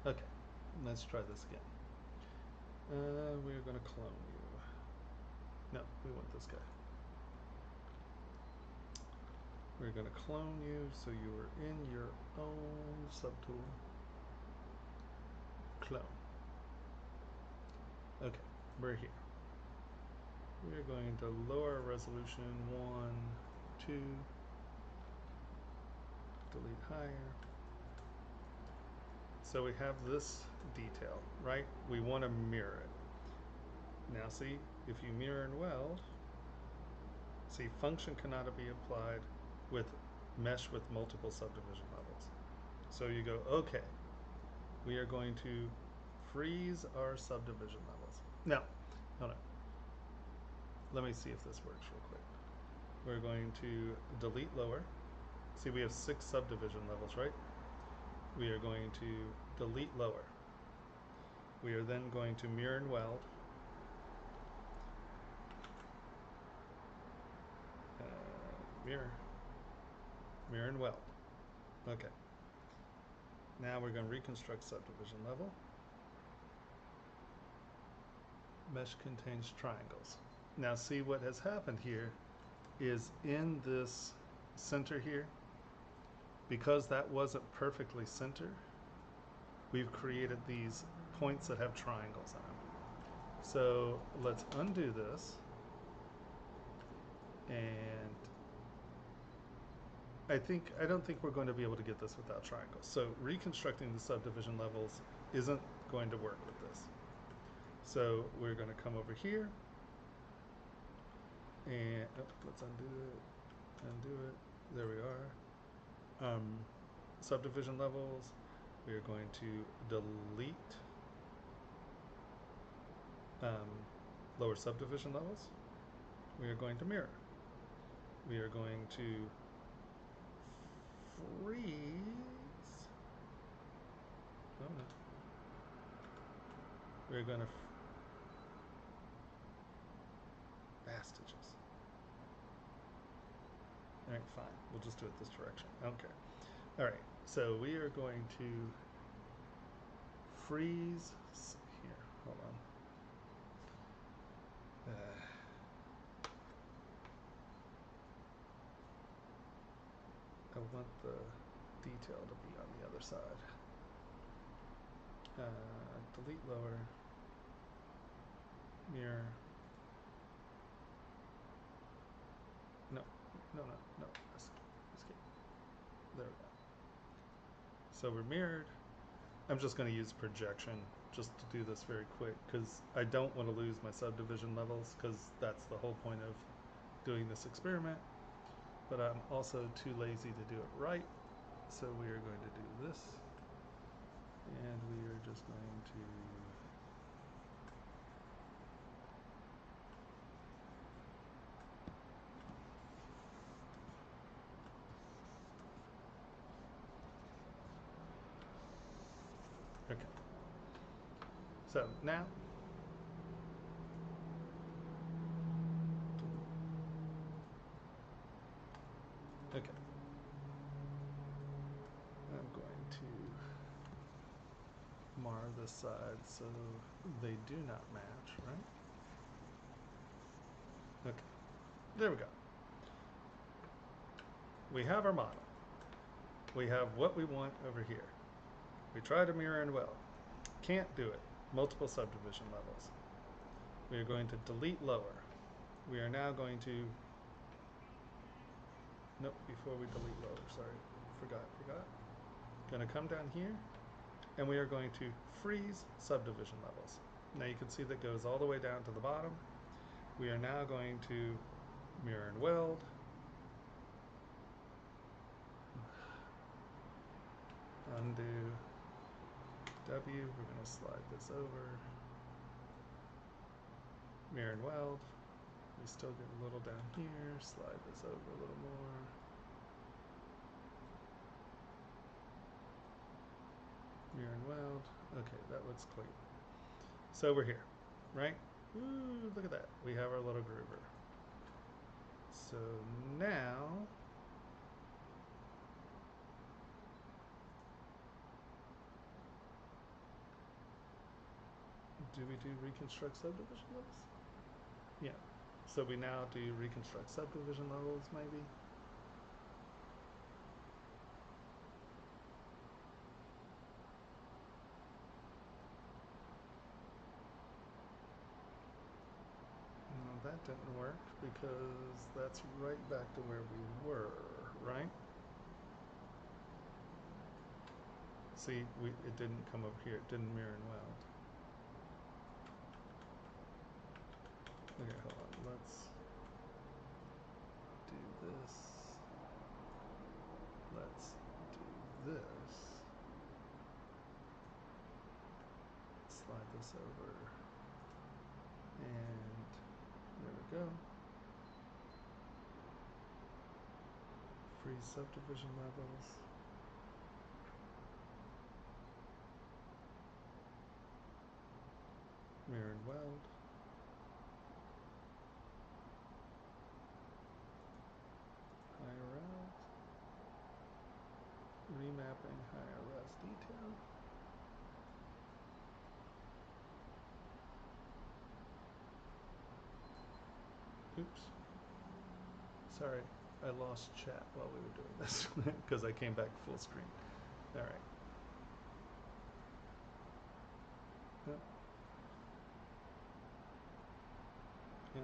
Okay, let's try this again. We're going to clone you. No, we want this guy. We're going to clone you so you are in your own subtool. Clone. Okay, we're here. We're going to lower resolution 1, 2, delete higher. So we have this detail, right? We want to mirror it. Now see, if you mirror and weld, see function cannot be applied with mesh with multiple subdivision levels. So you go, okay, we are going to freeze our subdivision levels. Now, hold on. Let me see if this works real quick. We're going to delete lower. See, we have 6 subdivision levels, right? We are going to delete lower. We are then going to mirror and weld. Mirror and weld. Okay. Now we're going to reconstruct subdivision level. Mesh contains triangles. Now see what has happened here is in this center here, because that wasn't perfectly centered, we've created these points that have triangles on them. So let's undo this, and I don't think we're going to be able to get this without triangles. So reconstructing the subdivision levels isn't going to work with this. So we're going to come over here, and let's undo it. There we are. Subdivision levels. We are going to delete lower subdivision levels. We are going to mirror. We are going to freeze. Oh no. We're going to bastages. All right, fine. We'll just do it this direction. Okay. All right. So we are going to freeze here. Hold on. I want the detail to be on the other side. Delete lower. Mirror. No. Escape. There we go. So we're mirrored. I'm just going to use projection just to do this very quick because I don't want to lose my subdivision levels because that's the whole point of doing this experiment. But I'm also too lazy to do it right. So we are going to do this. And we are just going to okay. So now okay. I'm going to mar this side so they do not match, right? Okay. There we go. we have our model. We have what we want over here. We try to mirror and weld. Can't do it. Multiple subdivision levels. We are going to delete lower. We are now going to, nope, before we delete lower, sorry, forgot. Gonna come down here, and we are going to freeze subdivision levels. Now you can see that goes all the way down to the bottom. We are now going to mirror and weld. Undo W, we're going to slide this over. Mirror and weld. We still get a little down here, slide this over a little more. Mirror and weld. Okay, that looks clean. So we're here, right? Ooh, look at that. We have our little groover. So now, do we do reconstruct subdivision levels? Yeah. So we now do reconstruct subdivision levels, maybe? No, that didn't work because that's right back to where we were, right? See, it didn't come over here. It didn't mirror and weld. Okay, hold on. Let's do this. Let's do this. Slide this over. And there we go. Freeze subdivision levels. Mirror and weld. Higher res. Remapping higher res detail. Oops. Sorry, I lost chat while we were doing this because I came back full screen. All right. Yep. Yeah.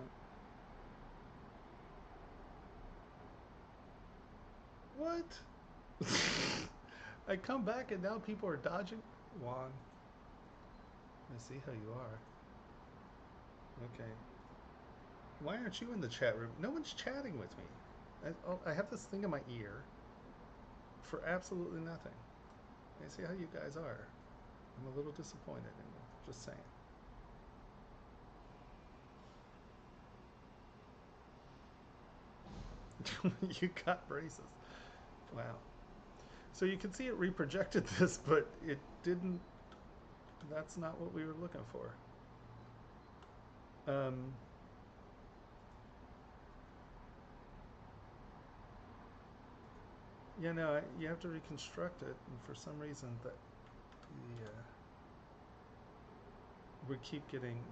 What? I come back and now people are dodging. Juan, I see how you are. Okay. Why aren't you in the chat room? No one's chatting with me. I have this thing in my ear for absolutely nothing. I see how you guys are. I'm a little disappointed in you. Just saying. You got braces. Wow. So you can see it reprojected this, but it didn't. That's not what we were looking for. Yeah, no, you have to reconstruct it, and for some reason that we keep getting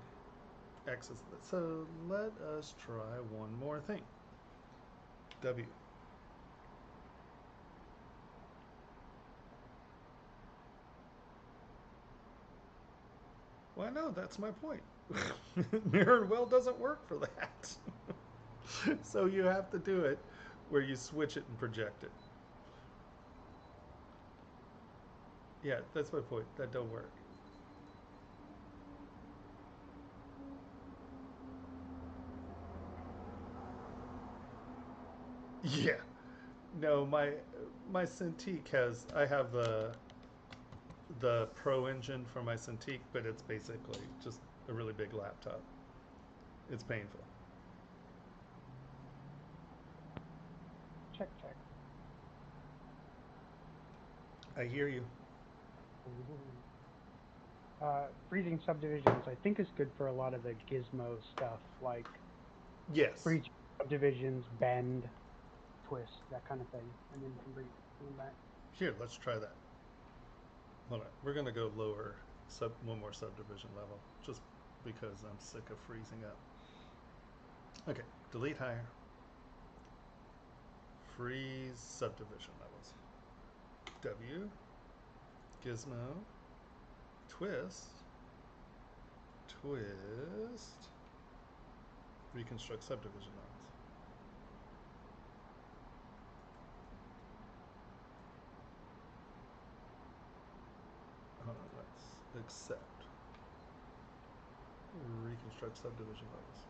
X's. So let us try one more thing. W. Well, no, that's my point. Mirror and weld doesn't work for that. So you have to do it where you switch it and project it. Yeah, that's my point. That don't work. Yeah. No, my Cintiq has, I have the Pro engine for my Cintiq, but it's basically just a really big laptop. It's painful. Check. I hear you. Freezing subdivisions, I think, is good for a lot of the gizmo stuff, like Yes. freeze subdivisions, bend, twist, that kind of thing, and then you can bring them back. Here, let's try that. Hold on. We're going to go lower one more subdivision level, just because I'm sick of freezing up. Okay, delete higher. freeze subdivision levels. W, gizmo, twist, reconstruct subdivision levels. Hold on, let's accept. Reconstruct subdivision levels.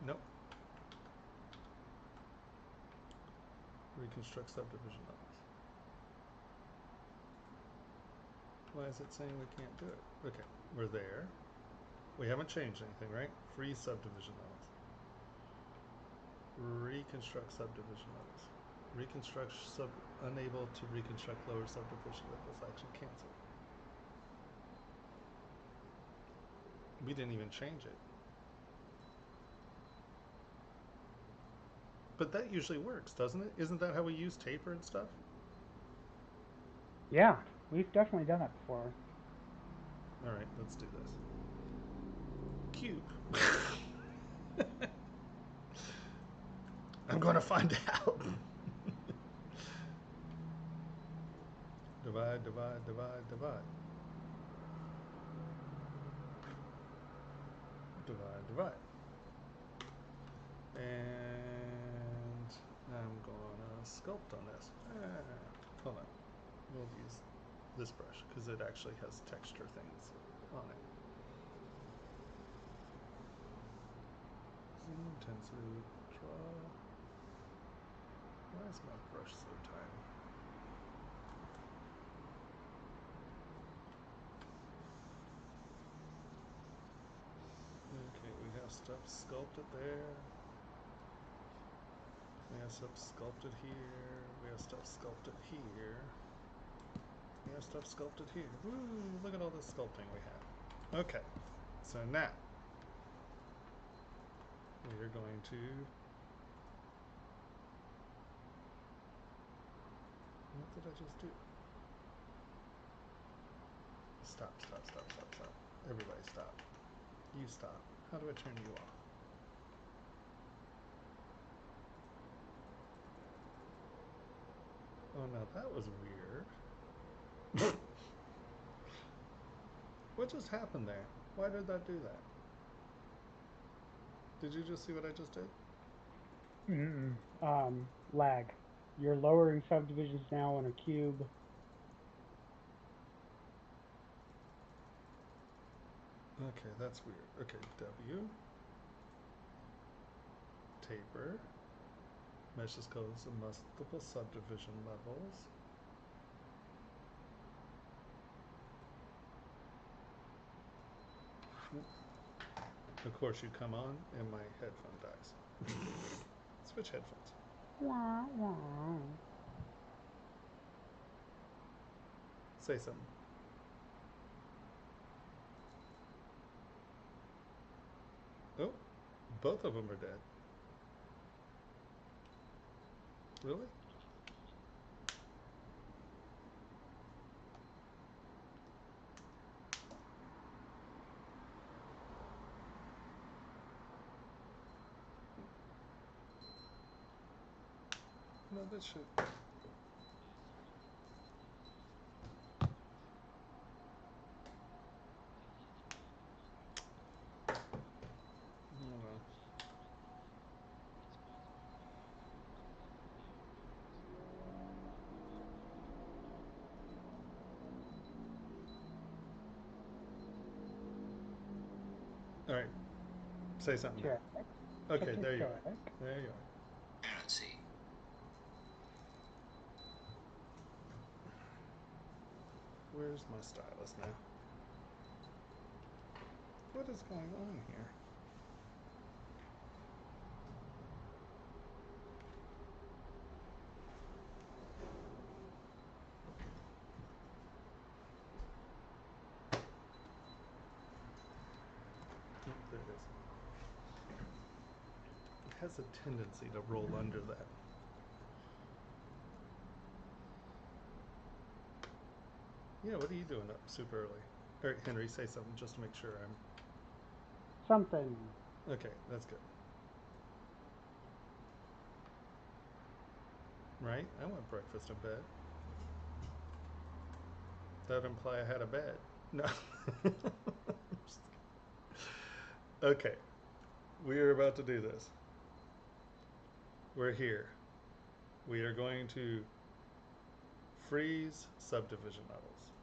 Nope. Reconstruct subdivision levels. Why is it saying we can't do it? Okay, we're there. We haven't changed anything, right? Freeze subdivision levels. Reconstruct subdivision levels. Unable to reconstruct lower subdivision levels. Action cancelled. We didn't even change it. But that usually works, doesn't it? Isn't that how we use taper and stuff? Yeah, we've definitely done it before. All right, let's do this. Cube. I'm going to find out. Divide, divide, divide, divide. Divide, divide. And I'm gonna sculpt on this. Hold on. We'll use this brush because it actually has texture things on it. Zoom intensity, draw. Why is my brush so tiny? Okay, we have stuff sculpted there. We have stuff sculpted here. We have stuff sculpted here. We have stuff sculpted here. Woo! Look at all this sculpting we have. Okay, so now we are going to. What did I just do? Stop, stop, stop, stop, stop. Everybody stop. You stop. How do I turn you off? Oh no, that was weird. What just happened there? Why did that do that? Did you just see what I just did? Lag. You're lowering subdivisions now on a cube. Okay, that's weird. Okay, W. Taper. Meshes codes of multiple subdivision levels. Of course, you come on and my headphone dies. Switch headphones. Wah, wah. Say something. Oh, both of them are dead. Really? No, that should. Hold on. All right. Say something. Check. Okay, Check, there you check. are. There you are. Where's my stylus now? What is going on here? Oh, there it is. It has a tendency to roll under that. Yeah, what are you doing up super early? All right, Henry, say something just to make sure I'm... Something. Okay, that's good. right? I want breakfast in bed. That would imply I had a bed. No. Okay, we are about to do this. We're here. We are going to freeze subdivision levels.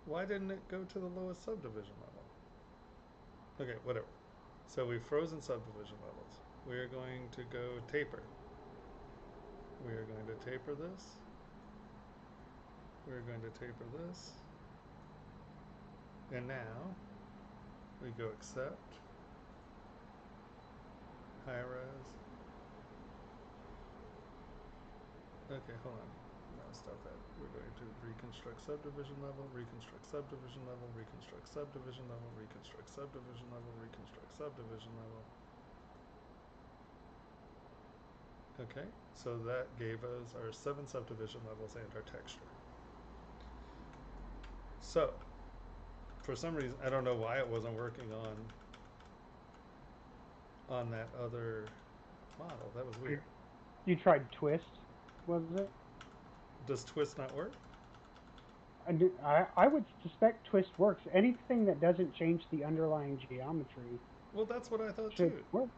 Why didn't it go to the lowest subdivision level? Okay, whatever. So we've frozen subdivision levels. We are going to go taper. We are going to taper this. We're going to taper this. And now we go accept, high res. Okay, hold on. No, stop that. We're going to reconstruct subdivision level, reconstruct subdivision level, reconstruct subdivision level, reconstruct subdivision level, reconstruct subdivision level. Okay, so that gave us our 7 subdivision levels and our texture. So, for some reason, I don't know why it wasn't working on that other model. That was weird. You tried twist, was it? Does twist not work? I would suspect twist works. Anything that doesn't change the underlying geometry. Well, that's what I thought should too. work.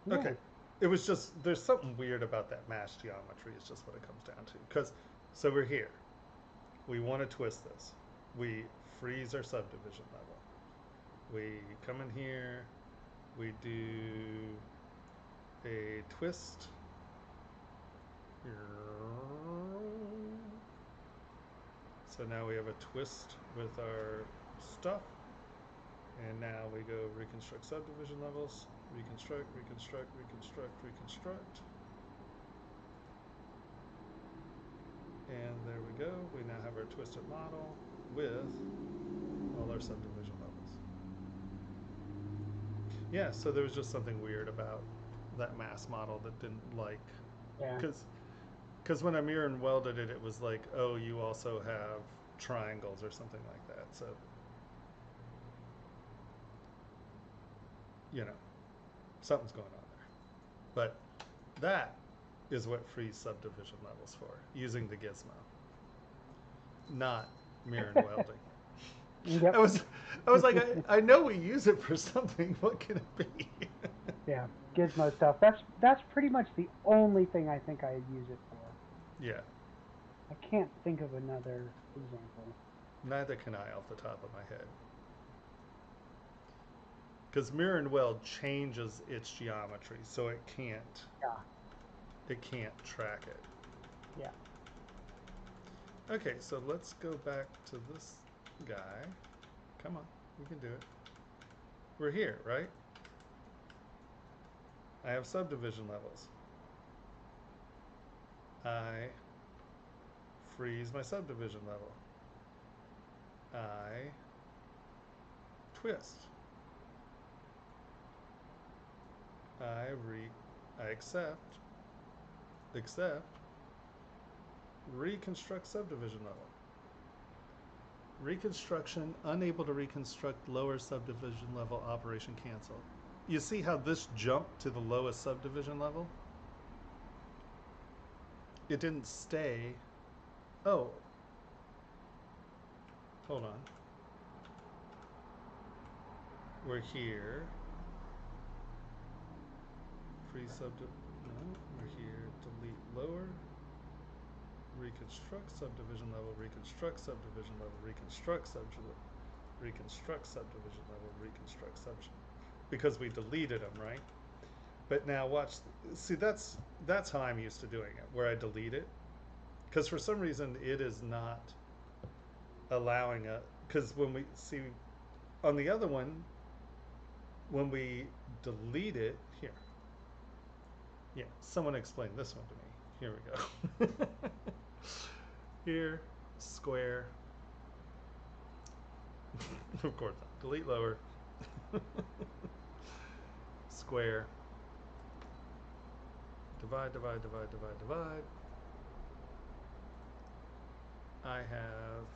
Yeah. Okay. It was just, there's something weird about that mash geometry is just what it comes down to. Because, so we're here. We want to twist this. We freeze our subdivision level. We come in here. We do a twist. So now we have a twist with our stuff. And now we go reconstruct subdivision levels. Reconstruct, reconstruct, reconstruct, reconstruct. And there we go. We now have our twisted model with all our subdivision levels. Yeah, so there was just something weird about that mass model that didn't like. Yeah. Because when I mirror and welded it, it was like, oh, you also have triangles or something like that. So, you know, something's going on there. But that is what freeze subdivision levels for, using the gizmo, not mirror and welding. Yep. I was like, I know we use it for something. What can it be? Yeah, gizmo stuff. That's pretty much the only thing I think I use it for. Yeah. I can't think of another example. Neither can I off the top of my head. Because mirror and weld changes its geometry, so it can't. Yeah. It can't track it. Yeah. Okay, so let's go back to this guy. Come on, we can do it. We're here, right? I have subdivision levels. I freeze my subdivision level. I twist. I accept, reconstruct subdivision level. Reconstruction, unable to reconstruct lower subdivision level, operation cancel. You see how this jumped to the lowest subdivision level? It didn't stay. Oh. Hold on. We're here. Free no, we're here. Delete lower. Reconstruct subdivision level, reconstruct subdivision level, reconstruct subdivision level, reconstruct subdivision level, reconstruct subdivision. Because we deleted them, right? But now watch, see that's how I'm used to doing it, where I delete it. Because for some reason it is not allowing a, because when we see on the other one, when we delete it, here. Yeah, someone explain this one to me. Here we go. Here, square. Of course not. Delete lower. Square. Divide, divide, divide, divide, divide. I have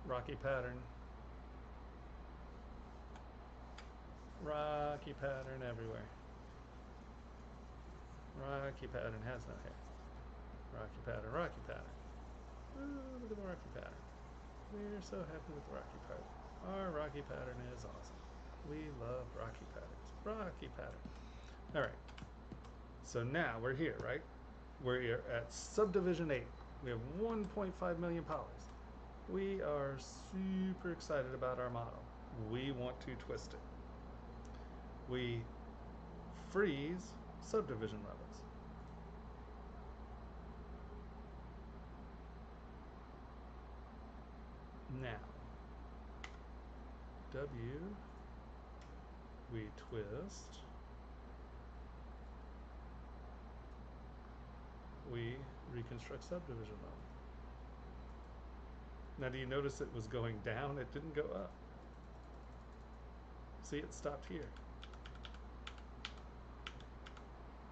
rocky pattern. Rocky pattern everywhere. Rocky pattern has no hair. Rocky pattern, rocky pattern. Ooh, look at the rocky pattern. We're so happy with the rocky pattern. Our rocky pattern is awesome. We love rocky patterns. Rocky pattern. All right. So now we're here, right? We're here at Subdivision 8. We have 1.5 million polys. We are super excited about our model. We want to twist it. We freeze subdivision levels. Now, W, we twist, we reconstruct subdivision level. Now, do you notice it was going down? It didn't go up. See, it stopped here.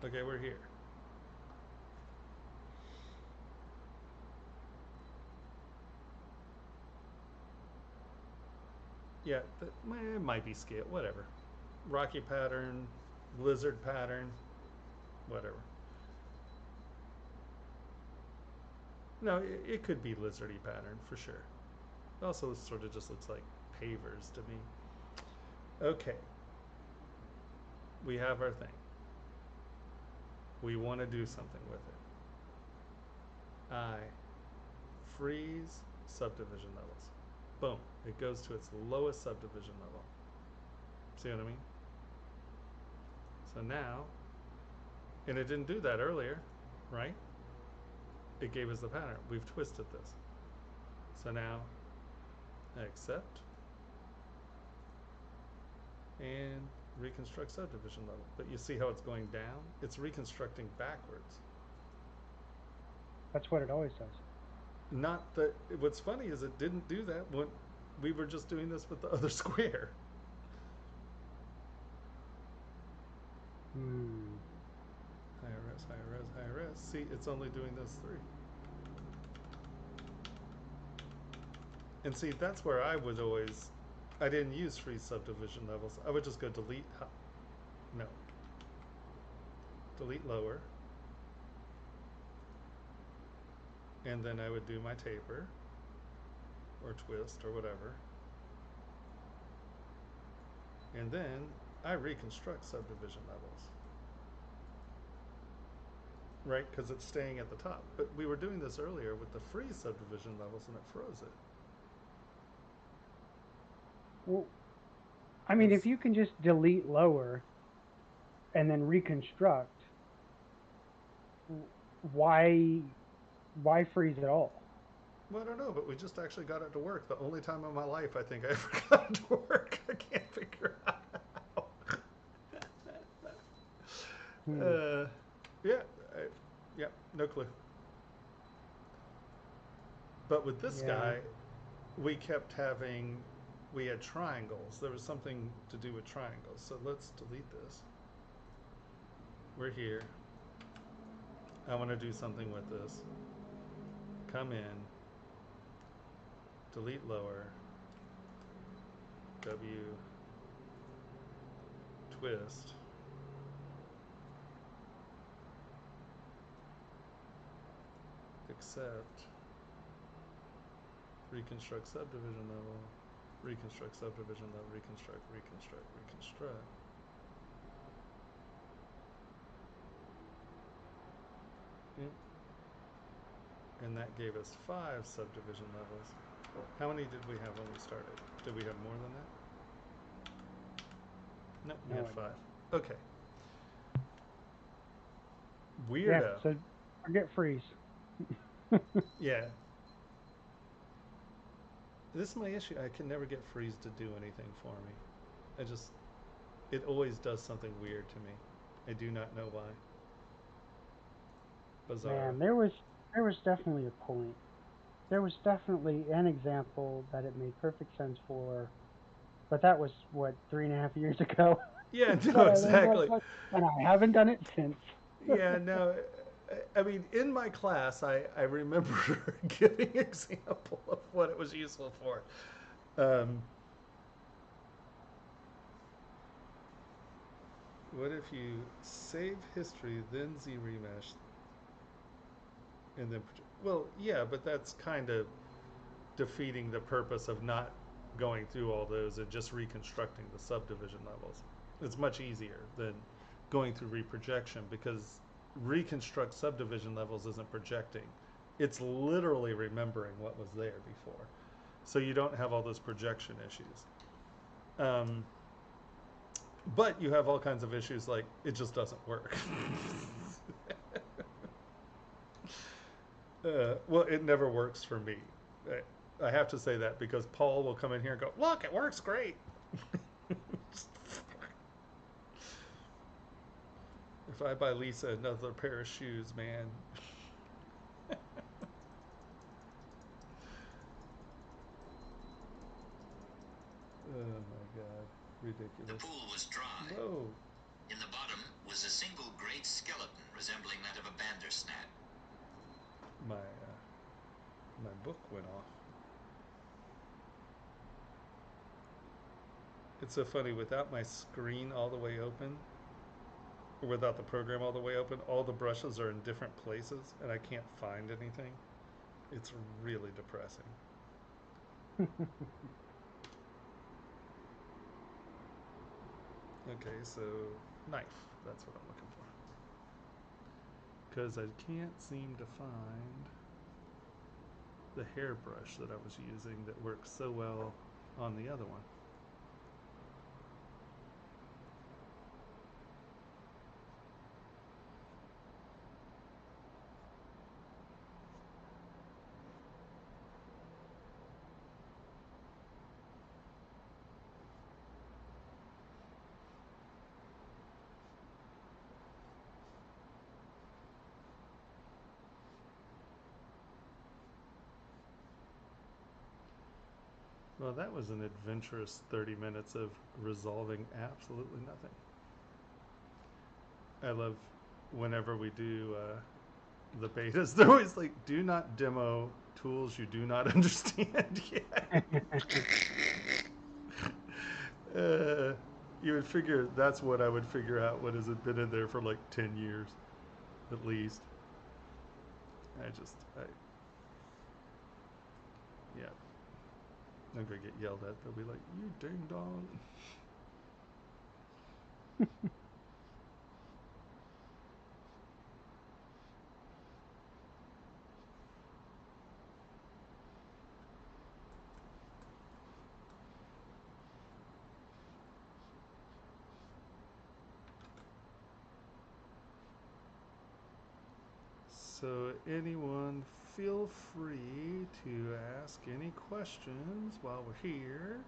Okay, we're here. Yeah, it might be scale, whatever. Rocky pattern, lizard pattern, whatever. No, it could be lizardy pattern for sure. It also sort of just looks like pavers to me. Okay. We have our thing. We want to do something with it. I freeze subdivision levels. Boom. It goes to its lowest subdivision level. See what I mean? So now, and it didn't do that earlier, right? It gave us the pattern. We've twisted this. So now, I accept and reconstruct subdivision level. But you see how it's going down? It's reconstructing backwards. That's what it always does. Not that, what's funny is it didn't do that when we were just doing this with the other square. Higher res, higher res, higher res. See, it's only doing those three. And see, that's where I would always, I didn't use freeze subdivision levels. I would just go delete, no. Delete lower. And then I would do my taper or twist or whatever. And then I reconstruct subdivision levels. Right, because it's staying at the top. But we were doing this earlier with the freeze subdivision levels and it froze it. Well, I mean, if you can just delete lower and then reconstruct, why freeze at all? Well, I don't know, but we just actually got it to work. The only time in my life I think I ever got it to work. I can't figure out how. Yeah, no clue. But with this guy, we kept having, we had triangles. There was something to do with triangles. So let's delete this. We're here. I want to do something with this. Come in. Delete lower. W. Twist. Accept. Reconstruct subdivision level. Reconstruct subdivision level. Reconstruct, reconstruct, reconstruct. And that gave us 5 subdivision levels. How many did we have when we started? Did we have more than that? No, we had 5. Okay. Weirdo. Yeah, so forget freeze. Yeah. This is my issue. I can never get freeze to do anything for me. It always does something weird to me. I do not know why. Bizarre. Man, there was definitely a point. There was definitely an example that it made perfect sense for, but that was what, 3.5 years ago. Yeah, no, exactly. And I haven't done it since. Yeah, no. I mean, in my class, I remember giving an example of what it was useful for. What if you save history, then ZRemesh, and then project? Well, yeah, but that's kind of defeating the purpose of not going through all those and just reconstructing the subdivision levels. It's much easier than going through reprojection, because reconstruct subdivision levels isn't projecting. It's literally remembering what was there before. So you don't have all those projection issues. But you have all kinds of issues like it just doesn't work. Well, it never works for me. I have to say that because Paul will come in here and go, look, it works great. If I buy Lisa another pair of shoes, man. Oh my God, ridiculous. The pool was dry. Whoa. In the bottom was a single great skeleton resembling that of a bandersnatch. My book went off. It's so funny, without my screen all the way open, or without the program all the way open, all the brushes are in different places and I can't find anything. It's really depressing. Okay, so knife, that's what I'm looking for. Because I can't seem to find the hairbrush that I was using that works so well on the other one. Well, that was an adventurous 30 minutes of resolving absolutely nothing. I love whenever we do the betas, they're always like, do not demo tools you do not understand yet. You would figure that's what I would figure out. What has it been in there for like 10 years at least? Yeah. I'm gonna get yelled at. They'll be like, you ding dong. So anyone feel free to ask any questions while we're here.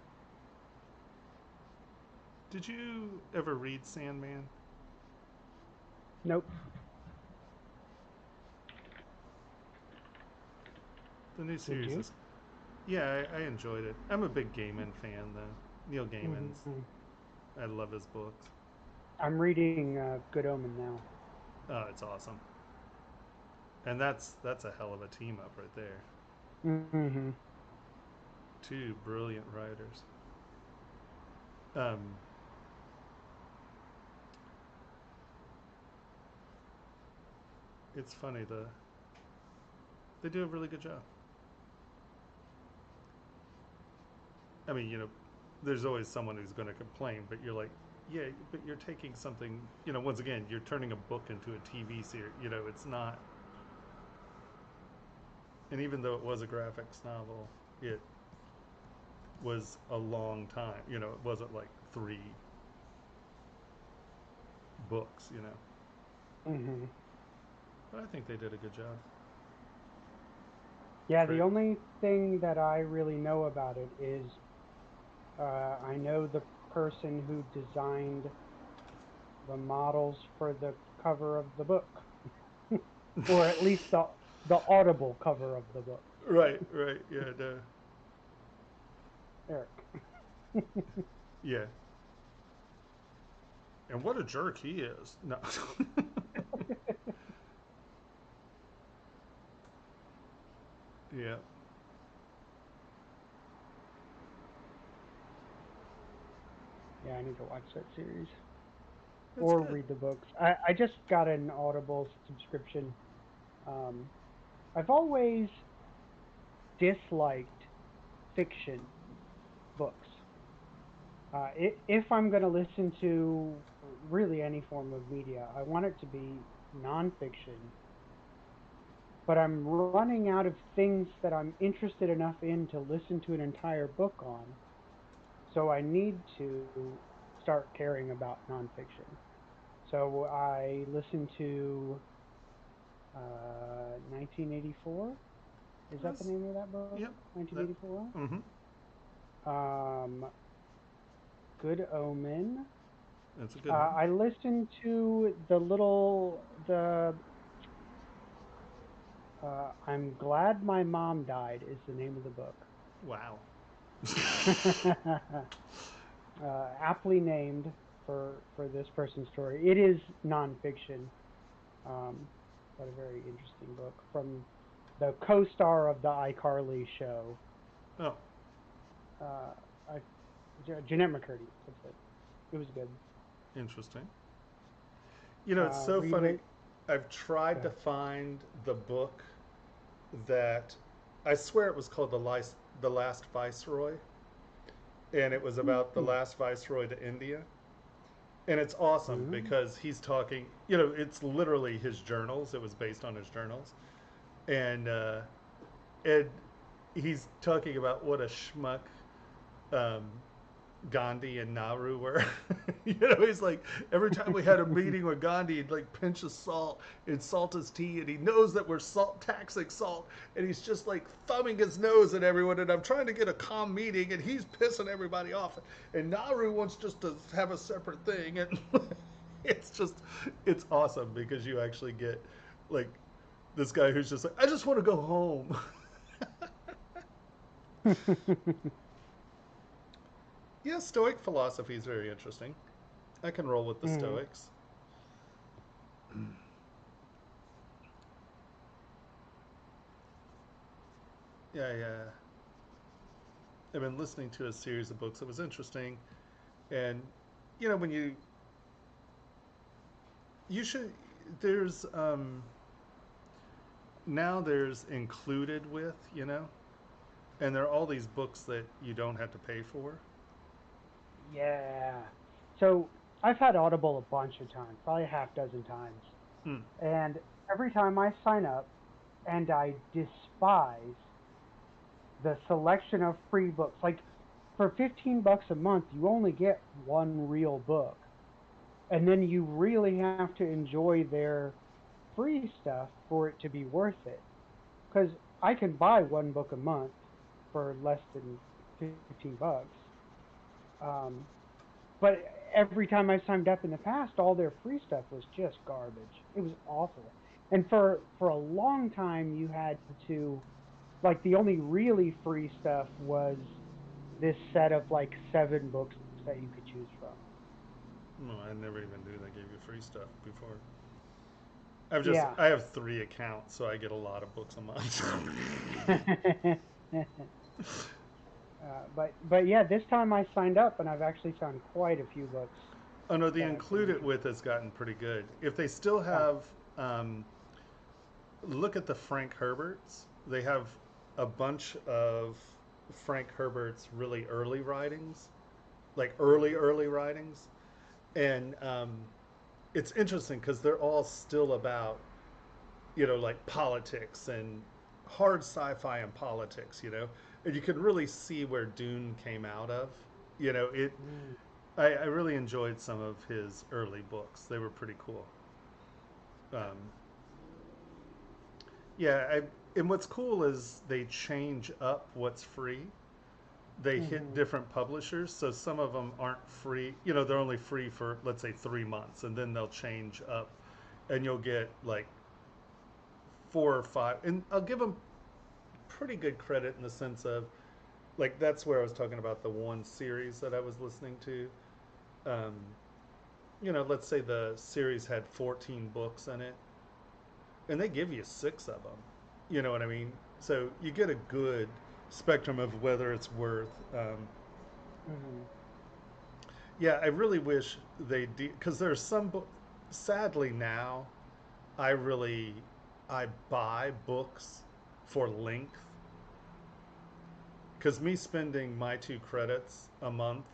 Did you ever read Sandman? Nope. The new series is... Yeah, I enjoyed it. I'm a big Gaiman fan, though. Neil Gaiman's... I love his books. I'm reading Good Omen now. Oh, it's awesome. And that's a hell of a team up right there. Mm-hmm. Two brilliant writers. It's funny, they do a really good job. I mean, you know, there's always someone who's going to complain, but you're like, yeah, but you're taking something, you know, once again, you're turning a book into a TV series. You know, it's not... And even though it was a graphics novel, it was a long time. You know, it wasn't like 3 books, you know. Mm-hmm. But I think they did a good job. Yeah, the only thing that I really know about it is I know the person who designed the models for the cover of the book. Or at least the audible cover of the book. Right, yeah, no. Eric. Yeah. And what a jerk he is. No. Yeah. Yeah, I need to watch that series. That's or good. read the books. I just got an Audible subscription. Um, I've always disliked fiction books. If I'm going to listen to really any form of media, I want it to be nonfiction, but I'm running out of things that I'm interested enough in to listen to an entire book on. So I need to start caring about nonfiction. So I listened to 1984. Is that the That's, name of that book? yep. That. 1984. Mm-hmm. Um, Good Omen. That's a good one. I listened to the I'm Glad My Mom Died is the name of the book. Wow. Aptly named for this person's story. It is nonfiction, um, but a very interesting book from the co-star of the iCarly show, Oh, uh, I, Jeanette McCurdy. That's it. It was good. interesting. You know, it's so funny. Relate. I've Go tried to ahead. find the book that I swear it was called the Last Viceroy, and it was about the Hmm. last viceroy to India. And it's awesome Hmm. because he's talking. You know, it's literally his journals. It was based on his journals, and and he's talking about what a schmuck um, Gandhi and Nahru were. You know, he's like, every time we had a meeting with Gandhi, he'd like pinch his salt and salt his tea, and he knows that we're taxing salt, and he's just like thumbing his nose at everyone, and I'm trying to get a calm meeting, and he's pissing everybody off. And Nahru wants just to have a separate thing, and it's just, it's awesome because you actually get like this guy who's just like, I just want to go home. Yeah, Stoic philosophy is very interesting. I can roll with the Hmm. Stoics. Yeah, yeah. I've been listening to a series of books that was interesting, and you know when you should there's now there's included with and there are all these books that you don't have to pay for. Yeah. So I've had Audible a bunch of times, probably a half dozen times. Mm. And every time I sign up, and I despise the selection of free books. Like for 15 bucks a month, you only get one real book. And then you really have to enjoy their free stuff for it to be worth it. Because I can buy one book a month for less than 15 bucks. Um, but every time I signed up in the past, all their free stuff was just garbage. It was awful. And for a long time, you had to like the only really free stuff was this set of like 7 books that you could choose from. No, I never even knew they gave you free stuff before. Yeah. I have 3 accounts, so I get a lot of books a month. But yeah, this time I signed up and I've actually found quite a few books Oh no, the that I've been included with interested has gotten pretty good. If they still in. Yeah. have, um, look at the Frank Herberts. They have a bunch of Frank Herbert's really early writings, like early writings, and it's interesting because they're all still about like politics and hard sci-fi and politics, and you can really see where Dune came out of. It. Mm. I really enjoyed some of his early books. They were pretty cool. Um, yeah, and what's cool is they change up what's free. They hit Hmm. different publishers, so some of them aren't free. They're only free for let's say 3 months, and then they'll change up, and you'll get like 4 or 5. And I'll give them pretty good credit in the sense of like that's where I was talking about the one series that I was listening to. Um, let's say the series had 14 books in it, and they give you 6 of them. You know what I mean? So you get a good spectrum of whether it's worth. Hmm. Yeah, I really wish they did, because there's some sadly now I really I buy books for length, because me spending my 2 credits a month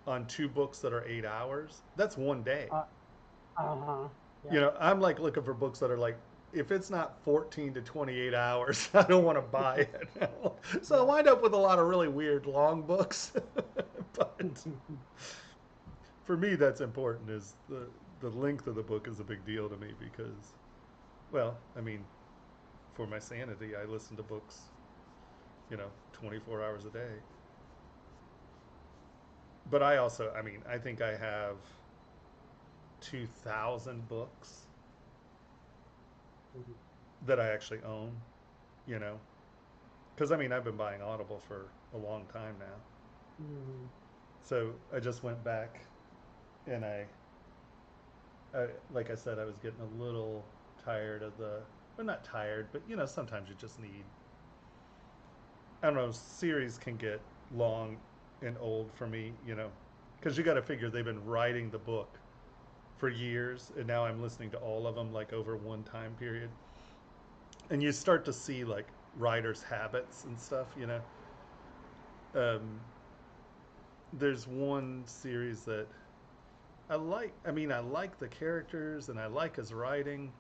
on 2 books that are 8 hours, that's one day. Uh, uh-huh. You Yep. know, I'm like looking for books that are like, if it's not 14 to 28 hours, I don't want to buy it. So I Yep. wind up with a lot of really weird long books. But for me, that's important. Is the length of the book is a big deal to me because, well, I mean, for my sanity, I listen to books, 24 hours a day. But I also, I mean, I think I have 2,000 books that I actually own, you know, because I mean, I've been buying Audible for a long time now. Mhm. So I just went back and like I said, I was getting a little tired of well, not tired, but sometimes you just need, I don't know, series can get long and old for me, because you got to figure they've been writing the book for years, and now I'm listening to all of them like over one time period, and you start to see like writers' habits and stuff. Um, there's one series that I like. I mean, I like the characters and I like his writing,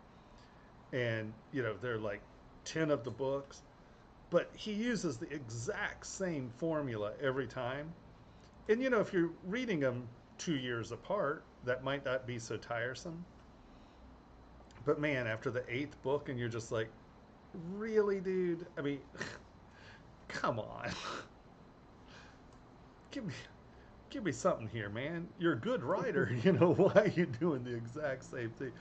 and they're like 10 of the books, but he uses the exact same formula every time. And if you're reading them 2 years apart, that might not be so tiresome. But man, after the eighth book, and you're just like, really, dude? I mean, come on, give me give me something here, man. You're a good writer. Why are you doing the exact same thing?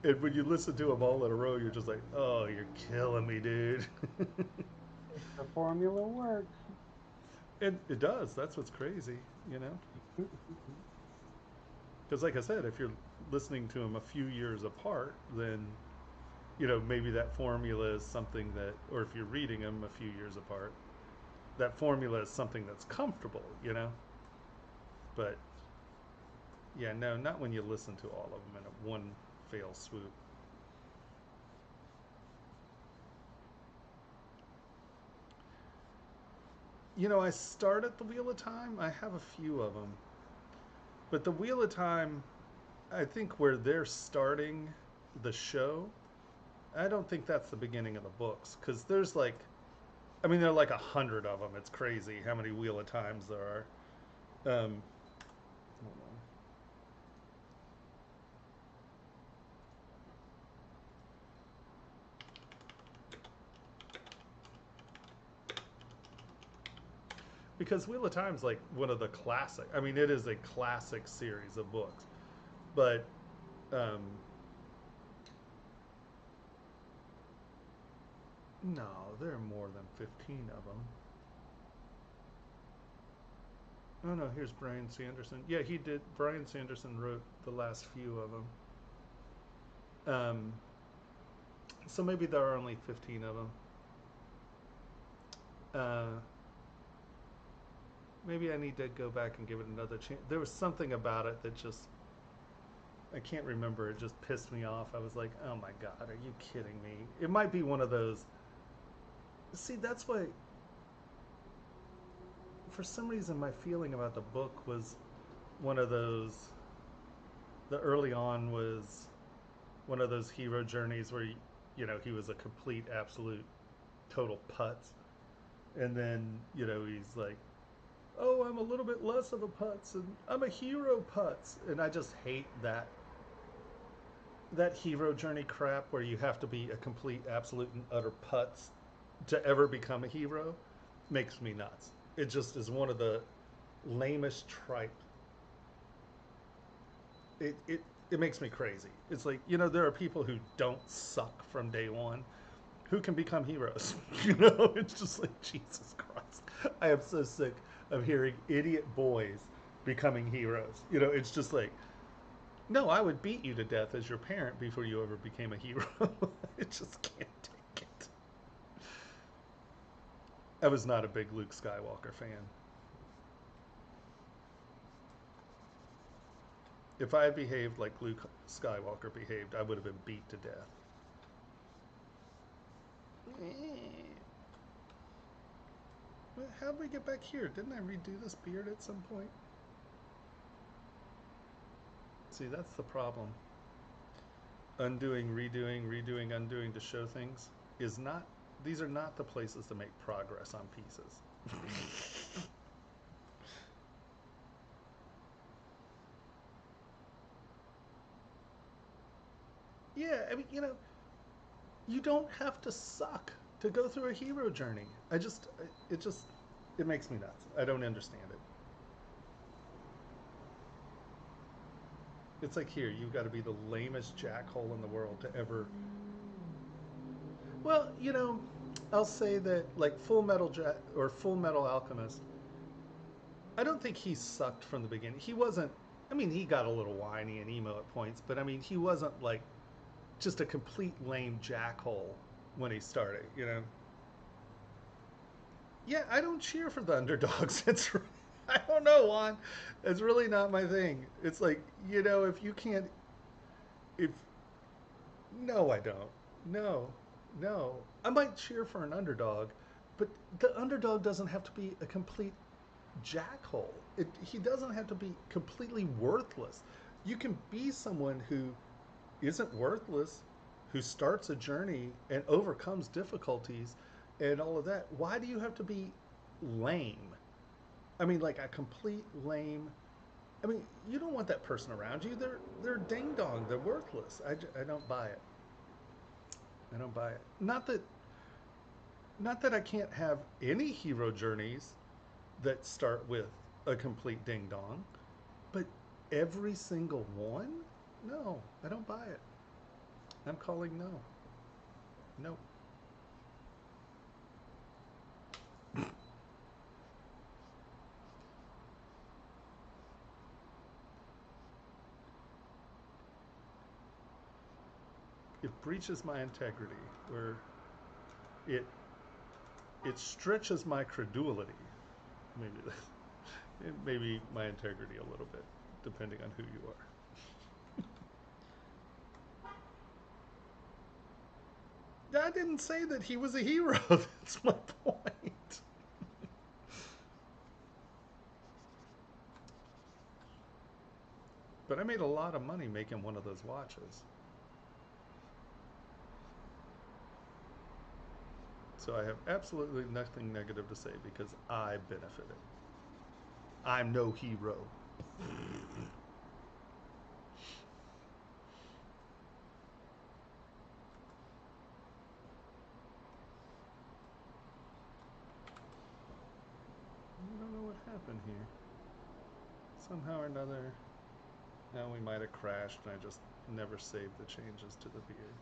And when you listen to them all in a row, you're just like, oh, you're killing me, dude. The formula works. And it does. That's what's crazy, you know? Because, like I said, if you're listening to them a few years apart, then, maybe that formula is something that, or if you're reading them a few years apart, that formula is something that's comfortable. But, yeah, no, not when you listen to all of them in a one fell swoop. I started the Wheel of Time. I have a few of them. But the Wheel of Time, I think where they're starting the show, I don't think that's the beginning of the books. Because there's like, I mean, there are like 100 of them. It's crazy how many Wheel of Times there are. Hold on. Because Wheel of Time's like one of the classic. I mean, it is a classic series of books. But um, no, there are more than 15 of them. Oh no, here's Brian Sanderson. Yeah, he did. Brian Sanderson wrote the last few of them. So maybe there are only 15 of them. Uh, maybe I need to go back and give it another chance. There was something about it that just, I can't remember. It just pissed me off. I was like, oh my God, are you kidding me? It might be one of those. See, that's why, for some reason, my feeling about the book was one of those, the early on was one of those hero journeys where, he was a complete, absolute, total putz. And then, he's like, oh, I'm a little bit less of a putz, and I'm a hero putz. And I just hate that hero journey crap where you have to be a complete, absolute, and utter putz to ever become a hero. Makes me nuts. It just is one of the lamest tripe. It makes me crazy. It's like, there are people who don't suck from day one who can become heroes. It's just like, Jesus Christ. I am so sick of hearing idiot boys becoming heroes. It's just like, no, I would beat you to death as your parent before you ever became a hero. I just can't take it. I was not a big Luke Skywalker fan. If I had behaved like Luke Skywalker behaved, I would have been beat to death. How did we get back here? Didn't I redo this beard at some point? See, that's the problem. Undoing, redoing, redoing, undoing to show things is not, these are not the places to make progress on pieces. Yeah, I mean, you don't have to suck to go through a hero journey. It makes me nuts. I don't understand it. It's like here, you've got to be the lamest jackhole in the world to ever. Well, I'll say that like Full Metal Jack or Full Metal Alchemist, I don't think he sucked from the beginning. He wasn't. I mean, he got a little whiny and emo at points, but I mean, he wasn't like just a complete lame jackhole when he started. Yeah, I don't cheer for the underdogs. I don't know, Juan. It's really not my thing. It's like, if you can't, if, no, I don't. No, no. I might cheer for an underdog, but the underdog doesn't have to be a complete jackhole. He doesn't have to be completely worthless. You can be someone who isn't worthless, who starts a journey and overcomes difficulties and all of that. Why do you have to be lame? I mean, like a complete lame. I mean, you don't want that person around you. They're ding dong. They're worthless. I don't buy it. I don't buy it. Not that I can't have any hero journeys that start with a complete ding dong, but every single one? No, I don't buy it. I'm calling no. No. It breaches my integrity, where it stretches my credulity. Maybe my integrity a little bit, depending on who you are. I didn't say that he was a hero. That's my point. But I made a lot of money making one of those watches. So I have absolutely nothing negative to say because I benefited. I'm no hero. I don't know what happened here. Somehow or another, now we might have crashed and I just never saved the changes to the beard.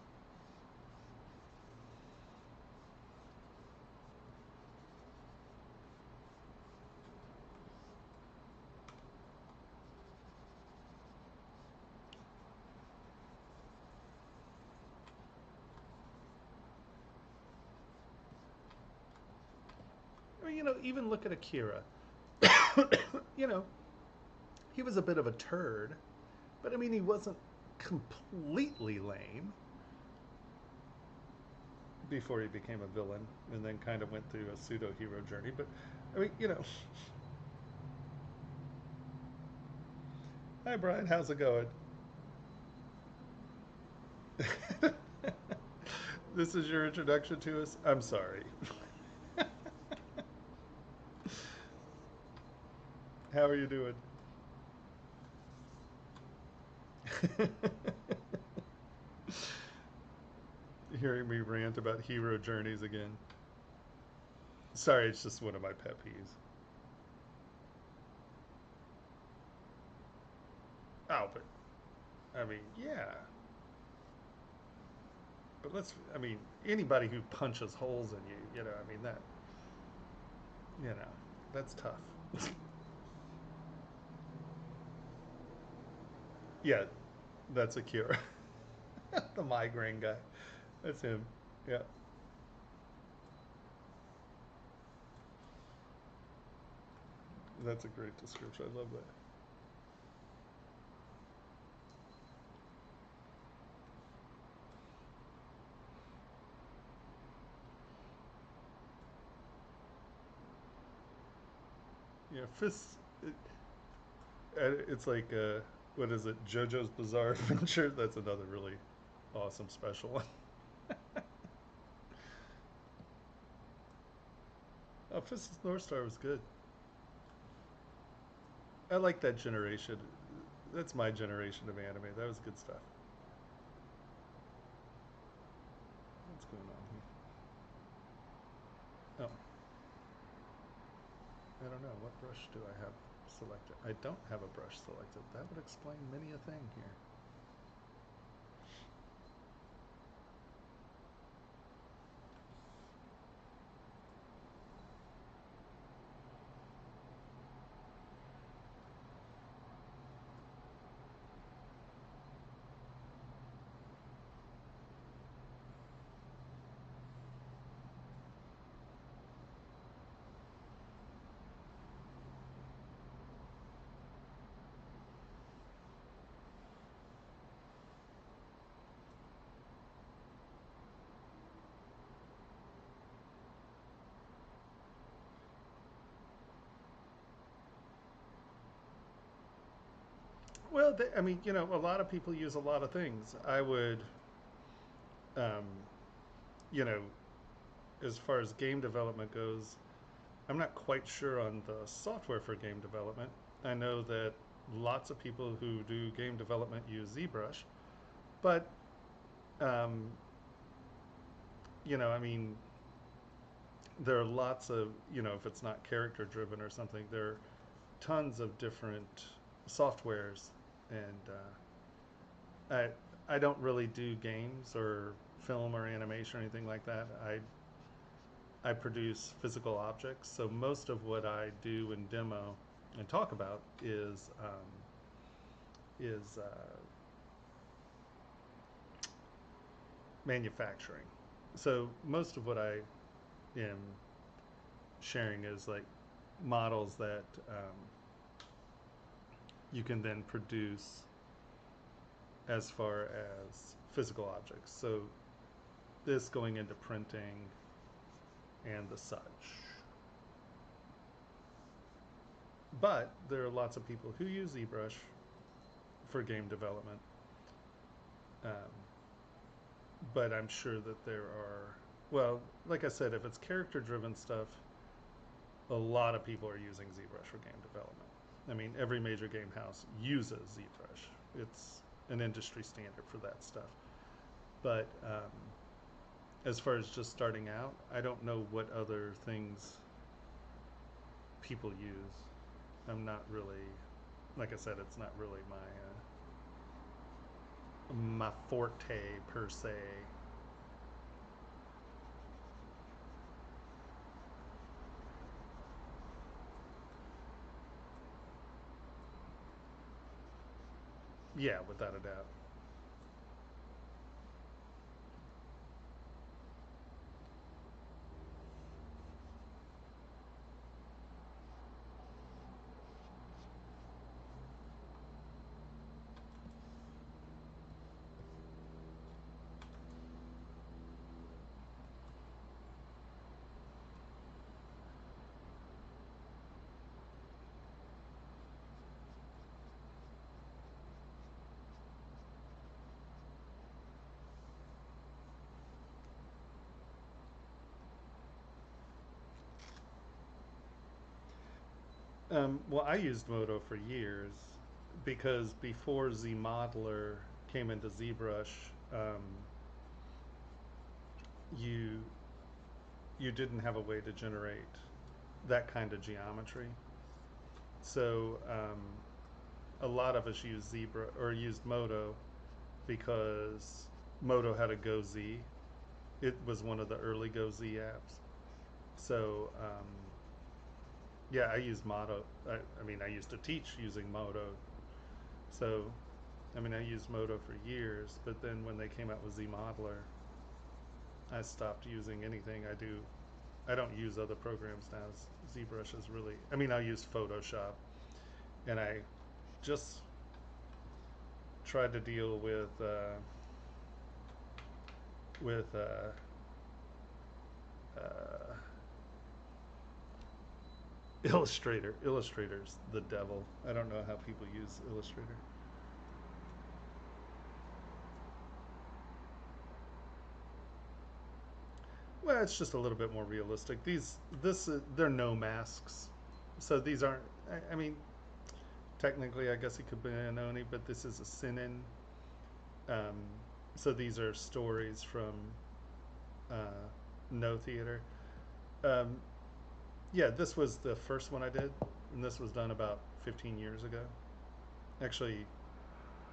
I mean, even look at Akira. He was a bit of a turd, but I mean, he wasn't completely lame before he became a villain and then kind of went through a pseudo-hero journey. But, I mean, Hi, Brian. How's it going? This is your introduction to us? I'm sorry. How are you doing? Hearing me rant about hero journeys again. Sorry, it's just one of my pet peeves. Oh, but, I mean, yeah. But anybody who punches holes in you, I mean, that's tough. Yeah, that's Akira. The migraine guy. That's him. Yeah. That's a great description. I love that. Yeah, fists. It's like what is it? JoJo's Bizarre Adventure. That's another really awesome special one. Oh, Fist of the North Star was good. I like that generation. That's my generation of anime. That was good stuff. What's going on here? Oh, I don't know. What brush do I have selected? I don't have a brush selected. That would explain many a thing here. Well, I mean, a lot of people use a lot of things. I would, um, you know, as far as game development goes, I'm not quite sure on the software for game development. I know that lots of people who do game development use ZBrush, but, um, I mean, there are lots of, if it's not character driven or something, there are tons of different softwares, and I don't really do games or film or animation or anything like that. I produce physical objects, so most of what I do and demo and talk about is manufacturing. So most of what I am sharing is like models that you can then produce as far as physical objects. So this going into printing and the such. But there are lots of people who use ZBrush for game development. But I'm sure that there are, well, like I said, if it's character driven stuff, a lot of people are using ZBrush for game development. I mean, every major game house uses ZBrush. It's an industry standard for that stuff. But as far as just starting out, I don't know what other things people use. I'm not really, like I said, it's not really my forte per se. Yeah, without a doubt. Well, I used Modo for years because before ZModeler came into ZBrush, um, you you didn't have a way to generate that kind of geometry. So a lot of us used ZBrush or used Modo because Modo had a GoZ. It was one of the early GoZ apps. So yeah, I use Modo. I mean, I used to teach using Modo. So, I mean, I used Modo for years, but then when they came out with ZModeler, I stopped using anything. I don't use other programs now. ZBrush is really, I mean, I use Photoshop, and I just tried to deal with Illustrator. Illustrator's the devil. I don't know how people use Illustrator. Well, it's just a little bit more realistic. They're no masks, so these aren't. I mean, technically, I guess it could be an oni, but this is a sinin. Um, so these are stories from uh, No Theater. Um, yeah, this was the first one I did, and this was done about 15 years ago. Actually,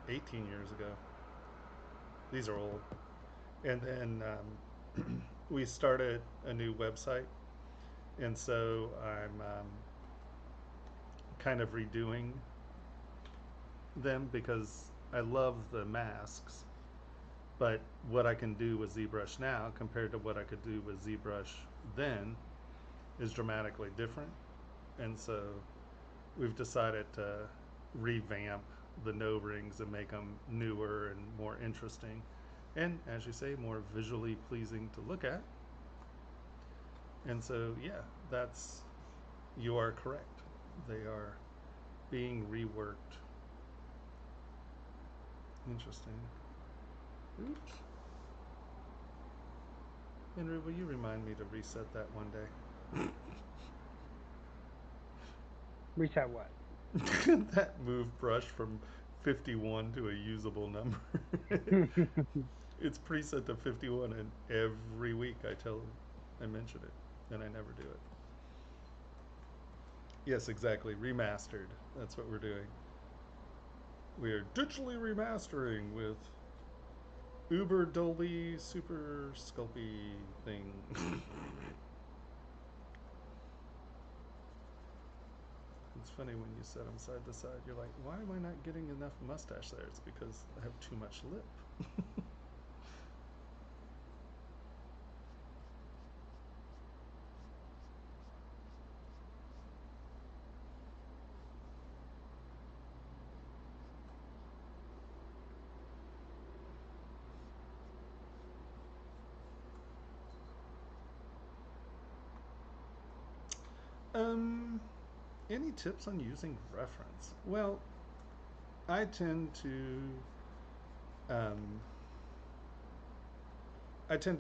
18 years ago. These are old. And then we started a new website, and so I'm kind of redoing them because I love the masks, but what I can do with ZBrush now compared to what I could do with ZBrush then is dramatically different. And so we've decided to revamp the no rings and make them newer and more interesting, and as you say, more visually pleasing to look at. And so yeah, you are correct. They are being reworked. Interesting. Oops. Henry, will you remind me to reset that one day? Reset what? That move brush from 51 to a usable number. It's preset to 51, and every week I mention it, and I never do it. Yes, exactly. Remastered. That's what we're doing. We are digitally remastering with Uber Dolby Super Sculpty thing. It's funny when you set them side to side, you're like, why am I not getting enough mustache there? It's because I have too much lip. Any tips on using reference? Well, I tend to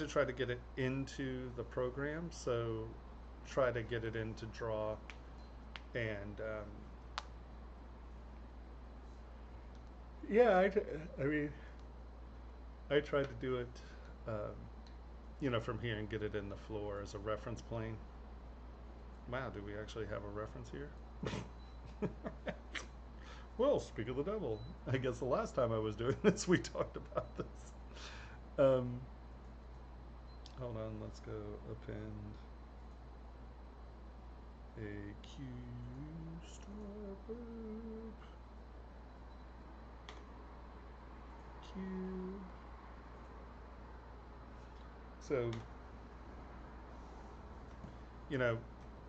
try to get it into the program, so try to get it into draw, and yeah, I mean, I tried to do it, from here and get it in the floor as a reference plane. Wow, do we actually have a reference here? Well, speak of the devil. I guess the last time I was doing this, we talked about this. Hold on, let's go append a Q star group. Q. So,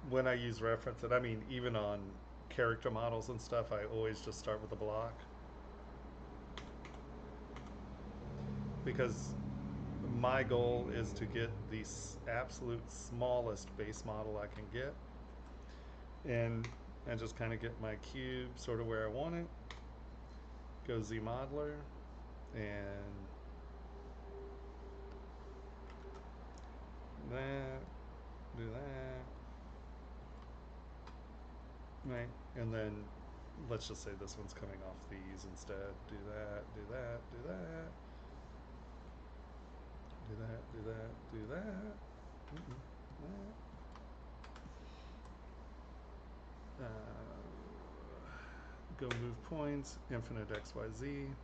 when I use reference, and I mean, even on character models and stuff, I always just start with a block. Because my goal is to get the absolute smallest base model I can get, and just kind of get my cube sort of where I want it. Go Z modeler and that, do that, right? And then let's just say this one's coming off these instead. Do that, do that, do that. Do that, do that, do that. Go move points, infinite XYZ.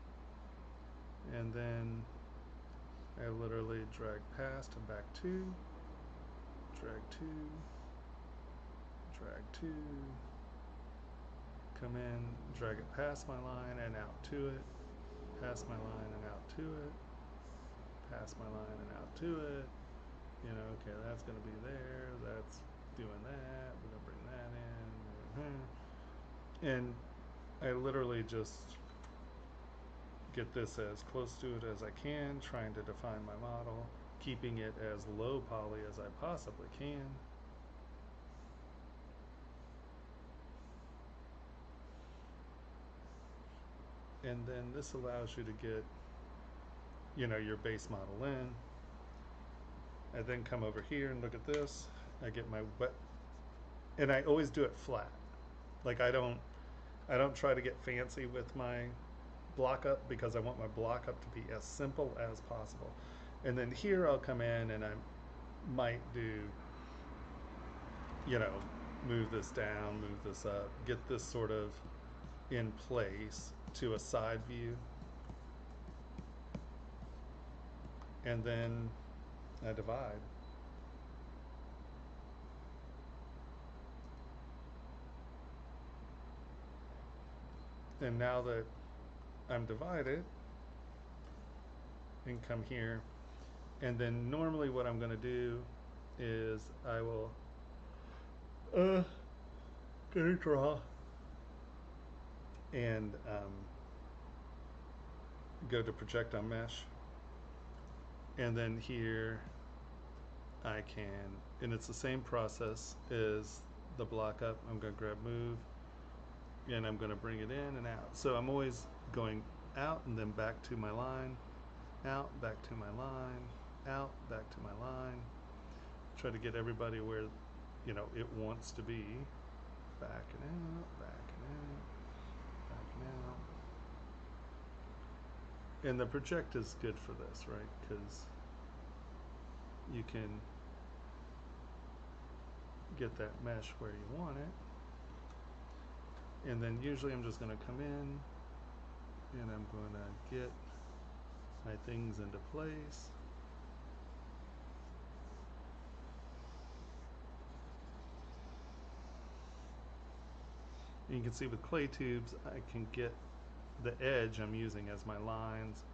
And then I literally drag past and back 2. Drag 2. Drag 2. Come in, drag it past my line and out to it. Past my line and out to it. Past my line and out to it. Okay, that's going to be there. That's doing that. We're going to bring that in. And I literally just get this as close to it as I can, trying to define my model, keeping it as low poly as I possibly can. And then this allows you to get, you know, your base model in. I then come over here and look at this. I get my wet, and I always do it flat. Like I don't try to get fancy with my block up because I want my block up to be as simple as possible. And then here I'll come in and I might do, you know, move this down, move this up, get this sort of in place to a side view. And then I divide. And now that I'm divided, and come here, and then normally what I'm going to do is I will gonna draw and go to project on mesh, and then here I can, and it's the same process as the block up. I'm going to grab move, and I'm going to bring it in and out. So I'm always going out and then back to my line, out, back to my line, out, back to my line. Try to get everybody where, you know, it wants to be. Back and out, back and out, back and out. And the project is good for this, right? Because you can get that mesh where you want it. And then usually I'm just going to come in and I'm going to get my things into place. And you can see with clay tubes, I can get the edge I'm using as my lines,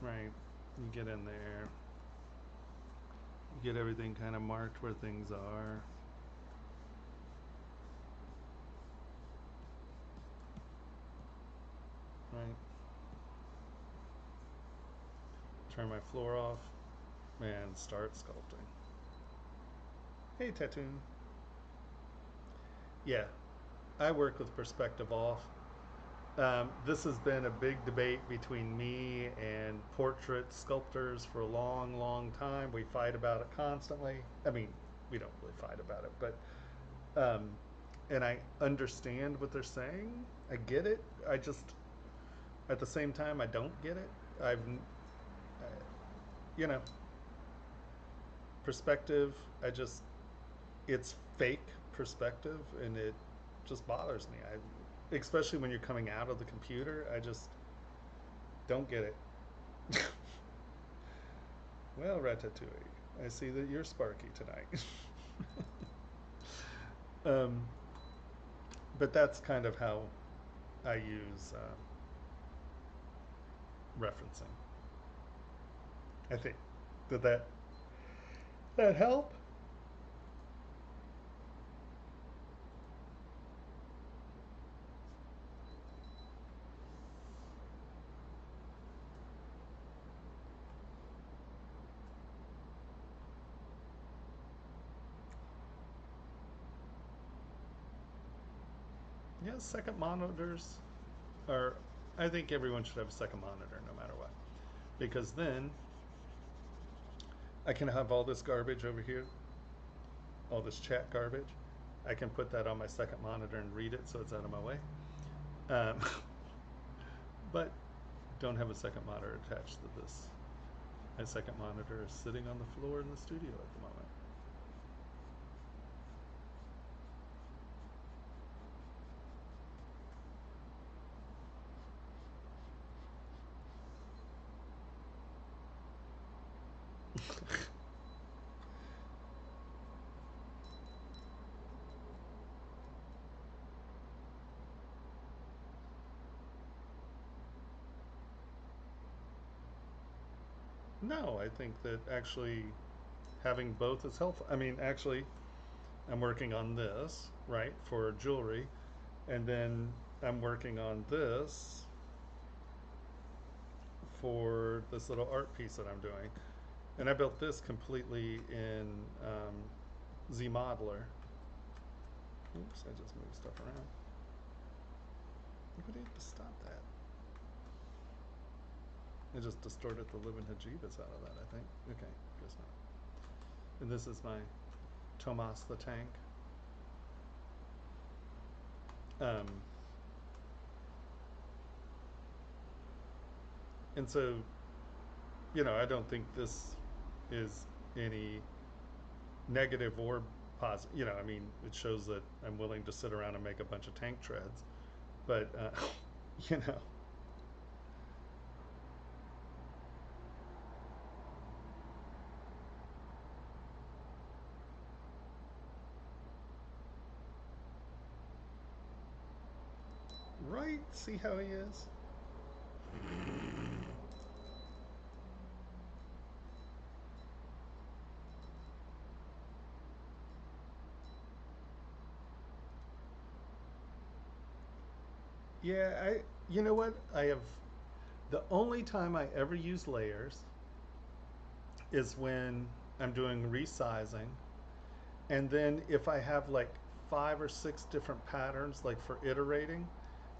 right? You get in there, you get everything kind of marked where things are. Right? Turn my floor off and start sculpting. Hey, Tattoo. Yeah, I work with perspective off. This has been a big debate between me and portrait sculptors for a long, long time. We fight about it constantly. I mean, we don't really fight about it, but and I understand what they're saying. I get it. I just, at the same time, I don't get it. You know, perspective, it's fake perspective, and it just bothers me. Especially when you're coming out of the computer, I just don't get it. Well, Ratatouille, I see that you're sparky tonight. But that's kind of how I use referencing. I think. Did that help? Yeah, second monitors are, I think everyone should have a second monitor no matter what. Because then I can have all this garbage over here, all this chat garbage. I can put that on my second monitor and read it so it's out of my way. But don't have a second monitor attached to this. My second monitor is sitting on the floor in the studio at the moment. No, I think that actually having both is helpful. I mean, actually, I'm working on this, right, for jewelry, and then I'm working on this for this little art piece that I'm doing. And I built this completely in ZModeler. Oops, I just moved stuff around. I'm gonna have to stop that. I just distorted the living hajibas out of that, I think. Okay, guess not. And this is my Tomas the Tank. And so, you know, I don't think this is any negative or positive. You know, I mean, it shows that I'm willing to sit around and make a bunch of tank treads. But, you know. Right? See how he is? Yeah, you know what? The only time I ever use layers is when I'm doing resizing. And then if I have like 5 or 6 different patterns, like for iterating,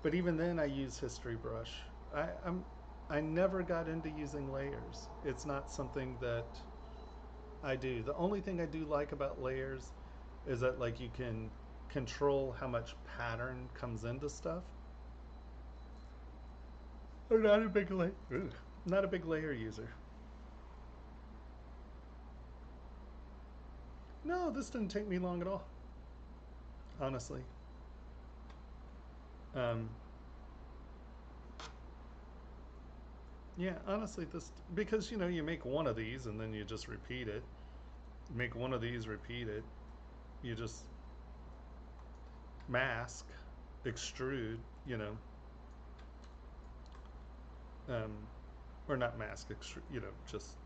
but even then I use ZBrush. I never got into using layers. It's not something that I do. The only thing I do like about layers is that like you can control how much pattern comes into stuff. I'm not a big not a big layer user. No, this didn't take me long at all. Honestly. Yeah, honestly, because you know, you make one of these and then you just repeat it. Make one of these, repeat it. You just mask, extrude, you know. Or not mask, extrude, you know, just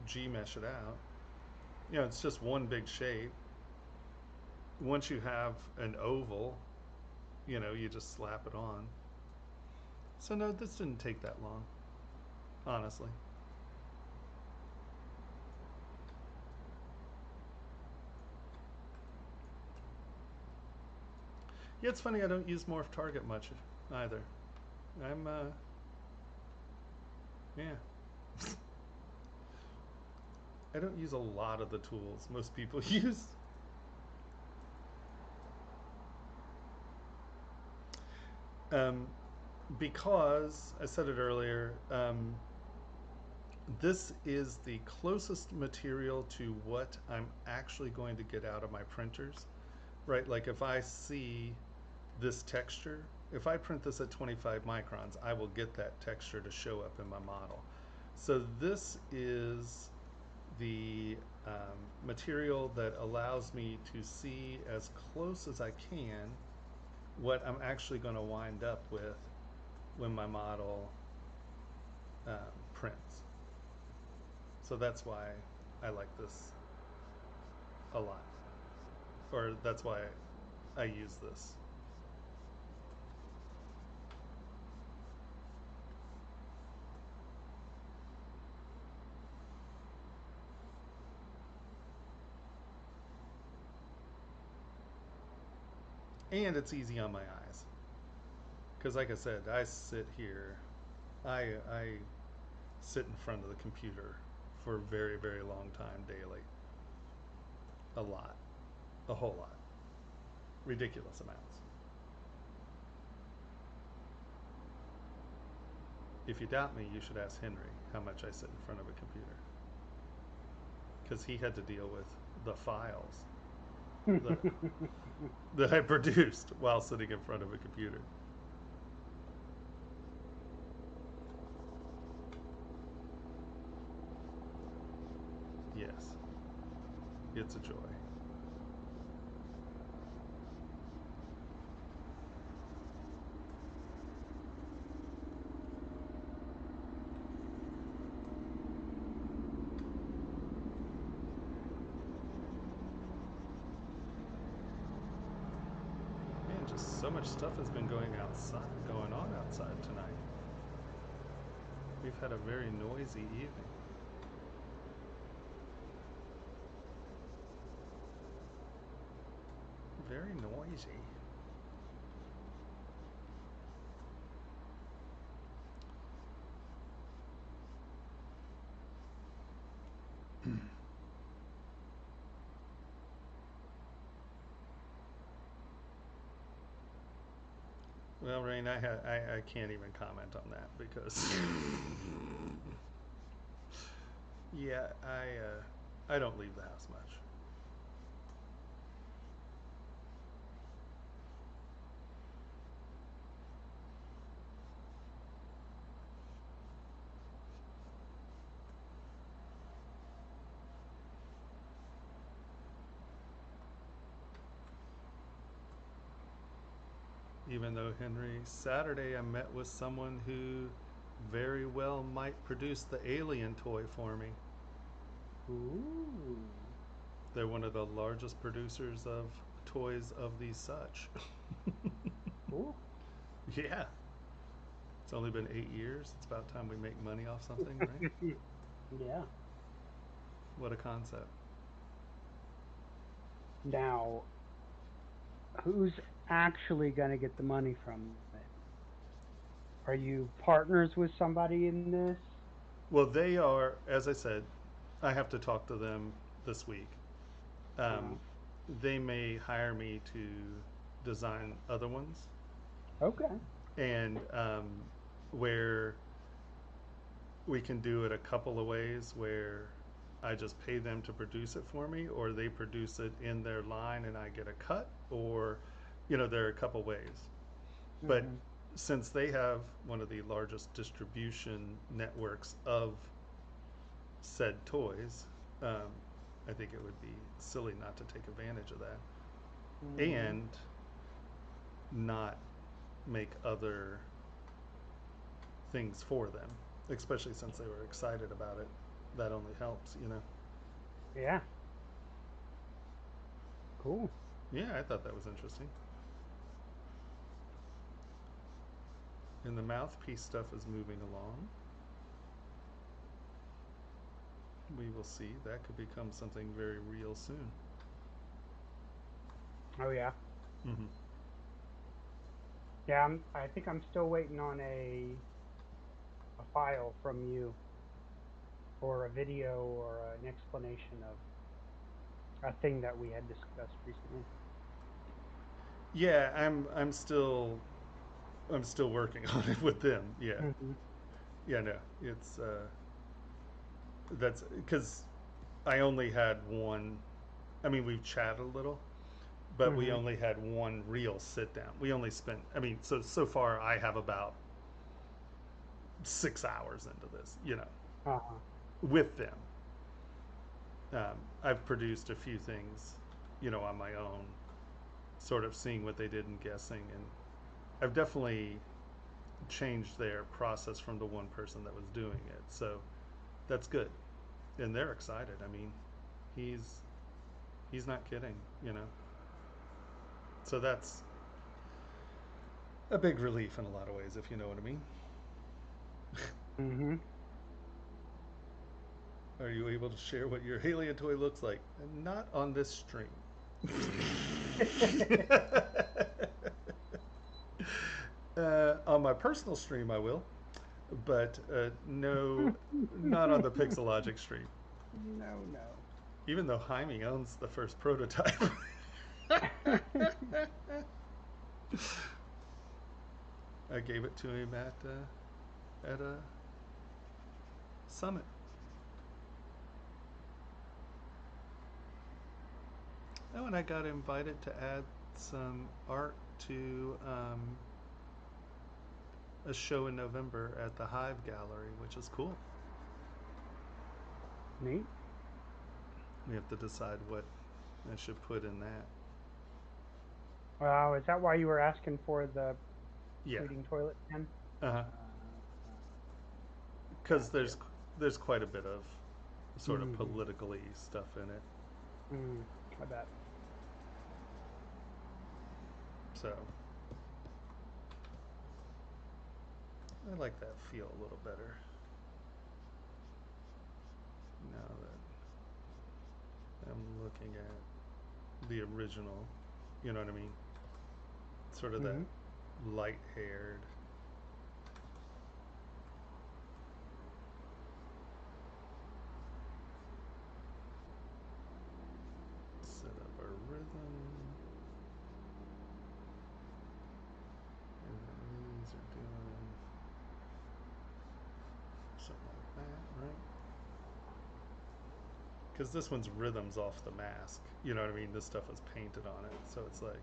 G-mesh it out. You know, it's just one big shape. Once you have an oval, you know, you just slap it on. So no, this didn't take that long, honestly. Yeah, it's funny, I don't use morph target much either. I'm, yeah. I don't use a lot of the tools most people use. Because, I said it earlier, this is the closest material to what I'm actually going to get out of my printers, right? Like if I see this texture, if I print this at 25 microns, I will get that texture to show up in my model. So this is the material that allows me to see as close as I can what I'm actually going to wind up with when my model prints. So that's why I like this a lot, or that's why I use this. And it's easy on my eyes. Because like I said, I sit here, I sit in front of the computer for a very, very long time daily. A lot. A whole lot. Ridiculous amounts. If you doubt me, you should ask Henry how much I sit in front of a computer. Because he had to deal with the files that I produced while sitting in front of a computer. Yes, it's a joy. Man, just so much stuff has been going on outside tonight. We've had a very noisy evening. Very noisy. Well, Rain, I can't even comment on that because yeah, I don't leave the house much. Even though, Henry, Saturday I met with someone who very well might produce the alien toy for me. Ooh. They're one of the largest producers of toys of these such. Cool. Yeah. It's only been 8 years. It's about time we make money off something, right? Yeah. What a concept. Now, who's actually going to get the money from it? Are you partners with somebody in this? Well, they are, as I said, I have to talk to them this week. Um, they may hire me to design other ones, Okay. and where we can do it a couple of ways where I just pay them to produce it for me, or they produce it in their line and I get a cut, or, there are a couple ways. But Mhm. since they have one of the largest distribution networks of said toys, I think it would be silly not to take advantage of that and not make other things for them, especially since they were excited about it. That only helps. Yeah. Cool. Yeah, I thought that was interesting. And the mouthpiece stuff is moving along. We will see. That could become something very real soon. Oh yeah. Mm-hmm. Yeah. I think I'm still waiting on a file from you, or a video, or an explanation of a thing that we had discussed recently. Yeah, I'm still working on it with them. Yeah. Mhm. Yeah, no. It's that's because I only had one. I mean, we've chatted a little, but we Mhm. only had one real sit down. We only spent, I mean, so far I have about 6 hours into this, Uh-huh. with them. I've produced a few things, on my own, sort of seeing what they did and guessing, and I've definitely changed their process from the one person that was doing it. So that's good, and they're excited. I mean, he's not kidding. So that's a big relief in a lot of ways, if you know what I mean. Mhm. Are you able to share what your alien toy looks like? Not on this stream. On my personal stream, I will, but no, not on the Pixelogic stream. No, no. Even though Jaime owns the first prototype. I gave it to him at a summit. Oh, and I got invited to add some art to a show in November at the Hive Gallery, which is cool. Neat. We have to decide what I should put in that. Wow, is that why you were asking for the Yeah. reading toilet pen? Uh-huh. Because there's quite a bit of sort of politically stuff in it. I bet. So I like that feel a little better now that I'm looking at the original. You know what I mean? Sort of that light-haired. Set up our rhythm. And then something like that, right? Because this one's rhythms off the mask. You know what I mean? This stuff was painted on it, so it's like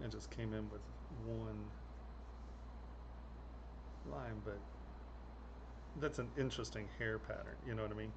it just came in with one line, but that's an interesting hair pattern. You know what I mean?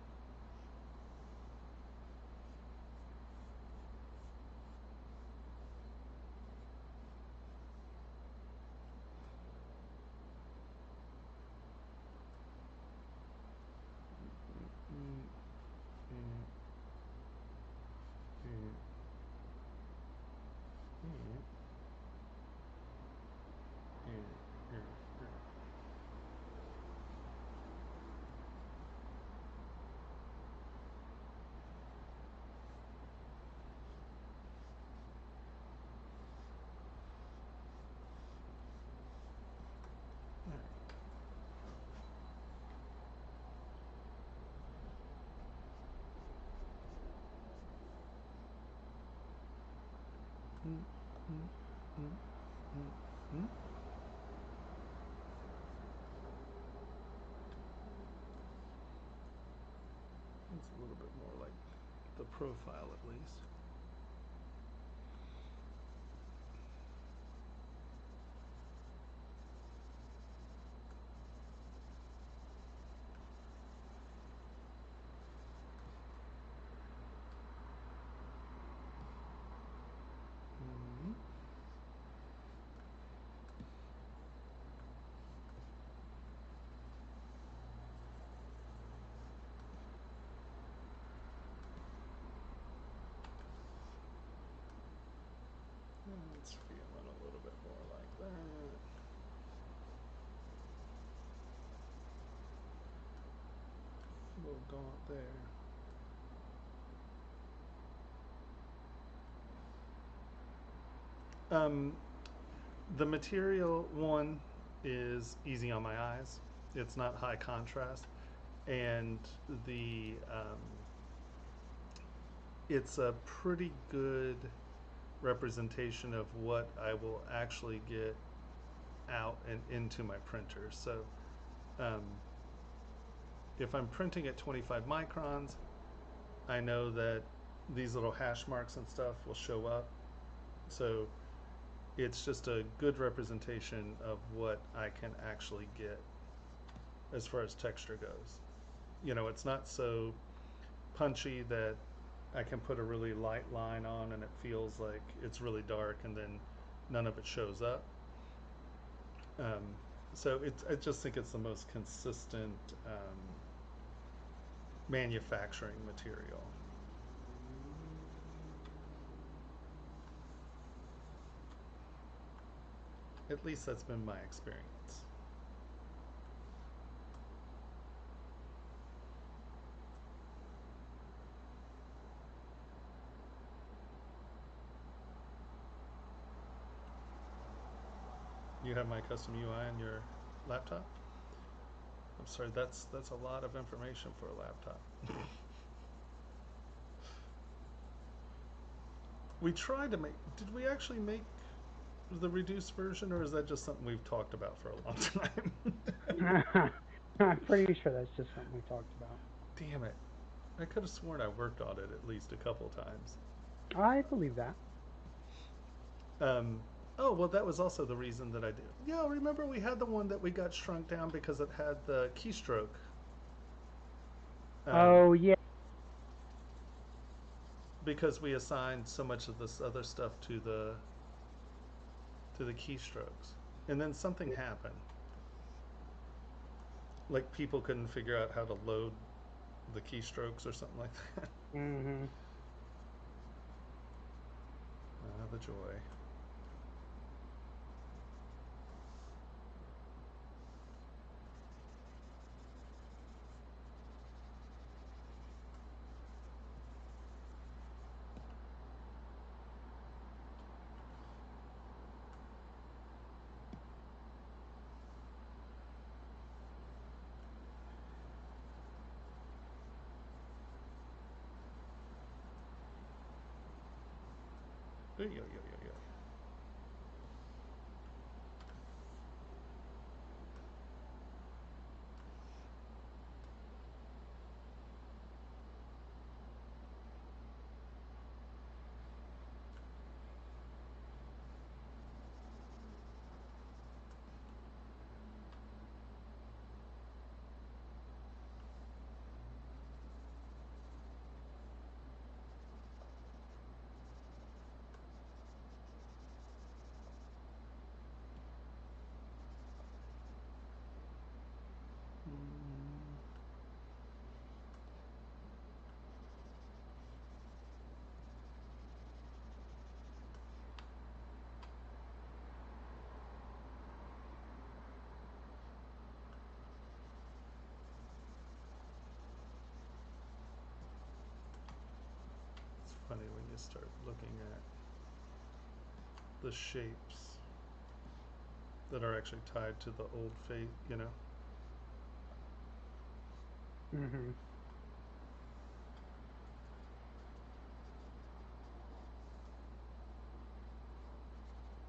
It's a little bit more like the profile, at least. It's feeling a little bit more like that. A little gaunt there. The material one is easy on my eyes. It's not high contrast, and the it's a pretty good representation of what I will actually get out and into my printer. So if I'm printing at 25 microns, I know that these little hash marks and stuff will show up. So it's just a good representation of what I can actually get as far as texture goes. You know, it's not so punchy that I can put a really light line on and it feels like it's really dark and then none of it shows up. So I just think it's the most consistent manufacturing material. At least that's been my experience. You have my custom UI on your laptop? I'm sorry, that's a lot of information for a laptop. We tried to make, did we actually make the reduced version, or is that just something we've talked about for a long time? I'm pretty sure that's just something we talked about. Damn it. I could have sworn I worked on it at least a couple times. I believe that. Oh, well, that was also the reason that I did. Yeah, remember we had the one that we got shrunk down because it had the keystroke. Oh, yeah. Because we assigned so much of this other stuff to the keystrokes. And then something happened. Like people couldn't figure out how to load the keystrokes or something like that. Mm-hmm. The joy. Yo, yo, yo, yo. funny when you start looking at the shapes that are actually tied to the old faith, you know? Mm-hmm.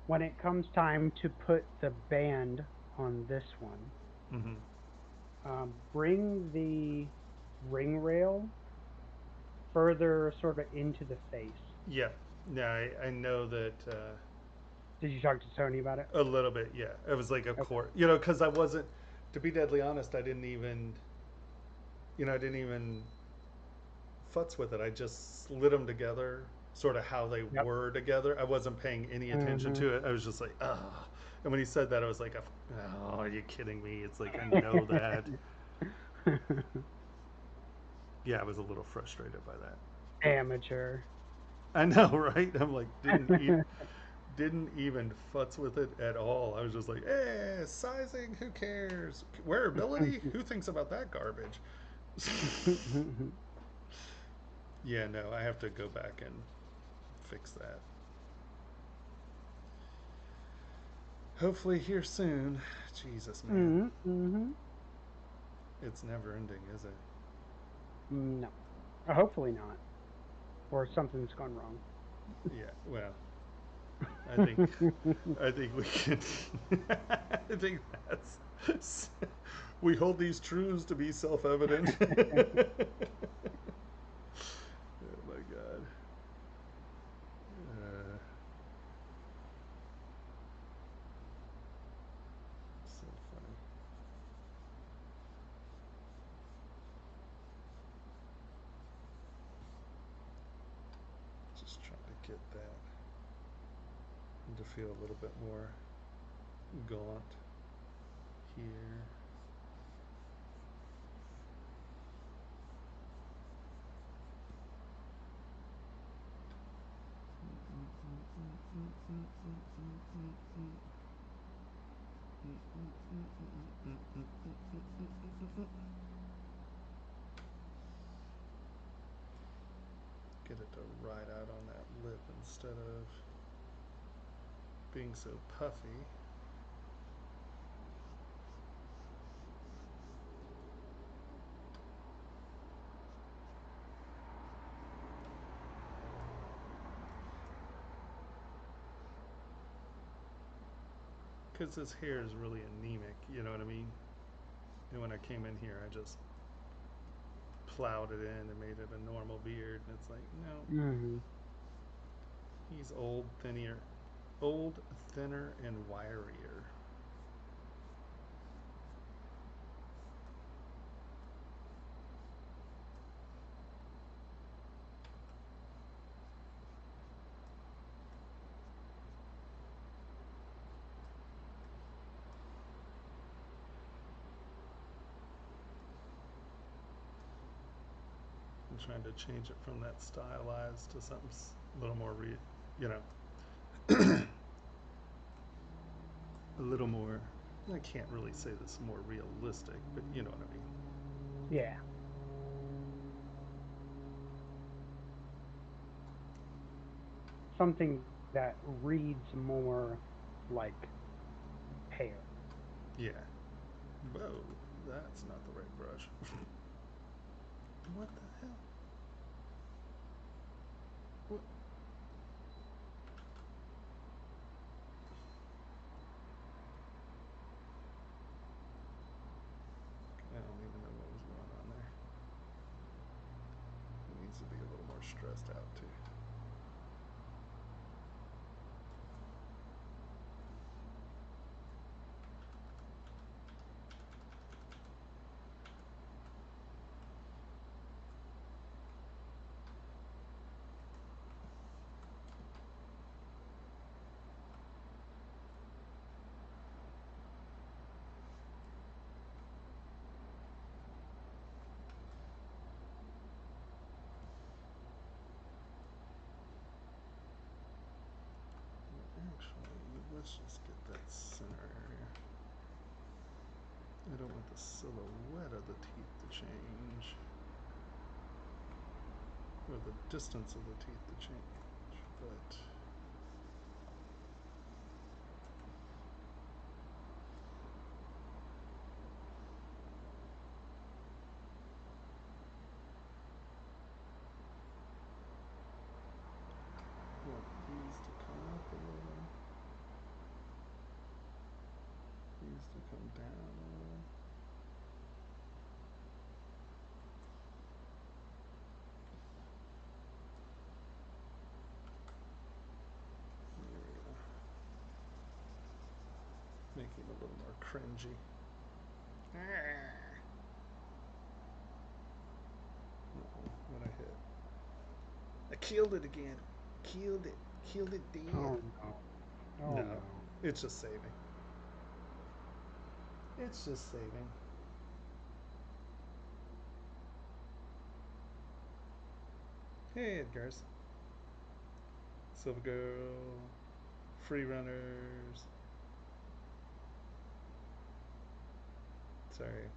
When it comes time to put the band on this one, bring the ring rail further sort of into the face. Yeah. Yeah, I know that. Did you talk to Tony about it? A little bit, yeah. It was like a Okay. core, you know, because I wasn't, to be deadly honest, I didn't even futz with it. I just slid them together, sort of how they Yep. were together. I wasn't paying any attention to it. I was just like, oh. And when he said that, I was like, oh, are you kidding me? It's like, I know that. Yeah, I was a little frustrated by that. Amateur. I know, right? I'm like, didn't even futz with it at all. I was just like, sizing, who cares? Wearability, who thinks about that garbage? Yeah, no, I have to go back and fix that. Hopefully here soon. Jesus, man. It's never ending, is it? No. Hopefully not. Or something's gone wrong. Yeah, well, I think we can. I think that's. We hold these truths to be self-evident. Oh my God. So funny. Just trying to get that to feel a little bit more gaunt here. Get it to ride out on that lip instead of being so puffy. Because his hair is really anemic, you know what I mean? And when I came in here, I just plowed it in and made it a normal beard. And it's like, no. He's old, thinner, and wirier. I'm trying to change it from that stylized to something a little more, a little more, I can't really say this more realistic, but you know what I mean. Yeah. Something that reads more like hair. Yeah. Whoa, that's not the right brush. What the hell? What? I don't even know what was going on there. It needs to be a little more stressed out too. Actually, let's just get that center area. I don't want the silhouette of the teeth to change. or the distance of the teeth to change, but I want these to come up a little, these to come down a little. Making it a little more cringy. What I hit? I killed it again. Killed it. Killed it dead. Oh no. Oh no, no. it's just saving. It's just saving. Hey, Edgar's. Silver Girl. Free Runners. Sorry.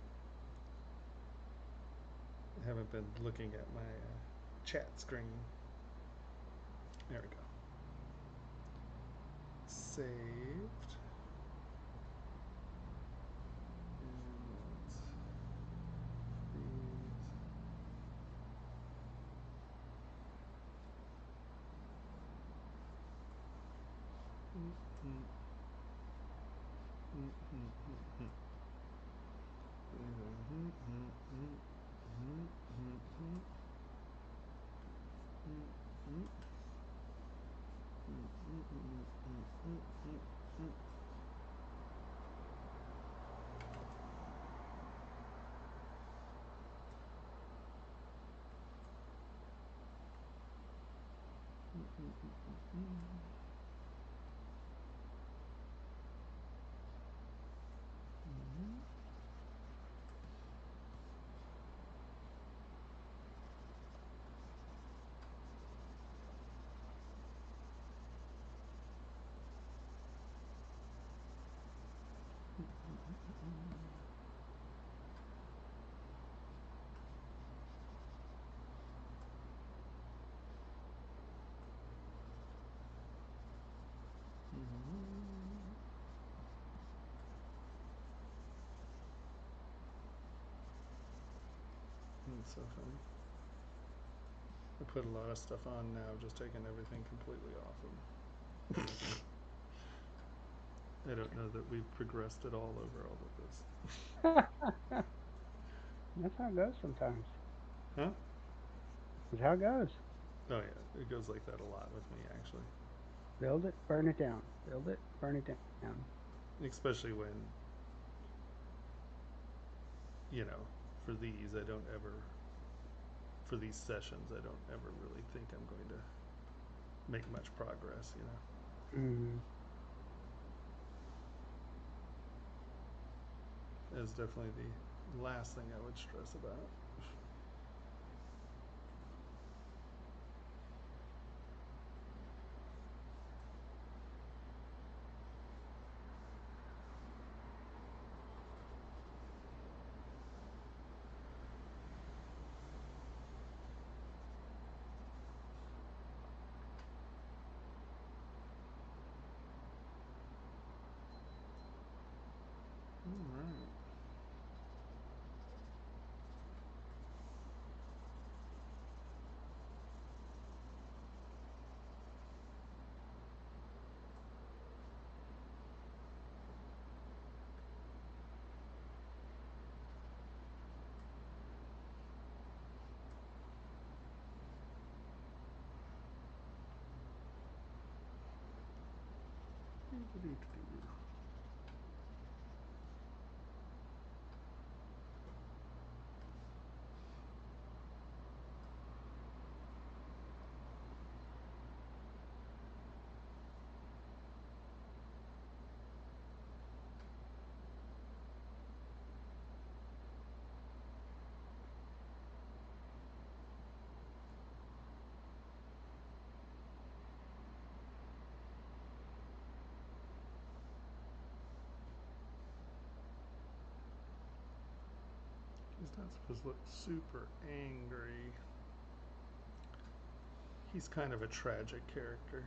I haven't been looking at my chat screen. There we go. Saved. And let's these. It's so funny. I put a lot of stuff on now, just taking everything completely off them. I don't know that we've progressed at all over all of this. That's how it goes sometimes. Huh? That's how it goes. Oh yeah, it goes like that a lot with me actually. Build it, burn it down. Build it, burn it down. Especially when, you know, for these I don't ever, for these sessions I don't ever really think I'm going to make much progress, you know. Mm-hmm. That's definitely the last thing I would stress about. All right. He's not supposed to look super angry. He's kind of a tragic character.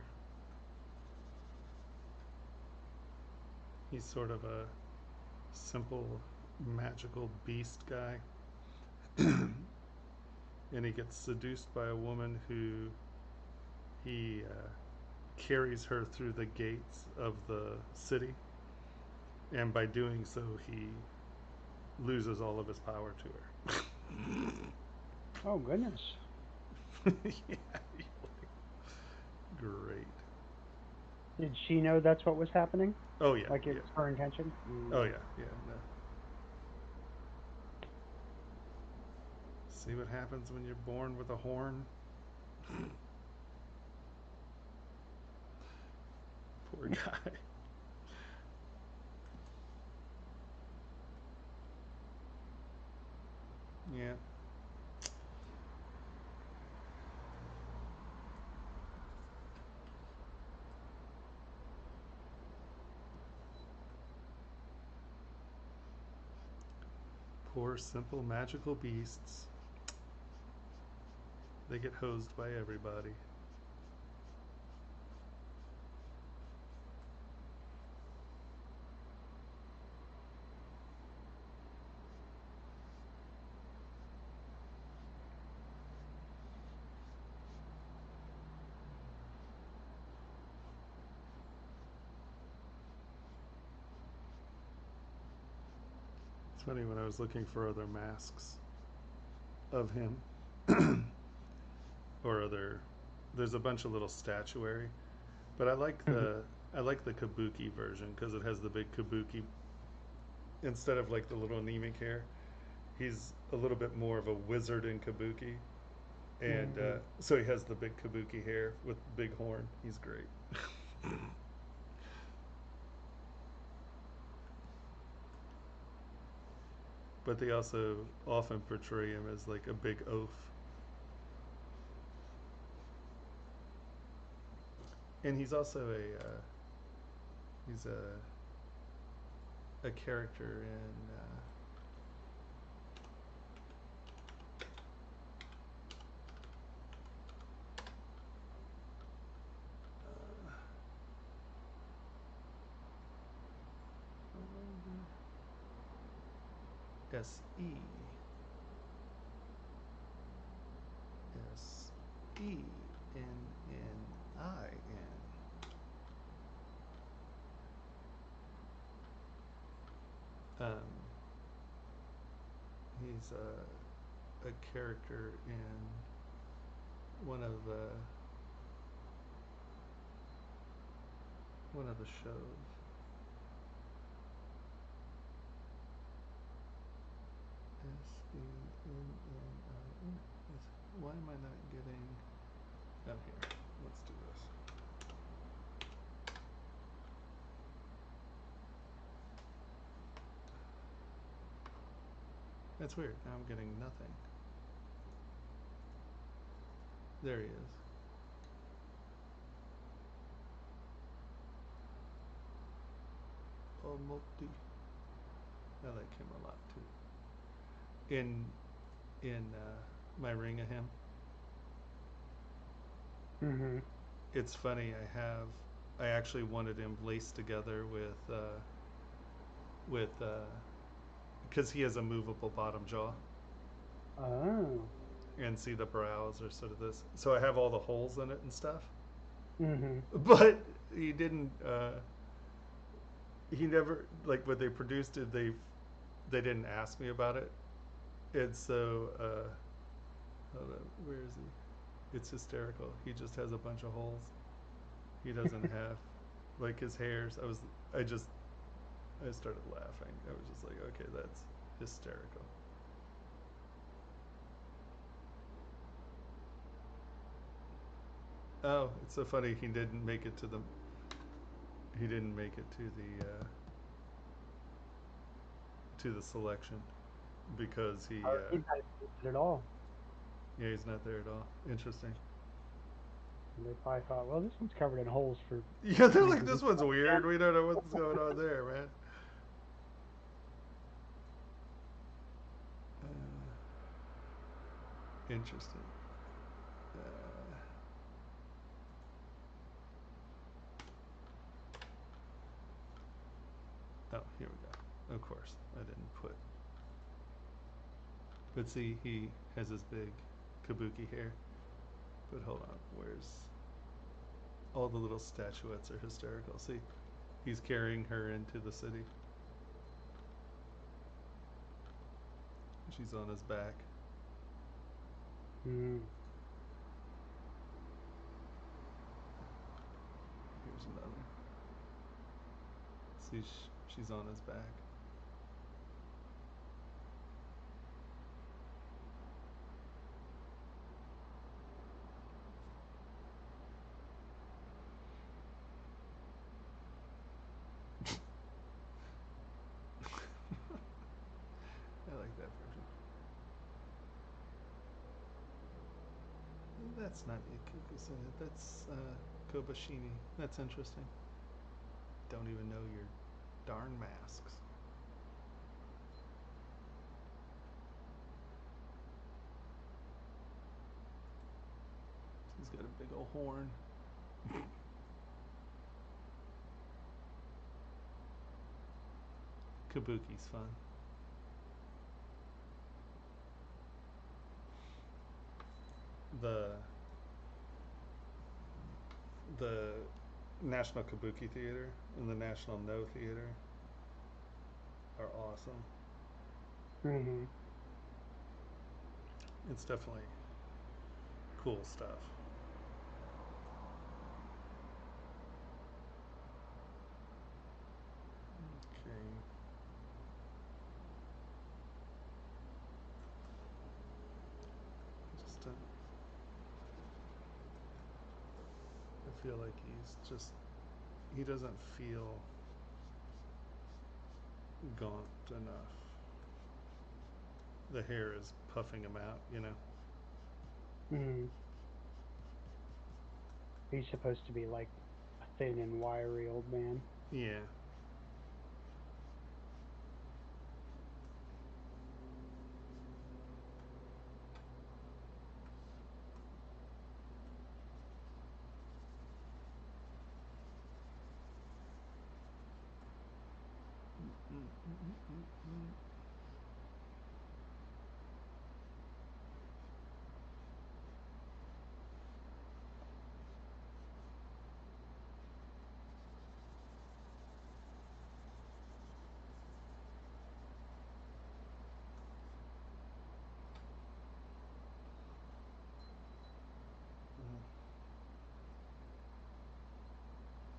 He's sort of a simple, magical beast guy. And he gets seduced by a woman who he carries her through the gates of the city. And by doing so, he loses all of his power to her. Oh, goodness. Yeah, great. Did she know that's what was happening? Oh yeah, Like it yeah. was her intention? Oh yeah, yeah. No. See what happens when you're born with a horn? Poor guy. Yeah. Poor simple magical beasts. They get hosed by everybody. It's funny when I was looking for other masks of him or other, there's a bunch of little statuary, but I like the kabuki version because it has the big kabuki instead of like the little anemic hair. He's a little bit more of a wizard in kabuki, and so he has the big kabuki hair with the big horn. He's great. But they also often portray him as like a big oaf. And he's also a character in SE. SENNIN. He's a character in one of the shows. SENNIN. Why am I not getting? Oh, here. Let's do this. That's weird. Now I'm getting nothing. There he is. Oh, Multi. I like him a lot too. In my ring of him. It's funny. I actually wanted him laced together with because he has a movable bottom jaw. Oh. And see the brows are sort of this. So I have all the holes in it and stuff. But he didn't. He never like when they produced it. They didn't ask me about it, and so hold on, where is he? It's hysterical. He just has a bunch of holes. He doesn't have like his hairs. I started laughing. I was just like, okay, that's hysterical. Oh, it's so funny. He didn't make it to the selection because he. He's not at all. Yeah, he's not there at all. Interesting. And they probably thought, well, this one's covered in holes for. Yeah, they're like, this one's weird. We don't know what's going on there, man. Interesting. Here we go. Of course, I didn't put. But see, he has his big kabuki hair. But hold on, where's all the little statuettes are hysterical. See, he's carrying her into the city. She's on his back. Mm. Here's another. See, she's on his back. I like that version. That's not Ikukusune, that's Kobashini. That's interesting. Don't even know your darn masks. He's got a big old horn. Kabuki's fun. The National Kabuki Theater and the National No Theater are awesome. Mm-hmm. It's definitely cool stuff. Okay. Just I feel like he doesn't feel gaunt enough. The hair is puffing him out, you know? Mm-hmm. He's supposed to be like a thin and wiry old man. Yeah.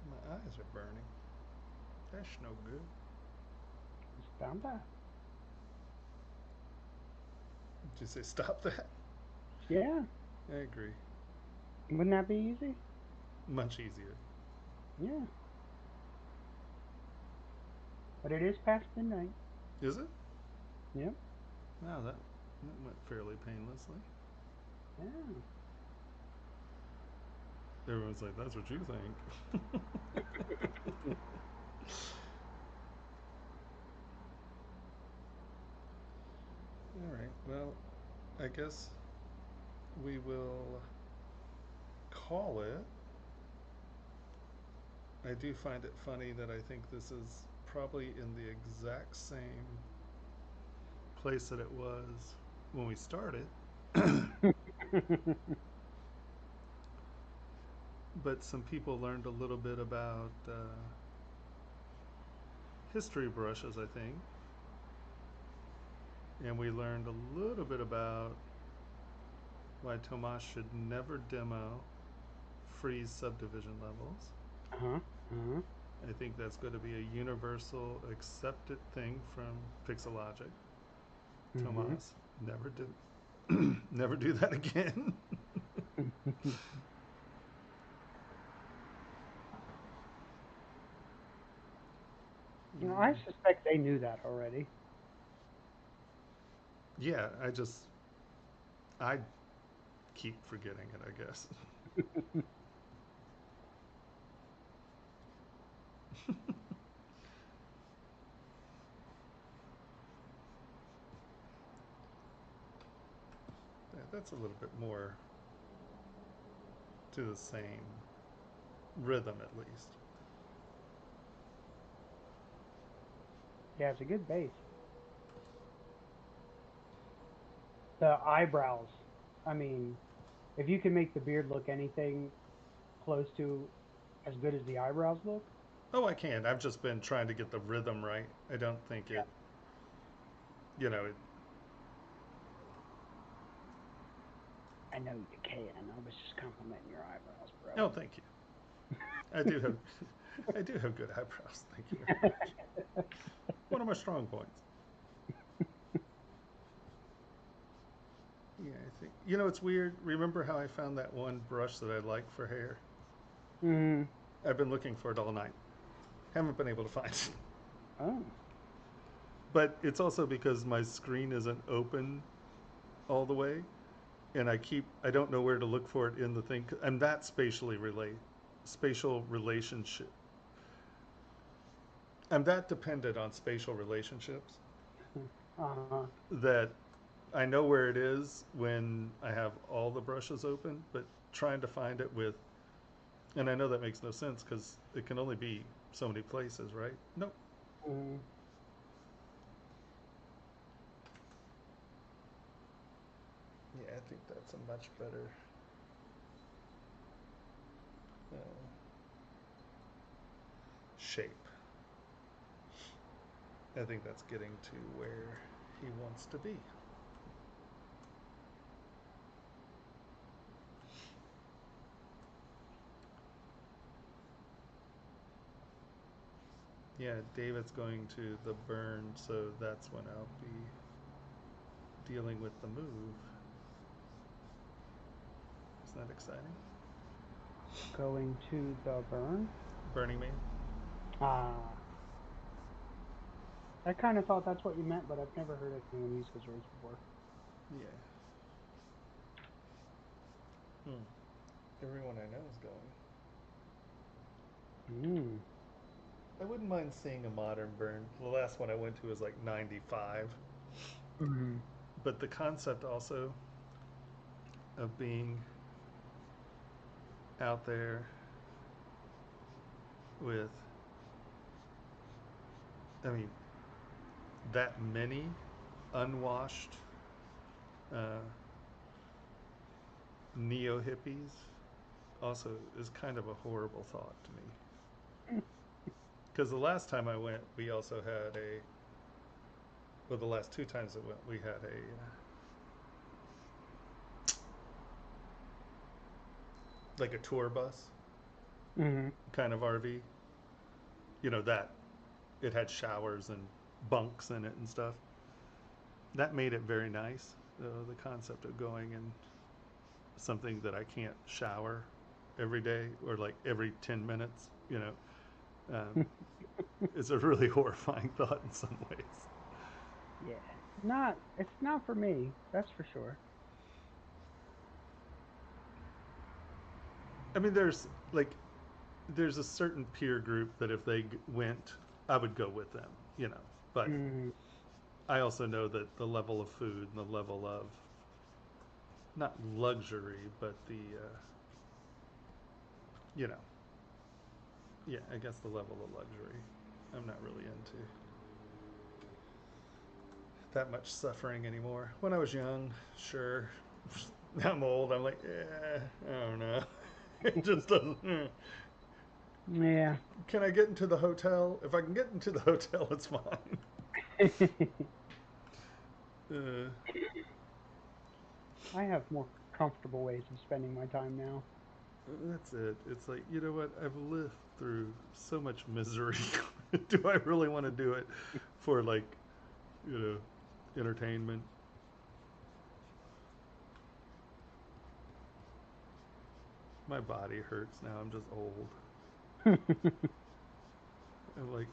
My eyes are burning. That's no good. Just found that. Did you say stop that? Yeah. I agree. Wouldn't that be easy? Much easier. Yeah. But it is past midnight. Is it? Yep. Wow, that went fairly painlessly. Yeah. Everyone's like, that's what you think. All right, well, I guess we will call it. I do find it funny that I think this is probably in the exact same place that it was when we started. But some people learned a little bit about history brushes, I think. And we learned a little bit about why Tomas should never demo freeze subdivision levels. Uh-huh. Uh-huh. I think that's going to be a universal accepted thing from Pixelogic. Mm-hmm. Tomas, never do that again. I suspect they knew that already. Yeah, I keep forgetting it, I guess. That's a little bit more to the same rhythm, at least. Yeah, it's a good base. The eyebrows. I mean, if you can make the beard look anything close to as good as the eyebrows look, Oh, I can. I've just been trying to get the rhythm right. I don't think it, you know, it, I know you can. I was just complimenting your eyebrows, bro. oh, thank you. I do have, I do have good eyebrows. Thank you very much. One of my strong points. Yeah, I think, you know, it's weird. Remember how I found that one brush that I like for hair? Hmm. I've been looking for it all night. Haven't been able to find it. Oh. But it's also because my screen isn't open all the way, and I don't know where to look for it in the thing. I'm that spatial relationship. I'm that dependent on spatial relationships Uh-huh. that I know where it is when I have all the brushes open, but trying to find it with, and I know that makes no sense because it can only be so many places, right? Nope. Hmm. Yeah, I think that's a much better uh, shape. I think that's getting to where he wants to be. Yeah, David's going to the burn, so that's when I'll be dealing with the move. Isn't that exciting? Going to the burn. Burning Man? Ah. I kind of thought that's what you meant, but I've never heard anyone use his race before. Yeah. Everyone I know is going. Hmm. I wouldn't mind seeing a modern burn. The last one I went to was like 95. Hmm. But the concept also of being out there with, I mean, that many unwashed uh, neo hippies also is kind of a horrible thought to me. Because the last time I went, we also had well, the last two times I went, we had like a tour bus Hmm. kind of RV. You know, that it had showers and bunks in it and stuff. That made it very nice. The concept of going in something that I can't shower every day or like every 10 minutes, you know, is a really horrifying thought in some ways. Yeah. It's not for me, that's for sure. I mean, there's a certain peer group that if they went, I would go with them, you know. But Hmm. I also know that the level of food and the level of not luxury, but you know, yeah, I guess the level of luxury I'm not really into that much suffering anymore. When I was young, sure. Now I'm old. I'm like, I don't know. It just doesn't. Yeah. Can I get into the hotel? If I can get into the hotel, it's fine. Uh, I have more comfortable ways of spending my time now. that's it. It's like, you know what? I've lived through so much misery. Do I really want to do it for, like, you know, entertainment? My body hurts now. I'm just old. I'm like,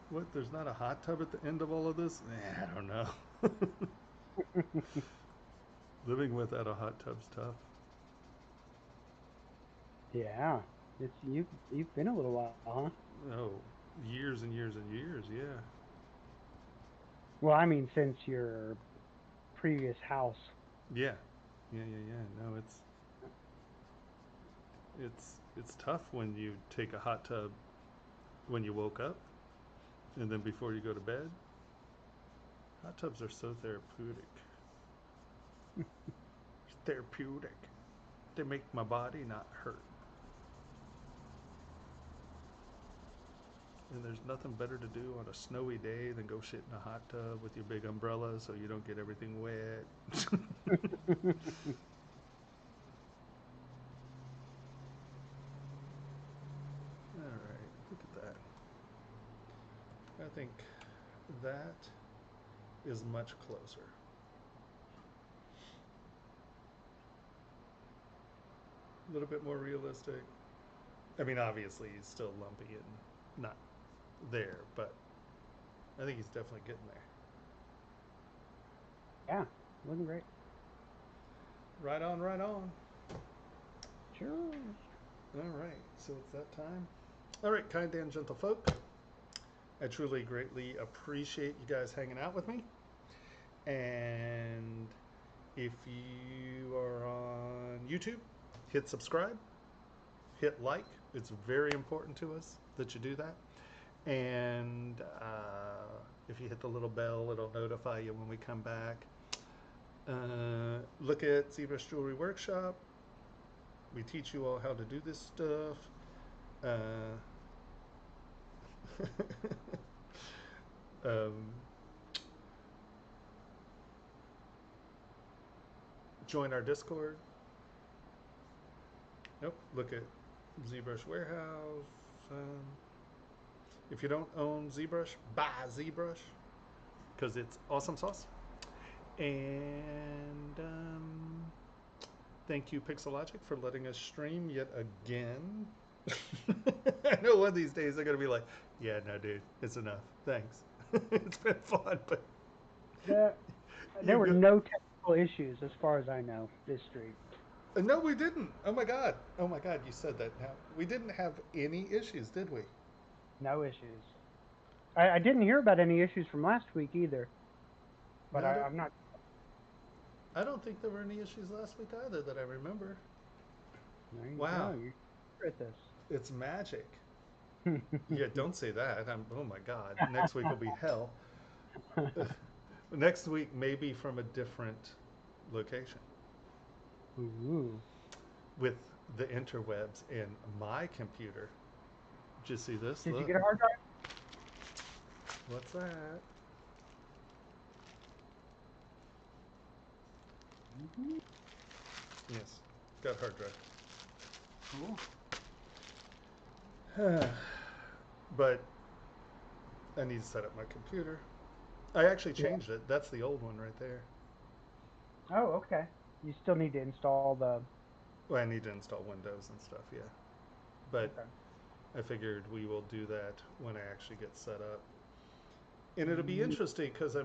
what? There's not a hot tub at the end of all of this? I don't know. Living without a hot tub's tough. Yeah. It's you've been a little while, huh? Oh, years and years and years. Yeah. Well, I mean since your previous house. Yeah. Yeah. No, it's tough when you take a hot tub when you woke up and then before you go to bed. Hot tubs are so therapeutic. Therapeutic. They make my body not hurt. And there's nothing better to do on a snowy day than go sit in a hot tub with your big umbrella so you don't get everything wet. All right, look at that. I think that is much closer. A little bit more realistic. I mean, obviously he's still lumpy and not there, but I think he's definitely getting there. Yeah, looking great. Right on, right on. Sure. All right, so it's that time. All right, kind and gentle folk. I truly greatly appreciate you guys hanging out with me. And if you are on YouTube, hit subscribe, hit like. It's very important to us that you do that. And if you hit the little bell, it'll notify you when we come back. Look at ZBrush Jewelry Workshop. We teach you all how to do this stuff. Join our Discord. Nope. Look at ZBrush Warehouse. If you don't own ZBrush, buy ZBrush because it's awesome sauce. And thank you, Pixelogic, for letting us stream yet again. I know one of these days they're going to be like, yeah, no, dude, it's enough. Thanks. It's been fun, but... There were no technical issues as far as I know this stream. No, we didn't. Oh my god. Oh my god, you said that now. We didn't have any issues, did we? No issues. I didn't hear about any issues from last week either. But No, I'm not... I don't think there were any issues last week either that I remember. There you Wow. go. You're good at this. It's magic. Yeah, don't say that. Oh my god. Next week will be hell. Next week maybe from a different location. Ooh. With the interwebs in my computer. Did you see this? Did Look. you get a hard drive? What's that? Mm-hmm. Yes, got hard drive. Cool. But I need to set up my computer. I actually changed it. That's the old one right there. Oh, okay. You still need to install the... Well, I need to install Windows and stuff, yeah. But Okay. I figured we will do that when I actually get set up. And it'll be interesting because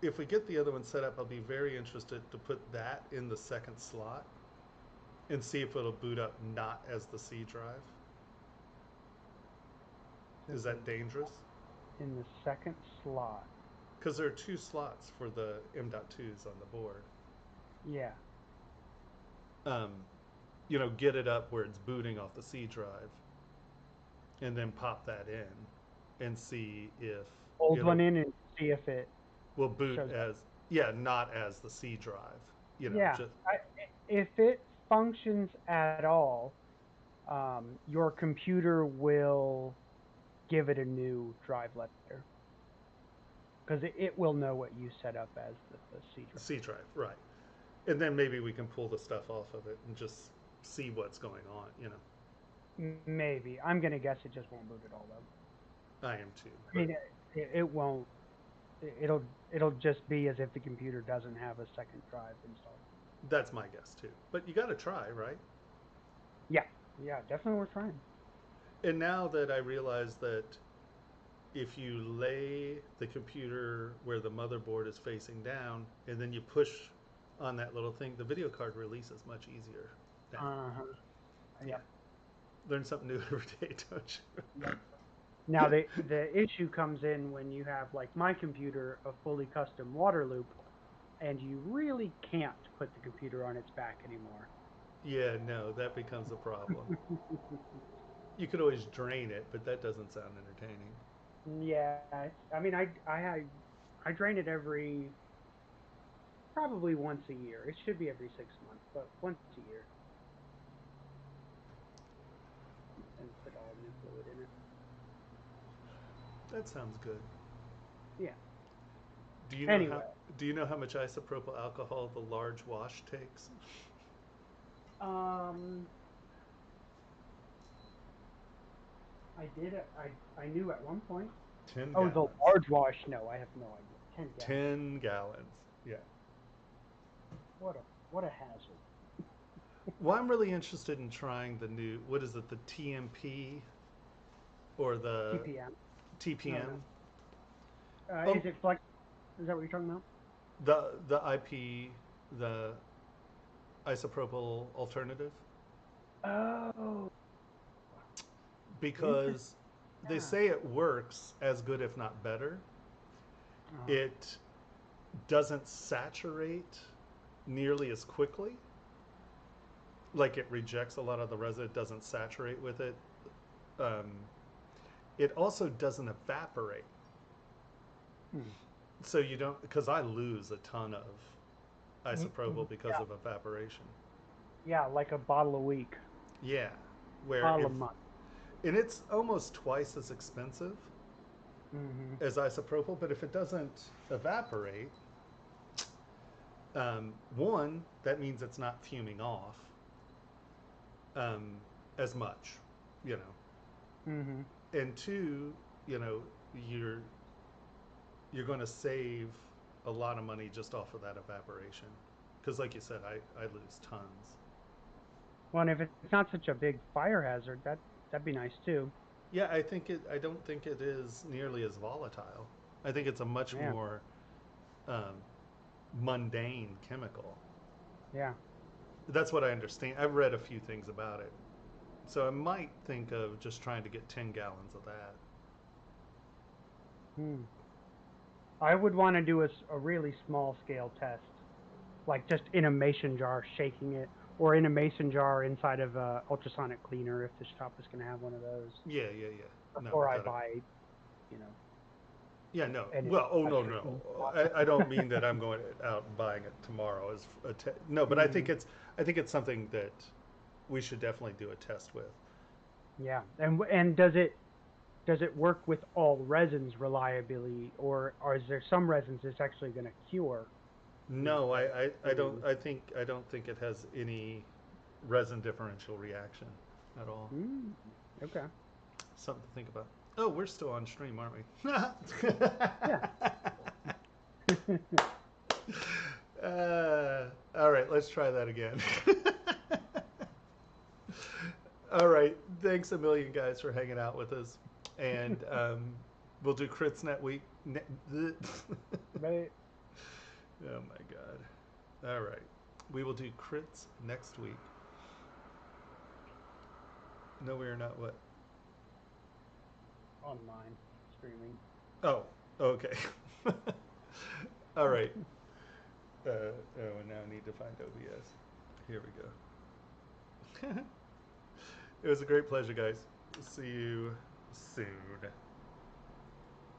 if we get the other one set up, I'll be very interested to put that in the second slot and see if it'll boot up not as the C drive. Is that dangerous? In the second slot. Because there are two slots for the M.2s on the board. Yeah. You know, get it up where it's booting off the C drive and then pop that in and see if Hold one in and see if it will boot shows as, yeah, not as the C drive. You know, yeah. If it functions at all, your computer will give it a new drive letter. Because it will know what you set up as the C drive. C drive, right. And then maybe we can pull the stuff off of it and just see what's going on, you know. Maybe. I'm going to guess it just won't boot at all, though. I am too. I mean, it won't. It'll just be as if the computer doesn't have a second drive installed. That's my guess too. But you got to try, right? Yeah. Yeah, definitely worth trying. And now that I realize that if you lay the computer where the motherboard is facing down and then you push on that little thing, the video card releases much easier now. Yeah. Learn something new every day, don't you? Yep. Now the issue comes in when you have, like my computer, a fully custom water loop, and you really can't put the computer on its back anymore. Yeah, no, that becomes a problem. You could always drain it, but that doesn't sound entertaining. Yeah, I mean, I I drain it probably once a year. It should be every 6 months, but once a year. And put all new fluid in it. That sounds good. Yeah. Anyway. Do you know how much isopropyl alcohol the large wash takes? I did it. I knew at one point. 10 Oh, gallons. the large wash? No, I have no idea. 10 gallons. 10 gallons. Yeah. What a hazard. Well, I'm really interested in trying the new, what is it, the TMP or the TPM. TPM? No. Is it flex? Is that what you're talking about? The IP, the isopropyl alternative. Oh. Because they say it works as good, if not better. It doesn't saturate nearly as quickly. Like it rejects a lot of the resin. It doesn't saturate with it. It also doesn't evaporate. So you don't, because I lose a ton of isopropyl because of evaporation. Yeah, like a bottle a week. Yeah, where bottle a month. And it's almost twice as expensive as isopropyl, but if it doesn't evaporate, one, that means it's not fuming off as much, you know. And two, you know, you're going to save a lot of money just off of that evaporation. Because like you said, I lose tons. Well, and if it's not such a big fire hazard, that'd be nice too. Yeah, I don't think it is nearly as volatile. I think it's a much more mundane chemical. Yeah. That's what I understand. I've read a few things about it. So I might think of just trying to get 10 gallons of that. I would want to do a really small scale test, like just in a mason jar, shaking it, or in a mason jar inside of a ultrasonic cleaner if the shop is going to have one of those. Yeah. Before I buy, you know. Yeah, no. Well, no. I don't mean that I'm going out and buying it tomorrow. No, but I think it's something that we should definitely do a test with. Yeah, and does it work with all resins reliably, or is there some resins it's actually going to cure? No, I don't. I don't think it has any resin differential reaction at all. Okay. Something to think about. Oh, we're still on stream, aren't we? All right, let's try that again. All right, thanks a million, guys, for hanging out with us, and we'll do crits next week. Right. Oh my God! All right, we will do crits next week. No, we are not. What? Online streaming. Oh, okay. All right. Now I need to find OBS. Here we go. It was a great pleasure, guys. See you soon.